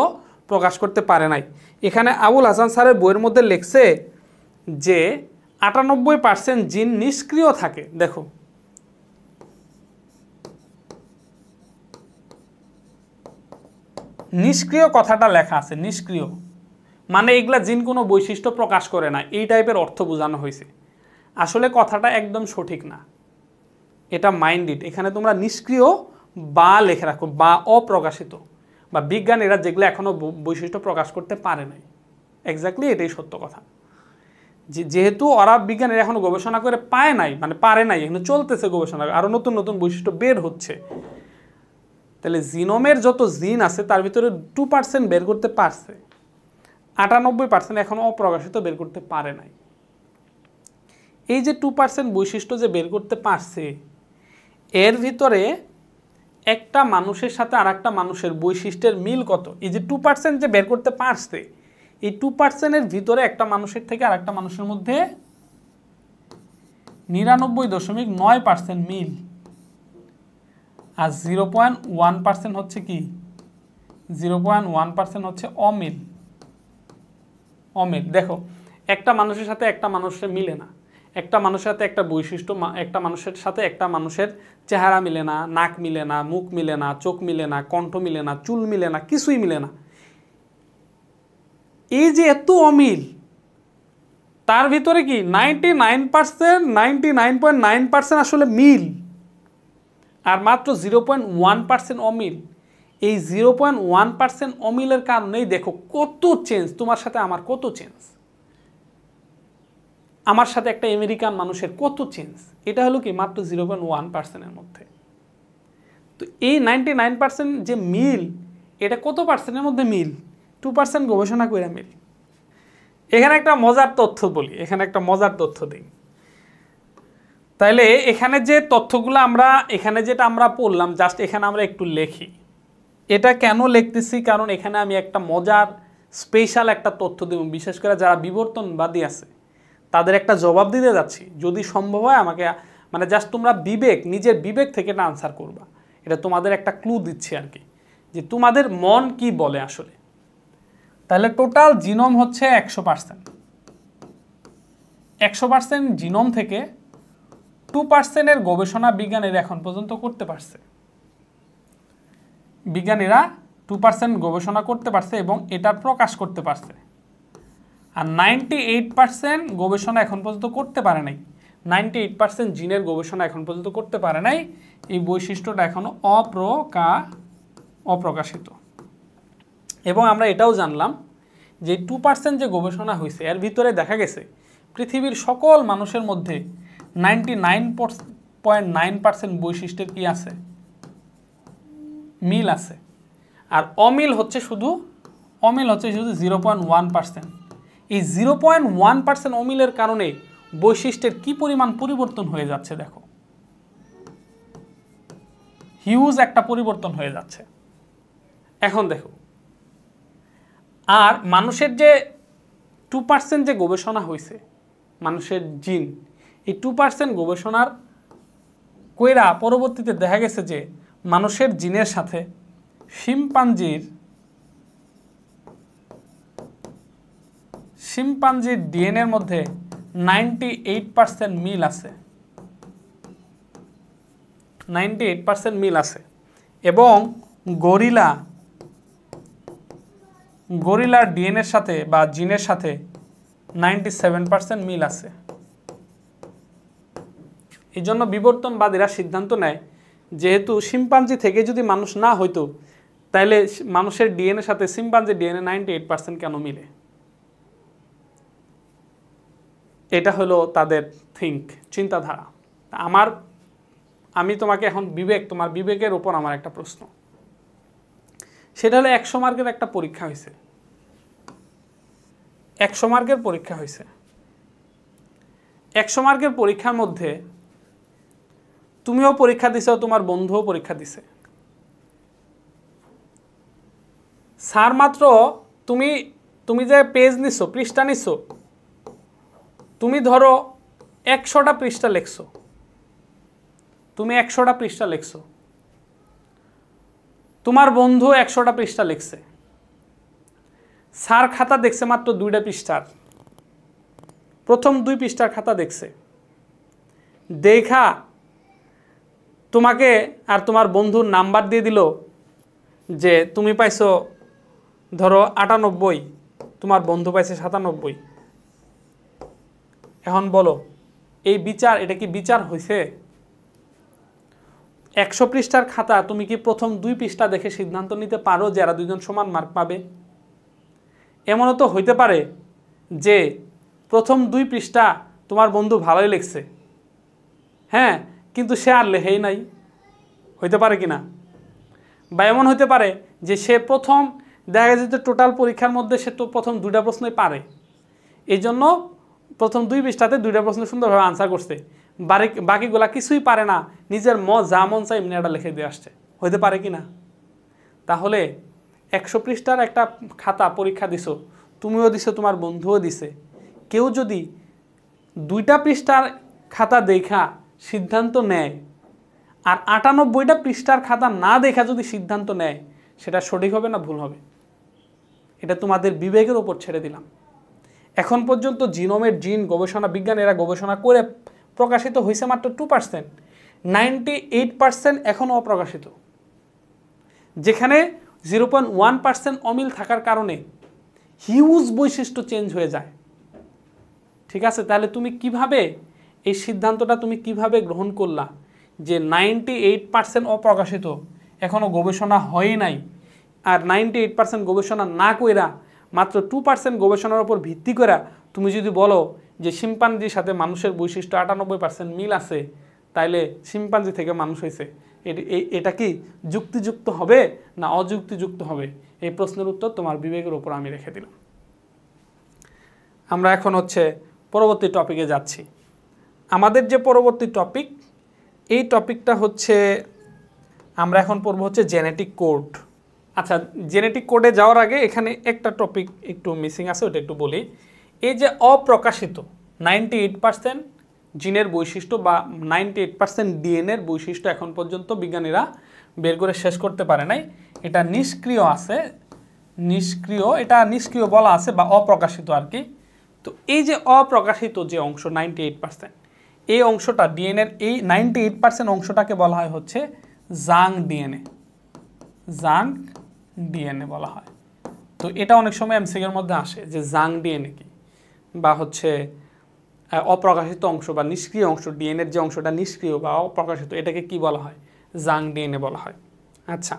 প্রকাশ করতে পারে নাই। এখানে আবুল হাসান স্যারের বইয়ের মধ্যে লেখছে যে 98% জিন নিষ্ক্রিয় থাকে। দেখো, নিষ্ক্রিয় কথাটা লেখা আছে, নিষ্ক্রিয় মানে এগুলা জিন কোনো বৈশিষ্ট্য প্রকাশ করে না, এই টাইপের অর্থ বোঝানো হয়েছে। আসলে কথাটা একদম সঠিক না, এটা মাইন্ডেড। এখানে তোমরা নিষ্ক্রিয় বা লিখে রাখো, বা অপ্রকাশিত, বা বিজ্ঞানীরা যেগুলো এখনো বৈশিষ্ট্য প্রকাশ করতে পারে নাই। এক্স্যাক্টলি এটাই সত্য কথা। যেহেতু ওরা বিজ্ঞানীরা এখনো গবেষণা করে পায় নাই, মানে পারে নাই, এখানে চলতেছে গবেষণা, আরো নতুন নতুন বৈশিষ্ট্য বের হচ্ছে। তাহলে জিনোমের যত জিন আছে তার ভিতরে 2% বের করতে পারছে, 98% এখনো অপ্রকাশিত বের করতে পারে নাই। এই যে 2% বৈশিষ্ট্য যে বের করতে পারছে, এর ভিতরে একটা মানুষের সাথে আর একটা মানুষের বৈশিষ্ট্যের মিল কত? এই যে 2% যে বের করতে পারছে, এই 2%-এর ভিতরে একটা মানুষের থেকে আর একটা মানুষের মধ্যে 99.9% মিল, আর 0.1% হচ্ছে কি? 0.1% হচ্ছে অমিল। দেখো, একটা মানুষের সাথে একটা মানুষের মিলে না, একটা মানুষের সাথে একটা বৈশিষ্ট্য, একটা মানুষের সাথে একটা মানুষের চেহারা মিলে না, নাক মিলে না, মুখ মিলে না, চোখ মিলে না, কণ্ঠ মিলে না, চুল মিলে না, কিছুই মিলে না। এই যে এত অমিল, তার ভিতরে কি 99.9% আসলে মিল, আর মাত্র 0.1% অমিল। এই 0.1% অমিলের কারণেই দেখো কত চেঞ্জ, তোমার সাথে আমার কত চেঞ্জ, আমার সাথে একটা আমেরিকান মানুষের কত চেঞ্জ। এটা হলো কি মাত্র 0.1%-এর মধ্যে। তো এই 99% যে মিল, এটা কত পার্সেন্টের মধ্যে মিল? 2% গবেষণা করে মিল। এখানে একটা মজার তথ্য বলি, এখানে একটা মজার তথ্য দিই। তাইলে এখানে যে তথ্যগুলো আমরা এখানে যেটা আমরা পড়লাম, জাস্ট এখানে আমরা একটু লিখি। এটা কেন লিখতেছি? কারণ এখানে আমি একটা মজার স্পেশাল একটা তথ্য দেব, বিশেষ করে যারা বিবর্তনবাদী আছে তাদের একটা জবাব দিতে যাচ্ছি। যদি সম্ভব হয় আমাকে মানে জাস্ট তোমরা নিজের বিবেক থেকে এটা আনসার করবা। এটা তোমাদের একটা ক্লু দিচ্ছি আর কি, যে তোমাদের মন কি বলে আসলে। তাহলে টোটাল জিনোম হচ্ছে 100%। 100% জিনোম থেকে 2%-এর গবেষণা বিজ্ঞানীরা এখন পর্যন্ত করতে পারছে। বিজ্ঞানীরা 2% গবেষণা করতে পারছে এবং এটা প্রকাশ করতে পারছে। আর 98% গবেষণা এখন পর্যন্ত করতে পারে নাই। 98% জিনের গবেষণা এখন পর্যন্ত করতে পারে নাই। এই বৈশিষ্ট্যটা এখনো অপ্রকাশিত। এবং আমরা এটাও জানলাম যে 2% যে গবেষণা হয়েছে এর ভিতরে দেখা গেছে পৃথিবীর সকল মানুষের মধ্যে 99.9% বৈশিষ্ট্যের কি আছে? মিল আছে। আর অমিল হচ্ছে শুধু 0.1%। এই 0.1% অমিলের কারণে বৈশিষ্ট্যের কি পরিমাণ পরিবর্তন হয়ে যাচ্ছে দেখো, হিউজ একটা পরিবর্তন হয়ে যাচ্ছে। এখন দেখো, আর মানুষের যে 2% যে গবেষণা হয়েছে মানুষের জিন, এই 2% গবেষণার কইরা পরবর্তীতে দেখা গেছে যে মানুষের জিনের সাথে শিম্পাঞ্জির ডিএনএর মধ্যে 98% মিল আছে। 98% মিল আছে। এবং গরিলার ডিএনএর সাথে বা জিনের সাথে 97% মিল আছে। এই জন্য বিবর্তনবাদীরা সিদ্ধান্ত নেয় যেহেতু শিম্পাঞ্জি থেকে যদি মানুষ না হইতো তাহলে মানুষের ডিএনএর সাথে শিম্পাঞ্জির ডিএনএ 98% কেন মিলে? এটা হলো তাদের চিন্তাধারা। আমি তোমাকে এখন তোমার বিবেকের উপর আমার একটা প্রশ্ন, সেটা হলো 100 মার্কের একটা পরীক্ষা হয়েছে। 100 মার্কের পরীক্ষা হয়েছে। 100 মার্কের পরীক্ষার মধ্যে তুমিও পরীক্ষা দিছো, তোমার বন্ধুও পরীক্ষা দিছে। স্যার মাত্র তুমি যে পেজ নিছো, পৃষ্ঠা নিছো, তুমি ধরো 100টা পৃষ্ঠা লিখছো। তুমি 100টা পৃষ্ঠা লিখছো, তোমার বন্ধু 100টা পৃষ্ঠা লিখছে। স্যার খাতা দেখছে মাত্র 2টা পৃষ্ঠার, প্রথম 2 পৃষ্ঠার খাতা দেখছে। দেখা তোমাকে আর তোমার বন্ধুর নাম্বার দিয়ে দিল যে তুমি পাইছো ধরো 98, তোমার বন্ধু পাইছে 97। এখন বলো এটা কি বিচার হয়েছে? 100 পৃষ্ঠার খাতা তুমি কি প্রথম 2 পৃষ্ঠা দেখে সিদ্ধান্ত নিতে পারো যে এরা দুজন সমান মার্ক পাবে? এমনও তো হইতে পারে যে প্রথম 2 পৃষ্ঠা তোমার বন্ধু ভালোই লিখছে, হ্যাঁ, কিন্তু সে আর লেখেই নাই। হইতে পারে কি না? বা এমন হইতে পারে যে সে প্রথম দেখা যায় যে টোটাল পরীক্ষার মধ্যে সে তো প্রথম 2টা প্রশ্নই পারে, এই জন্য প্রথম 2 পৃষ্ঠাতে 2টা প্রশ্ন সুন্দরভাবে আনসার করছে, বাকিগুলা কিছুই পারে না, নিজের যা মন চাই এমনি একটা লিখে দিয়ে আসছে। হইতে পারে কি না? তাহলে 100 পৃষ্ঠার একটা খাতা পরীক্ষা দিছো, তুমিও দিছো, তোমার বন্ধুও দিছে। কেউ যদি 2টা পৃষ্ঠার খাতা দেখা সিদ্ধান্ত নেয় আর 98টা পৃষ্ঠার খাতা না দেখা যদি সিদ্ধান্ত নেয়, সেটা সঠিক হবে না ভুল হবে? এটা তোমাদের বিবেকের ওপর ছেড়ে দিলাম। এখন পর্যন্ত জিন গবেষণা বিজ্ঞানীরা গবেষণা করে প্রকাশিত হয়েছে মাত্র 2%। 98% এখনও অপ্রকাশিত, যেখানে 0.1% অমিল থাকার কারণে হিউজ বৈশিষ্ট্য চেঞ্জ হয়ে যায়। ঠিক আছে, তাহলে তুমি কিভাবে এই সিদ্ধান্তটা তুমি কিভাবে গ্রহণ করলা যে 98% অপ্রকাশিত এখনও গবেষণা হয়ই নাই, আর 98% গবেষণা না কইরা মাত্র 2% গবেষণার উপর ভিত্তি করে তুমি যদি বলো যে শিম্পাঞ্জির সাথে মানুষের বৈশিষ্ট্য 98% মিল আছে, তাইলে শিম্পাঞ্জি থেকে মানুষ হয়েছে, এটা কি যুক্তিযুক্ত হবে না অযুক্তিযুক্ত হবে? এই প্রশ্নের উত্তর তোমার বিবেকের উপর আমি রেখে দিলাম। আমরা এখন পরবর্তী টপিকে যাচ্ছি। আমাদের যে পরবর্তী টপিক, এই টপিকটা আমরা এখন পড়ব জেনেটিক কোড। আচ্ছা, জেনেটিক কোডে যাওয়ার আগে এখানে একটা টপিক একটু মিসিং আছে, ওটা একটু বলি। এই যে অপ্রকাশিত 98% জিনের বৈশিষ্ট্য বা 98% ডিএনএর বৈশিষ্ট্য এখন পর্যন্ত বিজ্ঞানীরা বের করে শেষ করতে পারে নাই। এটা নিষ্ক্রিয় আছে, এটা নিষ্ক্রিয় বলা আছে বা অপ্রকাশিত আর কি। তো এই যে অপ্রকাশিত যে অংশ 98%, এই অংশটা ডিএনএর এই 98% অংশটাকে বলা হয় জাঙ্ক ডিএনএ বলা হয়। তো এটা অনেক সময় এমসিকিউর মধ্যে আসে যে জাঙ্ক ডিএনএ কি, বা অপ্রকাশিত অংশ বা নিষ্ক্রিয় অংশ, ডিএনএর যে অংশটা নিষ্ক্রিয় বা অপ্রকাশিত, এটাকে কি বলা হয়? জাঙ্ক ডিএনএ বলা হয়। আচ্ছা,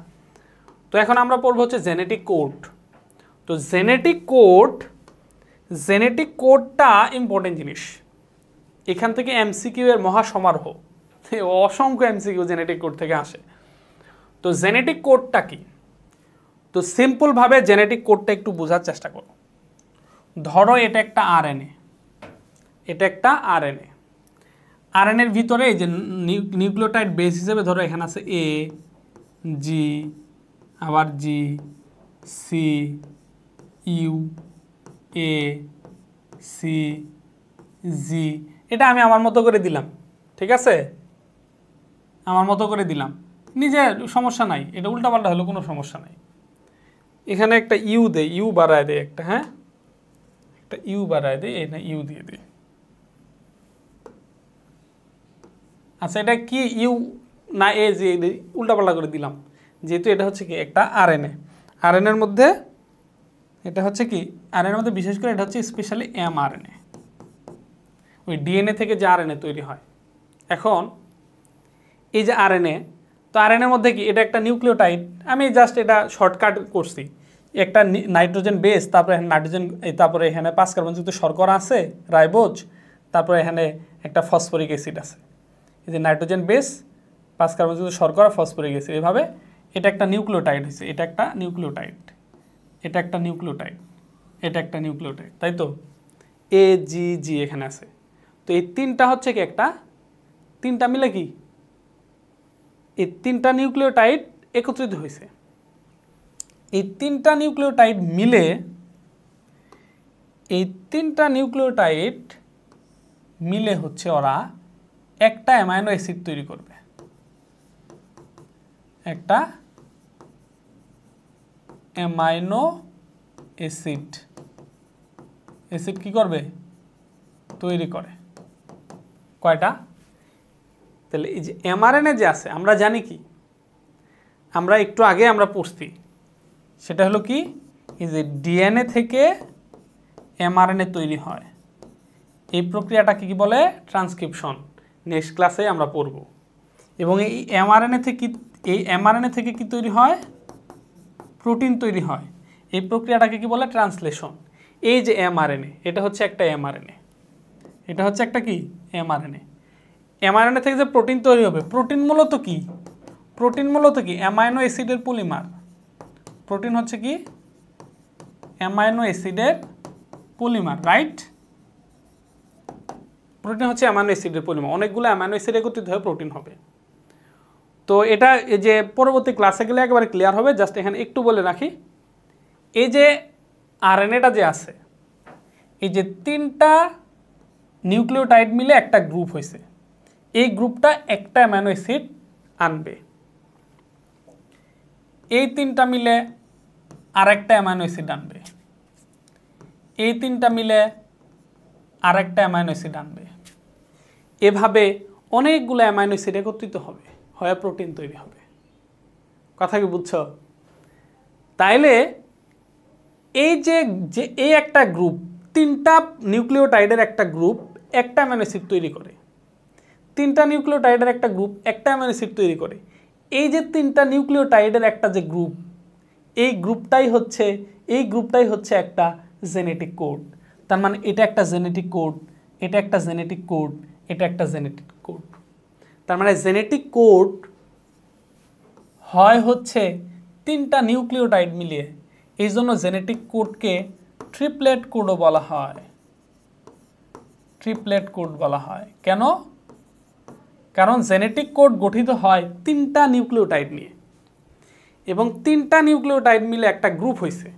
তো এখন আমরা পড়ব জেনেটিক কোড। তো জেনেটিক কোডটা ইম্পর্টেন্ট জিনিস। এখান থেকে এমসিকিউ এর মহাসমারোহ, অসংখ্য এমসিকিউ জেনেটিক কোড থেকে আসে। তো জেনেটিক কোডটা কি? তো সিম্পলভাবে জেনেটিক কোডটা একটু বোঝার চেষ্টা করো। ধরো এটা একটা আরএনএ, আরএনএর ভিতরে এই যে নিউক্লিওটাইড বেস হিসেবে ধরো এখানে আছে এ, জি, আবার জি, সি, ইউ, এ, সি, জি। এটা আমি আমার মতো করে দিলাম, ঠিক আছে? আমার মতো করে দিলাম, নিজের সমস্যা নাই, এটা উল্টাপাল্টা হলো কোনো সমস্যা নাই। এখানে একটা ইউ বাড়ায় দেয় একটা, হ্যাঁ, একটা ইউ বাড়ায় দেয়, এটা ইউ দিয়ে দিই। আচ্ছা, এটা কি ইউ না এ, যে উল্টাপাল্টা করে দিলাম, যেহেতু এটা কি একটা আরএনএর মধ্যে, এটা কি আরএনএর মধ্যে বিশেষ করে এটা স্পেশালি এমআরএনএ, ওই ডিএনএ থেকে যে আরএনএ তৈরি হয়। এখন এই যে আরএনএ, তো আরএনএর মধ্যে কি এটা একটা নিউক্লিওটাইড, আমি জাস্ট এটা শর্টকাট করছি, একটা নাইট্রোজেন বেস, তারপরে নাইট্রোজেন, তারপরে এখানে 5 কার্বনযুক্ত শর্করা আছে রাইবোজ, তারপরে এখানে একটা ফসফরিক অ্যাসিড আছে। এই যে নাইট্রোজেন বেস, 5 কার্বনযুক্ত শর্করা, ফসফরিক অ্যাসিড, এভাবে এটা একটা নিউক্লিওটাইড হয়েছে, এটা একটা নিউক্লিওটাইড, এটা একটা নিউক্লিওটাইড, এটা একটা নিউক্লিওটাইড, তাই তো? এ, জি, জি এখানে আছে। তো এই তিনটা কি একটা, তিনটা মিলে কি এই তিনটা নিউক্লিওটাইড একত্রিত হয়েছে। এই তিনটা নিউক্লিওটাইড মিলে, ওরা একটা অ্যামাইনো অ্যাসিড তৈরি করবে, একটা অ্যামাইনো অ্যাসিড কি করবে? তৈরি করে। কয়টা? তাহলে এই যে এমআরএনএ যে আছে, আমরা জানি কি, আমরা একটু আগে আমরা পড়ছি, সেটা হলো কি, এই যে ডিএনএ থেকে এমআরএনএ তৈরি হয়, এই প্রক্রিয়াটাকে কি বলে? ট্রান্সক্রিপশন। নেক্সট ক্লাসে আমরা পড়ব। এবং এই এমআরএনএ থেকে কি তৈরি হয়? প্রোটিন তৈরি হয়। এই প্রক্রিয়াটাকে কি বলে? ট্রান্সলেশন। এই যে এমআরএনএ, এটা একটা এমআরএনএ, এটা একটা কি এমআরএনএ। এমআরএনএ থেকে যে প্রোটিন তৈরি হবে, প্রোটিন মূলত কি অ্যামাইনো অ্যাসিডের পলিমার। প্রোটিন কি অ্যামাইনো অ্যাসিডের পলিমার, রাইট? প্রোটিন অ্যামাইনো অ্যাসিডের পলিমার, অনেকগুলো অ্যামাইনো অ্যাসিড একত্রিত হয়ে প্রোটিন হবে। তো এটা এই যে পরবর্তী ক্লাসে গেলে একেবারে ক্লিয়ার হবে। জাস্ট এখানে একটু বলে রাখি, এই যে আরএনএটা যে আছে, এই যে তিনটা নিউক্লিওটাইড মিলে একটা গ্রুপ হয়েছে, এই গ্রুপটা একটা অ্যামাইনো অ্যাসিড আনবে। এই তিনটা মিলে আরেকটা অ্যামাইনো অ্যাসিড আনবে, এই তিনটা মিলে আরেকটা অ্যামাইনো অ্যাসিড আনবে। এভাবে অনেকগুলো অ্যামাইনো অ্যাসিড একত্রিত হবে, হয়ে প্রোটিন তৈরি হবে। কথা কি বুঝছো? তাইলে এই যে এই একটা গ্রুপ, তিনটা নিউক্লিওটাইডের একটা গ্রুপ একটা অ্যামাইনো অ্যাসিড তৈরি করে, তিনটা নিউক্লিওটাইডের একটা গ্রুপ একটা অ্যামাইনো অ্যাসিড তৈরি করে। এই যে তিনটা নিউক্লিওটাইডের একটা যে গ্রুপ, এই গ্রুপটাই হচ্ছে একটা জেনেটিক কোড। তার মানে এটা একটা জেনেটিক কোড, এটা একটা জেনেটিক কোড, এটা একটা জেনেটিক কোড। তার মানে জেনেটিক কোড হয় হচ্ছে তিনটা নিউক্লিওটাইড মিলিয়ে। এই জন্য জেনেটিক কোডকে ট্রিপলেট কোডও বলা হয়। ট্রিপলেট কোড বলা হয় কেন? কারণ জেনেটিক কোড গঠিত হয় তিনটা নিউক্লিওটাইড নিয়ে, এবং তিনটা নিউক্লিওটাইড মিলে একটা গ্রুপ হয়েছে।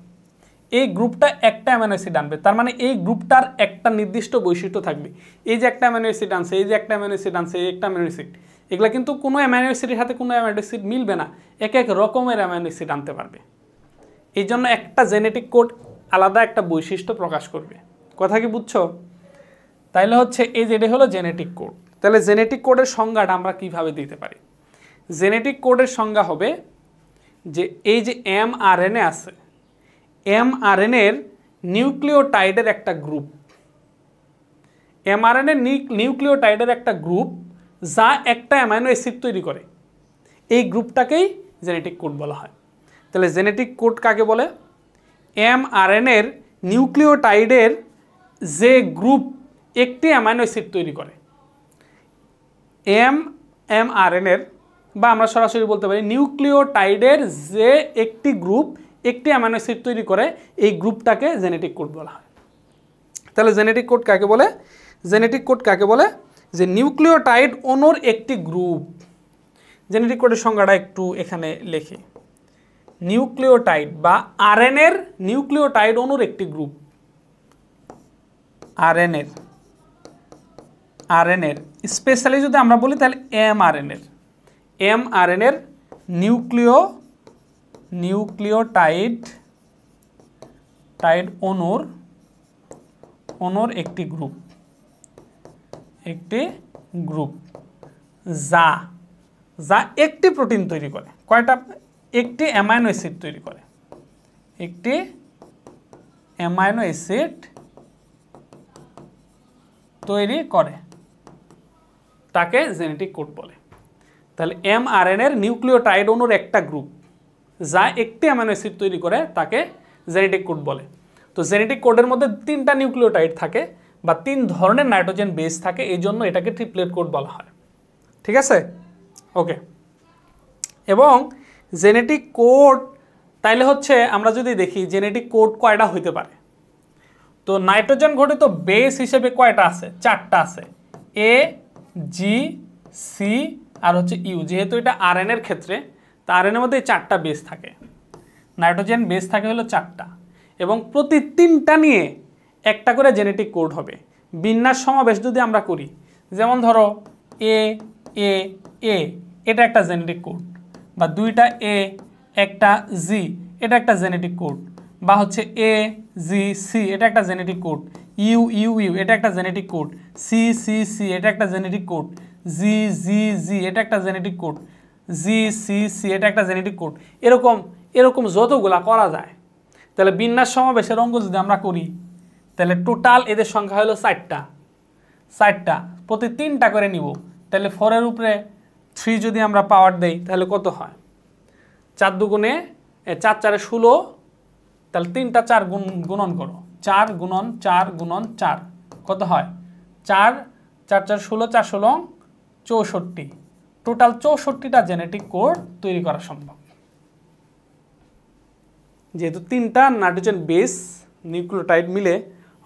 এই গ্রুপটা একটা অ্যামাইনো অ্যাসিড আনবে। তার মানে এই গ্রুপটার একটা নির্দিষ্ট বৈশিষ্ট্য থাকবে। এই যে একটা অ্যামাইনো অ্যাসিড আনছে, এই যে একটা অ্যামাইনো অ্যাসিড আনছে, এই একটা অ্যামাইনো অ্যাসিড, এগুলা কিন্তু কোনো অ্যামাইনো অ্যাসিডের সাথে কোনো অ্যামাইনো অ্যাসিড মিলবে না, এক এক রকমের অ্যামাইনো অ্যাসিড আনতে পারবে। এই জন্য একটা জেনেটিক কোড আলাদা একটা বৈশিষ্ট্য প্রকাশ করবে। কথা কি বুঝছো? তাইলে হচ্ছে এই যে এটা হলো জেনেটিক কোড। তাহলে জেনেটিক কোডের সংজ্ঞাটা আমরা কিভাবে দিতে পারি? জেনেটিক কোডের সংজ্ঞা হবে যে এই যে mRNA আছে, mRNAর নিউক্লিওটাইডের একটা গ্রুপ, mRNA নিউক্লিওটাইডের একটা গ্রুপ যা একটা অ্যামাইনো অ্যাসিড তৈরি করে, এই গ্রুপটাকেই জেনেটিক কোড বলা হয়। তাহলে জেনেটিক কোড কাকে বলে? mRNAর নিউক্লিওটাইডের যে গ্রুপ একটি অ্যামাইনো অ্যাসিড তৈরি করে, mRNAর বা আমরা সরাসরি বলতে পারি নিউক্লিওটাইডের যে একটি গ্রুপ একটি অ্যামাইনো অ্যাসিড তৈরি করে, এই গ্রুপটাকে জেনেটিক কোড বলা হয়। তাহলে জেনেটিক কোড কাকে বলে? জেনেটিক কোড কাকে বলে? যে নিউক্লিওটাইড অণুর একটি গ্রুপ। জেনেটিক কোডের সংজ্ঞাটা একটু এখানে লিখি। নিউক্লিওটাইড বা আরএনএর নিউক্লিওটাইড অণুর একটি গ্রুপ। আরএনএর স্পেশালি যদি আমরা বলি তাহলে mRNAর নিউক্লিওটাইড অণুর একটি গ্রুপ, যা একটি প্রোটিন তৈরি করে। কয়টা? একটি অ্যামাইনো অ্যাসিড তৈরি করে। একটি অ্যামাইনো অ্যাসিড তৈরি করে, তাকে জেনেটিক কোড বলে। তাহলে mRNAর নিউক্লিওটাইড অণুর একটা গ্রুপ যা একটি অ্যামাইনো অ্যাসিড তৈরি করে, তাকে জেনেটিক কোড বলে। তো জেনেটিক কোডের মধ্যে তিনটা নিউক্লিওটাইড থাকে বা তিন ধরনের নাইট্রোজেন বেস থাকে, এই জন্য এটাকে ট্রিপলেট কোড বলা হয়। ঠিক আছে? ওকে। এবং জেনেটিক কোড তাইলে হচ্ছে আমরা যদি দেখি জেনেটিক কোড কয়টা হইতে পারে, তো নাইট্রোজেন ঘটিত বেস হিসেবে কয়টা আছে? চারটা আছে, এ, জি, সি আর হচ্ছে ইউ। যেহেতু এটা আরএনএর ক্ষেত্রে, তা আরএনএর মধ্যে চারটা বেস থাকে, নাইট্রোজেন বেস থাকে হলো চারটা, এবং প্রতি তিনটা নিয়ে একটা করে জেনেটিক কোড হবে। বিন্যাস সমাবেশ যদি আমরা করি, যেমন ধরো এ এ এ, এটা একটা জেনেটিক কোড, বা দুইটা এ একটা জি, এটা একটা জেনেটিক কোড, বা হচ্ছে এ জি সি, এটা একটা genetic code, U U U, এটা একটা genetic code, C C C, এটা একটা genetic code, G G G, এটা একটা genetic code, G C C, এটা একটা জেনেটিক কোড। এরকম যতগুলা করা যায়। তাহলে বিন্যাস সমাবেশের অঙ্ক যদি আমরা করি, তাহলে টোটাল এদের সংখ্যা হলো চারটা, প্রতি তিনটা করে নিব। তাহলে 4-এর উপরে 3 যদি আমরা পাওয়ার দেই, তাহলে কত হয়? 4 দুগুণে 4 4 16, তাহলে 3টা 4 গুণন করো, 4 গুণন 4 গুণন 4 কত হয়? 4 4 4 16, 4 16 64। টোটাল 64টা জেনেটিক কোড তৈরি করা সম্ভব। যেহেতু তিনটা নাইট্রোজেন বেস নিউক্লিওটাইড মিলে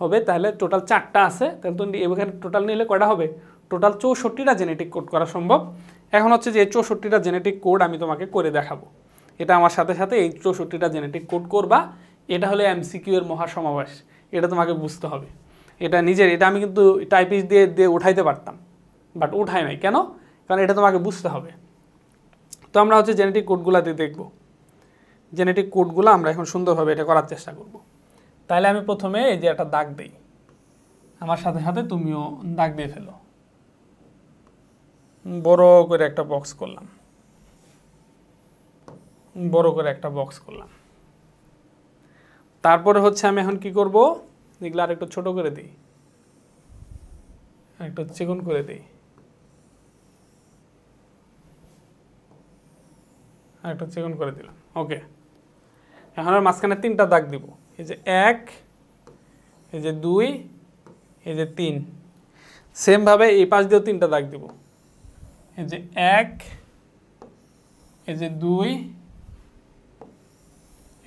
হবে, তাহলে টোটাল 4টা আছে, তাহলে তুমি এখানে টোটাল নিলে কয়টা হবে? টোটাল 64টা জেনেটিক কোড করা সম্ভব। এখন হচ্ছে যে 64টা জেনেটিক কোড আমি তোমাকে করে দেখাবো। এটা আমার সাথে সাথে এই 64টা জেনেটিক কোড করবা। এটা হলো এমসিকিউ এর মহাসমাবেশ, এটা তোমাকে বুঝতে হবে। এটা আমি কিন্তু টাইপিস দিয়ে উঠাইতে পারতাম, বাট উঠাই নাই। কেন? কারণ এটা তোমাকে বুঝতে হবে। তো আমরা হচ্ছে জেনেটিক কোডগুলো দিয়ে দেখবো। জেনেটিক কোডগুলো আমরা এখন সুন্দরভাবে এটা করার চেষ্টা করব। তাহলে আমি প্রথমে এই যে একটা দাগ দিই, আমার সাথে সাথে তুমিও দাগ দিয়ে ফেলো। বড় করে একটা বক্স করলাম, তারপরে হচ্ছে আমি এখন কি করব? এগুলো আর একটু ছোট করে দিই, একটু চিকন করে দিই। আর একটা চিকন করে দিলাম। ওকে, এখন আর মাঝখানে 3টা দাগ দিব। এই যে 1, এই যে 2, এই যে 3। সেমভাবে এই পাশ দিয়েও 3টা দাগ দিব। এই যে 1, এই যে 2,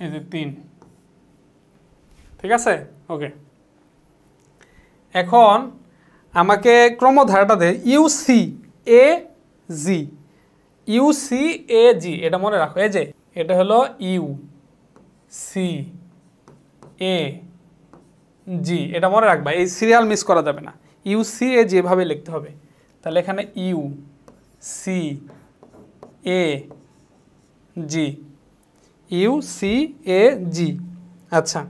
এই যে 3। ঠিক আছে? ওকে, এখন আমাকে ক্রমধারাটা দেয় UCAG। UCAG এটা মনে রাখো। এই যে এটা হলো UCAG, এটা মনে রাখবা, এই সিরিয়াল মিস করা যাবে না। UCAG এভাবে লিখতে হবে। তাহলে এখানে UCAG। আচ্ছা,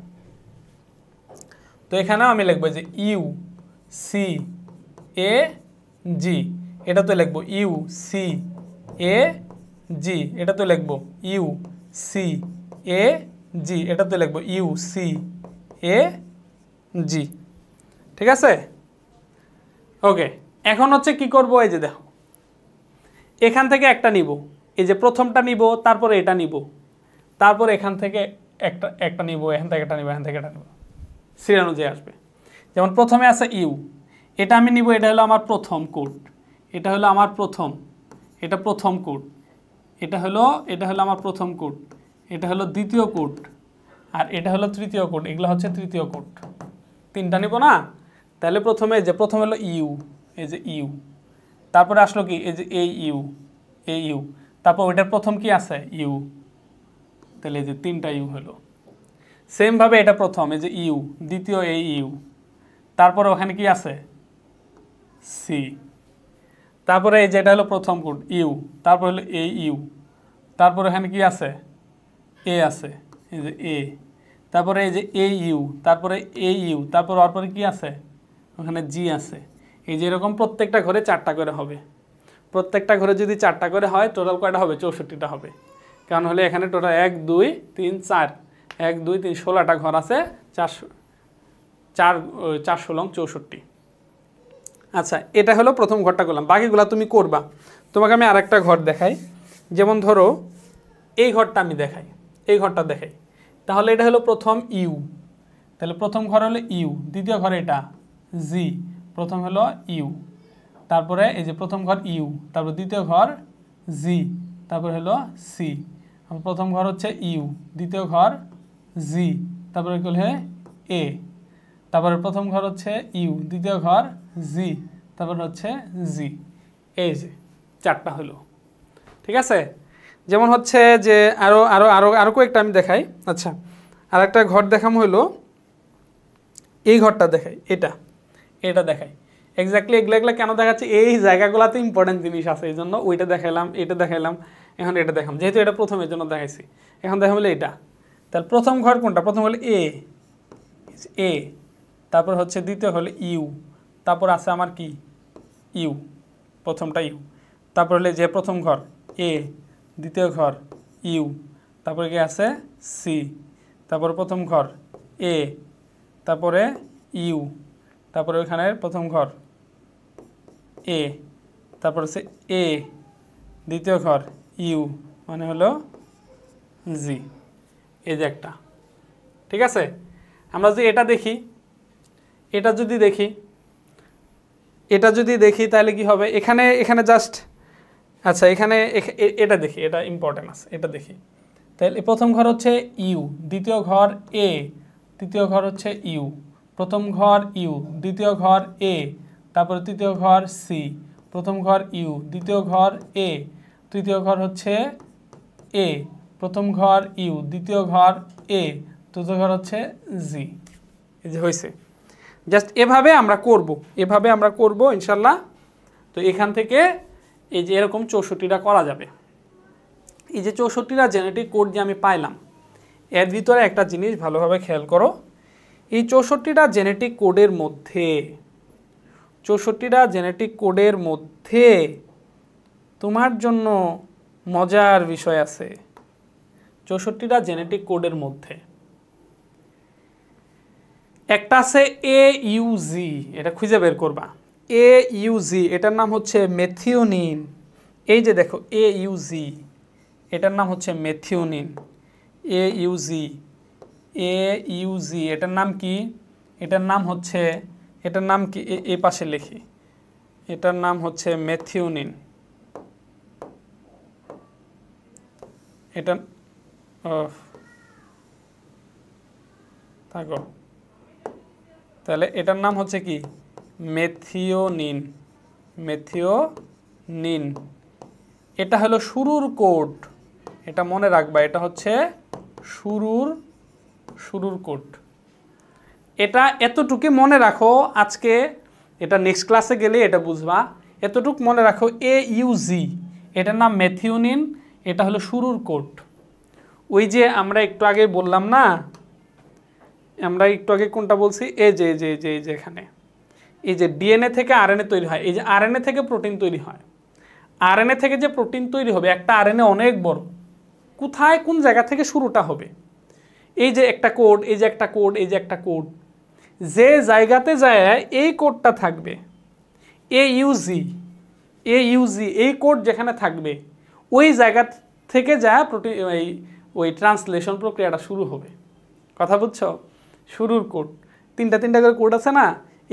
তো এখানেও আমি লিখবো যে UCAG, এটা তো লিখবো UCAG, এটা তো লিখবো UCAG, এটা তো লিখবো UCAG। ঠিক আছে? ওকে, এখন হচ্ছে কি করব, এই যে দেখো এখান থেকে একটা নিব, এই যে প্রথমটা নিব, তারপরে এটা নিব, তারপর এখান থেকে একটা নিব, এখান থেকে একটা নিব, এখান থেকে একটা নিব, সিরিয়াল অনুযায়ী আসবে। যেমন প্রথমে আছে ইউ, এটা আমি নিব, এটা হলো আমার প্রথম কোড, এটা হলো আমার প্রথম, এটা প্রথম কোড, এটা হলো আমার প্রথম কোড, এটা হলো দ্বিতীয় কোড, আর এটা হলো তৃতীয় কোড, এগুলো হচ্ছে তৃতীয় কোড। 3টা নিব না? তাহলে প্রথমে হলো ইউ, এই যে ইউ, তারপরে আসলো কি, এই যে এই ইউ, তারপর ওইটার প্রথম কি আছে, ইউ, তাহলে এই যে 3টা ইউ হলো। সেমভাবে এটা প্রথম, এই যে ইউ, দ্বিতীয় এই ইউ, তারপরে ওখানে কি আছে, সি, তারপরে এই যে এটা হলো প্রথম কোড ইউ, তারপর হলো এই ইউ, তারপর এখানে কি আছে, এ আছে, এই যে এ, তারপরে এই যে এই ইউ, তারপরে এই ইউ, তারপর ওর পরে কি আছে, ওখানে জি আছে। এই যে এরকম প্রত্যেকটা ঘরে 4টা করে হবে। প্রত্যেকটা ঘরে যদি 4টা করে হয়, টোটাল কয়টা হবে, 64টা হবে। কারণ হলে এখানে টোটাল 1 2 3 4, 1 2 3 16টা ঘর আছে, 4 16 64। আচ্ছা, এটা হলো প্রথম ঘরটা করলাম, বাকিগুলো তুমি করবা। তোমাকে আমি আরেকটা ঘর দেখাই, যেমন ধরো এই ঘরটা আমি দেখাই, এই ঘরটা দেখাই। তাহলে এটা হলো প্রথম ইউ, তাহলে প্রথম ঘর হলো ইউ, দ্বিতীয় ঘর এটা জি, প্রথম হলো ইউ, তারপরে এই যে প্রথম ঘর ইউ, তারপর দ্বিতীয় ঘর জি, তারপর হলো সি, প্রথম ঘর হচ্ছে ইউ, দ্বিতীয় ঘর জি, তারপরে হলো এ, তারপরে প্রথম ঘর হচ্ছে ইউ, দ্বিতীয় ঘর জি, তারপর হচ্ছে জি। এই যে 4টা হলো। ঠিক আছে? যেমন হচ্ছে যে আরো আরো আরো আরো কয়েকটা আমি দেখাই। আচ্ছা, আর একটা ঘর দেখাম হলো এই ঘরটা দেখাই, এটা দেখাই। এক্স্যাক্টলি এগুলো কেন দেখাচ্ছি, এই জায়গাগুলোতে ইম্পর্টেন্ট জিনিস আছে, এই জন্য ওইটা দেখাইলাম, এটা দেখাইলাম, এখন এটা দেখাম, যেহেতু এটা প্রথমের জন্য দেখাইছি। এখন দেখা হলো এটা, তাহলে প্রথম ঘর কোনটা, প্রথম হলো এ, তারপর হচ্ছে দ্বিতীয় হলো ইউ, তারপর আছে আমার কি ইউ, প্রথমটা ইউ, তারপর হলে যে প্রথম ঘর এ, দ্বিতীয় ঘর ইউ, তারপরে কি আছে সি, তারপরে প্রথম ঘর এ, তারপরে ইউ, তারপরে ওইখানে প্রথম ঘর এ, তারপর হচ্ছে এ, দ্বিতীয় ঘর ইউ, মানে হলো জি। এই যে একটা। ঠিক আছে? আমরা যদি এটা দেখি, এটা যদি দেখি তাহলে কি হবে, এখানে জাস্ট, আচ্ছা এখানে এটা দেখি, এটা ইম্পর্টেন্ট আছে, এটা দেখি। তাহলে প্রথম ঘর হচ্ছে ইউ, দ্বিতীয় ঘর এ, তৃতীয় ঘর হচ্ছে ইউ, প্রথম ঘর ইউ, দ্বিতীয় ঘর এ, তারপরে তৃতীয় ঘর সি, প্রথম ঘর ইউ, দ্বিতীয় ঘর এ, তৃতীয় ঘর হচ্ছে এ, প্রথম ঘর ইউ, দ্বিতীয় ঘর এ, তৃতীয় ঘর হচ্ছে জি। এই যে হয়েছে। জাস্ট এভাবে আমরা করব ইনশাল্লাহ। তো এখান থেকে এই যে এরকম 64টা করা যাবে। এই যে 64টা জেনেটিক কোড যে আমি পাইলাম, এর ভিতরে একটা জিনিস ভালোভাবে খেয়াল করো। এই 64টা জেনেটিক কোডের মধ্যে তোমার জন্য মজার বিষয় আছে। 64টা জেনেটিক কোডের মধ্যে একটা আছে AUG, এটা খুঁজে বের করবা। AUG, এটার নাম হচ্ছে মেথিওনিন। এই যে দেখো AUG, এটার নাম হচ্ছে মেথিওনিন, AUG, এটার নাম কি? এটার নাম হচ্ছে, এটার নাম কি এই পাশে লিখি, এটার নাম হচ্ছে মেথিওনিন। এটা থাকো, তাহলে এটার নাম হচ্ছে কি? Methionine, methionine. এটা হলো শুরুর কোড, এটা মনে রাখবা, এটা হচ্ছে শুরুর কোড। এটা এতটুকু মনে রাখো আজকে, এটা নেক্সট ক্লাসে গেলে এটা বুঝবা। এতটুকু মনে রাখো, AUG এটার নাম মেথিওনিন, এটা হলো শুরুর কোড। ওই যে আমরা একটু আগে বললাম না, আমরা একটু আগে কোনটা বলছি, এই যে এখানে এই যে DNA থেকে RNA তৈরি হয়, এই যে RNA থেকে প্রোটিন তৈরি হয়। RNA থেকে যে প্রোটিন তৈরি হবে, একটা RNA অনেক বড়, কোথায় কোন জায়গা থেকে শুরুটা হবে? এই যে একটা কোড, এই যে একটা কোড, এই যে একটা কোড, যে জায়গাতে যায় এই কোডটা থাকবে, AUG, এই কোড যেখানে থাকবে ওই জায়গা থেকে যায় প্রোটিন, ওই ট্রান্সলেশন প্রক্রিয়াটা শুরু হবে। কথা বুঝছো? শুরুর কোড, তিনটা করে কোড আছে না,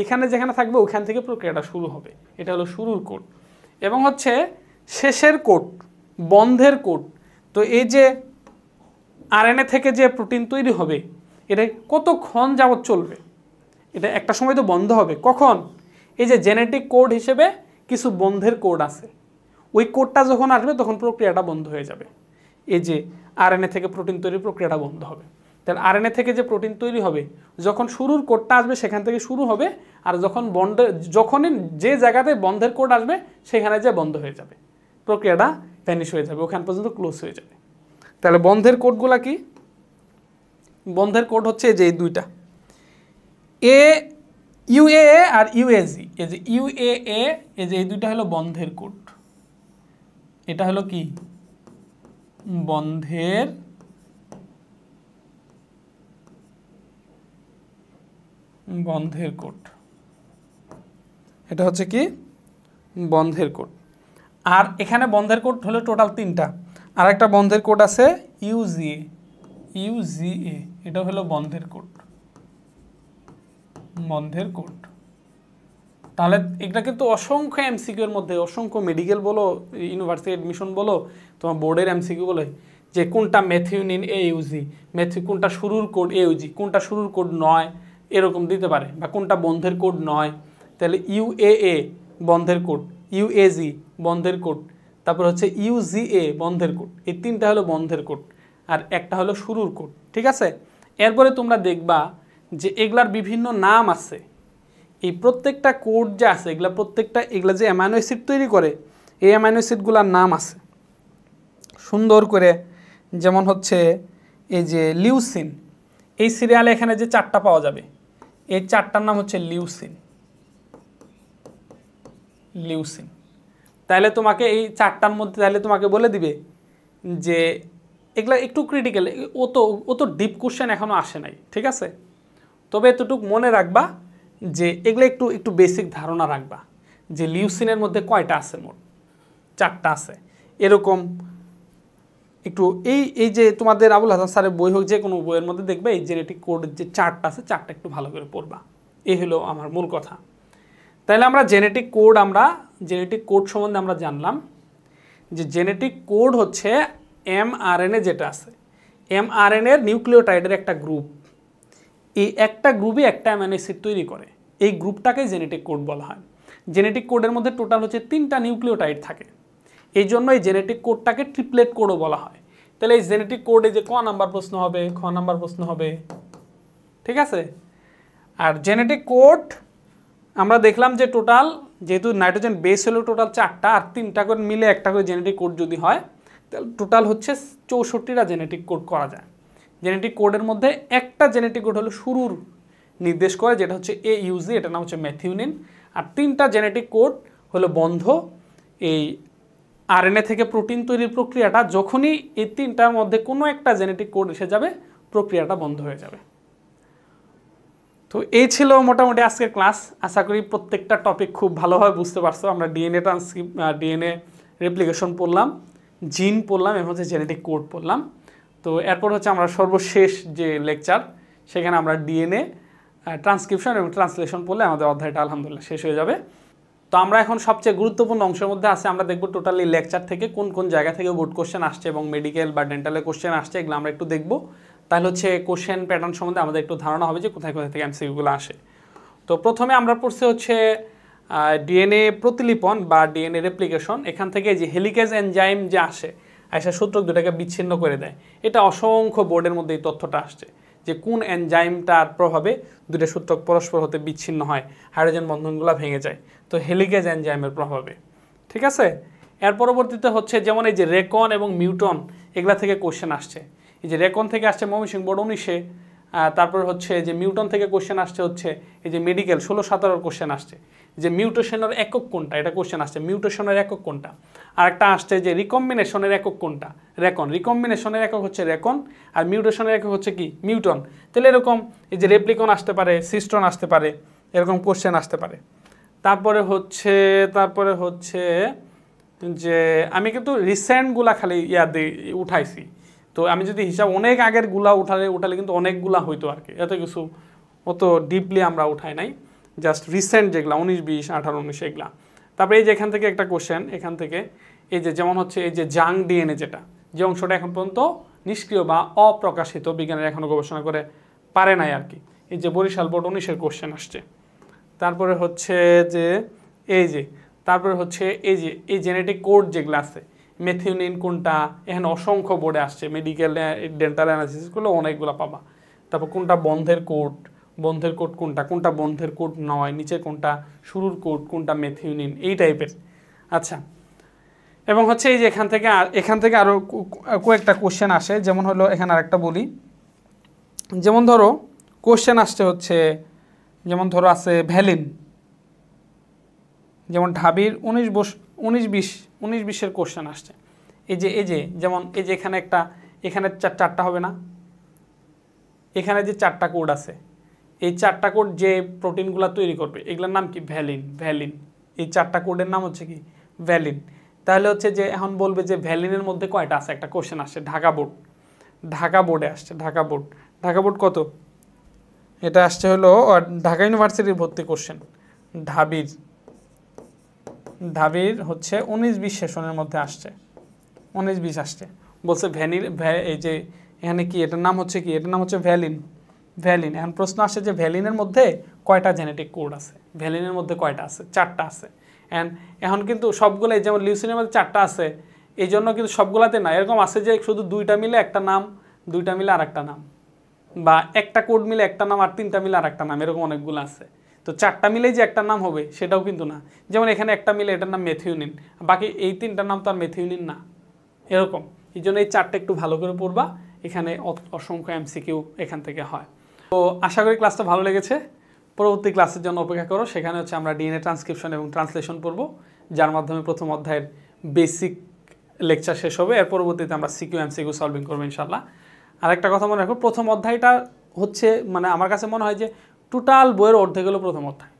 এখানে যেখানে থাকবে ওখান থেকে প্রক্রিয়াটা শুরু হবে। এটা হলো শুরুর কোড। এবং হচ্ছে শেষের কোড, বন্ধের কোড। তো এই যে RNA থেকে যে প্রোটিন তৈরি হবে, এটা কতক্ষণ যাবত চলবে? এটা একটা সময় তো বন্ধ হবে, কখন? এই যে জেনেটিক কোড হিসেবে কিছু বন্ধের কোড আছে, ওই কোডটা যখন আসবে তখন প্রক্রিয়াটা বন্ধ হয়ে যাবে। এই যে RNA থেকে প্রোটিন তৈরির প্রক্রিয়াটা বন্ধ হবে। তাহলে RNA থেকে যে প্রোটিন তৈরি হবে, যখন শুরুর কোডটা আসবে সেখান থেকে শুরু হবে, আর যখনই যে জায়গাতে বন্ধের কোড আসবে সেখানে যে বন্ধ হয়ে যাবে, প্রক্রিয়াটা ভ্যানিশ হয়ে যাবে, ওখান পর্যন্ত ক্লোজ হয়ে যাবে। তাহলে বন্ধের কোডগুলা কি? বন্ধের কোড হচ্ছে যে এই দুইটা, UAA আর UAG। এই যে UAA, এই যে এই দুইটা হলো বন্ধের কোড। এটা হলো কি? বন্ধের কোড। এটা হচ্ছে কি? বন্ধের কোড। আর এখানে বন্ধের কোড হলো টোটাল 3টা। আর একটা বন্ধের কোড আছে UGA, এটা হলো বন্ধের কোড। তাহলে এটা কিন্তু অসংখ্য MCQ এর মধ্যে, অসংখ্য মেডিকেল বলো, ইউনিভার্সিটি অ্যাডমিশন বলো, তোমার বোর্ডের MCQ বলে যে কোনটা মেথিওনিন AUG, কোনটা শুরুর কোড AUG, কোনটা শুরুর কোড নয়, এরকম দিতে পারে, বা কোনটা বন্ধের কোড নয়। তাহলে UAA বন্ধের কোড, UAG বন্ধের কোড, তারপর হচ্ছে UGA বন্ধের কোড। এই 3টা হলো বন্ধের কোড, আর একটা হলো শুরুর কোড। ঠিক আছে? এরপরে তোমরা দেখবা যে এগুলার বিভিন্ন নাম আছে। এই প্রত্যেকটা কোড যে আছে, এগুলা যে অ্যামাইনো অ্যাসিড তৈরি করে, এই অ্যামাইনো অ্যাসিডগুলোর নাম আছে সুন্দর করে। যেমন হচ্ছে এই যে লিউসিন, এই সিরিয়ালে এখানে যে 4টা পাওয়া যাবে, এই 4টার নাম হচ্ছে লিউসিন। তাহলে তোমাকে এই 4টার মধ্যে তাহলে তোমাকে বলে দিবে যে এগুলা একটু ক্রিটিক্যাল, অত ডিপ কোশ্চেন এখনও আসে নাই। ঠিক আছে? তবে এতটুকু মনে রাখবা যে এগুলো একটু বেসিক ধারণা রাখবা যে লিউসিনের মধ্যে কয়টা আছে, মোট 4টা আছে। এরকম একটু এই যে তোমাদের আবুল হাসান স্যারের বই হোক, যে কোনো বইয়ের মধ্যে দেখবে এই জেনেটিক কোডের যে 4টা আছে, 4টা একটু ভালো করে পড়বা। এই হলো আমার মূল কথা। তাহলে আমরা জেনেটিক কোড সম্বন্ধে আমরা জানলাম যে জেনেটিক কোড হচ্ছে mRNA যেটা আছে, mRNA এর নিউক্লিওটাইডের একটা গ্রুপ। এই একটা গ্রুপই একটা অ্যামাইনো অ্যাসিড তৈরি করে, এই গ্রুপটাকে জেনেটিক কোড বলা হয়। জেনেটিক কোডের মধ্যে টোটাল হচ্ছে 3টা নিউক্লিওটাইড থাকে, এই জন্য এই জেনেটিক কোডটাকে ট্রিপলেট কোডও বলা হয়। তাহলে এই জেনেটিক কোডে যে ক নাম্বার প্রশ্ন হবে, খ নাম্বার প্রশ্ন হবে। ঠিক আছে? আর জেনেটিক কোড আমরা দেখলাম যে টোটাল, যেহেতু নাইট্রোজেন বেস হলো টোটাল 4টা, আর 3টা করে মিলে একটা করে জেনেটিক কোড যদি হয়, তাহলে টোটাল হচ্ছে 64টা জেনেটিক কোড করা যায়। জেনেটিক কোডের মধ্যে একটা জেনেটিক কোড হলো শুরুর নির্দেশ করে, যেটা হচ্ছে AUG, এটার নাম হচ্ছে মেথিওনিন। আর 3টা জেনেটিক কোড হলো বন্ধ। এই RNA থেকে প্রোটিন তৈরির প্রক্রিয়াটা যখনই এই 3টার মধ্যে কোনো একটা জেনেটিক কোড এসে যাবে, প্রক্রিয়াটা বন্ধ হয়ে যাবে। তো এই ছিল মোটামুটি আজকের ক্লাস। আশা করি প্রত্যেকটা টপিক খুব ভালোভাবে বুঝতে পারছো। আমরা DNA রেপ্লিকেশন পড়লাম, জিন পড়লাম এবং হচ্ছে জেনেটিক কোড পড়লাম। তো এরপর হচ্ছে আমরা সর্বশেষ যে লেকচার, সেখানে আমরা ডিএনএ ট্রান্সক্রিপশন এবং ট্রান্সলেশন পড়লে আমাদের অধ্যায়টা আলহামদুলিল্লাহ শেষ হয়ে যাবে। তো আমরা এখন সবচেয়ে গুরুত্বপূর্ণ অংশের মধ্যে আছে, আমরা দেখব টোটালি লেকচার থেকে কোন কোন জায়গা থেকে বোর্ড কোশ্চেন আসছে এবং মেডিকেল বা ডেন্টালের কোশ্চেন আসছে, এগুলো আমরা একটু দেখব। তাহলে হচ্ছে কোশ্চেন প্যাটার্ন সম্বন্ধে আমাদের একটু ধারণা হবে যে কোথায় কোথায় থেকে এমসিকিউগুলো আসে। তো প্রথমে আমরা পড়ছি হচ্ছে ডিএনএ প্রতিলিপন বা ডিএনএ রেপ্লিকেশন। এখান থেকে যে হেলিকেজ এনজাইম যে আসে, আইসা সূত্রক দুটাকে বিচ্ছিন্ন করে দেয়। এটা অসংখ্য বোর্ডের মধ্যে এই তথ্যটা আসছে যে কোন এনজাইমটার প্রভাবে দুটো সূত্রক পরস্পর হতে বিচ্ছিন্ন হয়, হাইড্রোজেন বন্ধনগুলো ভেঙে যায়। তো হেলিকেজ এনজাইমের প্রভাবে, ঠিক আছে। এর পরবর্তীতে হচ্ছে যেমন এই যে রেকন এবং মিউটন, এগুলা থেকে কোশ্চেন আসছে। এই যে রেকন থেকে আসছে ময়মনসিংহ বোর্ড 19-এ, তারপর হচ্ছে যে মিউটন থেকে কোশ্চেন আসছে হচ্ছে এই যে মেডিকেল 16-17 কোশ্চেন আসছে। যে মিউটেশনের একক কোনটা, এটা কোশ্চেন আসছে, মিউটেশনের একক কোনটা। আর একটা আসছে যে রিকম্বিনেশনের একক কোনটা, রেকন। রিকম্বিনেশনের একক হচ্ছে রেকন, আর মিউটেশনের একক হচ্ছে কি, মিউটন। তাহলে এরকম এই যে রেপ্লিকন আসতে পারে, সিস্টন আসতে পারে, এরকম কোশ্চেন আসতে পারে। তারপরে হচ্ছে যে আমি কিন্তু রিসেন্টগুলা খালি উঠাইছি। তো আমি যদি হিসাব অনেক আগের গুলা উঠালে কিন্তু অনেকগুলা হইতো আর কি, এত কিছু অত ডিপলি আমরা উঠাই নাই, জাস্ট রিসেন্ট যেগুলা 19, 20, 18, 19 এগুলা। তারপরে এই যে এখান থেকে একটা কোশ্চেন, এখান থেকে এই যে যেমন হচ্ছে এই যে জাং ডিএনএ, যেটা যে অংশটা এখন পর্যন্ত নিষ্ক্রিয় বা অপ্রকাশিত, বিজ্ঞানীরা এখনও গবেষণা করে পারে নাই আর কি। এই যে বরিশাল বোর্ড 19-এর কোশ্চেন আসছে। তারপরে হচ্ছে যে তারপরে হচ্ছে এই জেনেটিক কোড যেগুলো আছে, মেথিওনিন কোনটা, এখানে অসংখ্য বোর্ডে আসছে। মেডিকেল ডেন্টাল অ্যানালিসিসগুলো অনেকগুলো পাবা। তারপর কোনটা বন্ধের কোড কোনটা বন্ধের কোড নয়, নিচে কোনটা শুরুর কোড, কোনটা মেথিওনিন, এই টাইপের। আচ্ছা, এবং হচ্ছে এই যে এখান থেকে আরও কয়েকটা কোশ্চেন আসে। যেমন হলো এখানে আরেকটা বলি, যেমন ধরো কোশ্চেন আসছে হচ্ছে, যেমন ধরো আছে ভ্যালিন, যেমন ঢাবির 19-20-এর কোশ্চেন আসছে। এই যে যেমন এই যে এখানে চারটা হবে না, এখানে যে 4টা কোড আছে, এই 4টা কোড যে প্রোটিনগুলো তৈরি করবে এগুলোর নাম কি, ভ্যালিন। এই 4টা কোডের নাম হচ্ছে কি, ভ্যালিন। তাহলে হচ্ছে যে এখন বলবে যে ভ্যালিনের মধ্যে কয়টা আছে, একটা কোশ্চেন আসছে ঢাকা বোর্ডে আসছে। ঢাকা বোর্ড কত, এটা আসছে হলো ঢাকা ইউনিভার্সিটির ভর্তি কোশ্চেন। ঢাবির হচ্ছে 19-20 সেশনের মধ্যে আসছে, 19-20 আসছে। বলছে এই যে এখানে কি, এটার নাম হচ্ছে কি, এটার নাম হচ্ছে ভ্যালিন। এখন প্রশ্ন আসছে যে ভ্যালিনের মধ্যে কয়টা জেনেটিক কোড আছে, ভ্যালিনের মধ্যে কয়টা আছে, 4টা আছে। এখন কিন্তু সবগুলোই, যেমন লিউসিনের মধ্যে 4টা আছে, এই জন্য কিন্তু সবগুলাতে না, এরকম আছে যে শুধু 2টা মিলে একটা নাম, 2টা মিলে আর একটা নাম, বা একটা কোড মিলে একটা নাম আর 3টা মিলে আর একটা নাম, এরকম অনেকগুলো আছে। তো 4টা মিলেই যে একটা নাম হবে সেটাও কিন্তু না। যেমন এখানে একটা মিলে এটার নাম মেথিওনিন, বাকি এই 3টার নাম তো আর মেথিওনিন না, এরকম। এই জন্য এই 4টা একটু ভালো করে পড়বা, এখানে অসংখ্য এমসিকিউ এখান থেকে হয়। তো আশা করি ক্লাসটা ভালো লেগেছে। পরবর্তী ক্লাসের জন্য অপেক্ষা করো, সেখানে হচ্ছে আমরা ডিএনএ ট্রান্সক্রিপশন এবং ট্রান্সলেশন পড়ব, যার মাধ্যমে প্রথম অধ্যায়ের বেসিক লেকচার শেষ হবে। এর পরবর্তীতে আমরা সিকিউ এমসিকিউ সলভিং করবো ইনশাল্লাহ। আরেকটা কথা মনে রাখো, প্রথম অধ্যায়টা হচ্ছে মানে আমার কাছে মনে হয় যে টোটাল বইয়ের অর্ধেক হলো প্রথম অধ্যায়,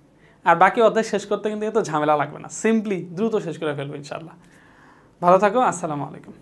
আর বাকি অধ্যায় শেষ করতে কিন্তু এত ঝামেলা লাগবে না, সিম্পলি দ্রুত শেষ করে ফেলবো ইনশাল্লাহ। ভালো থাকো, আসসালামু আলাইকুম।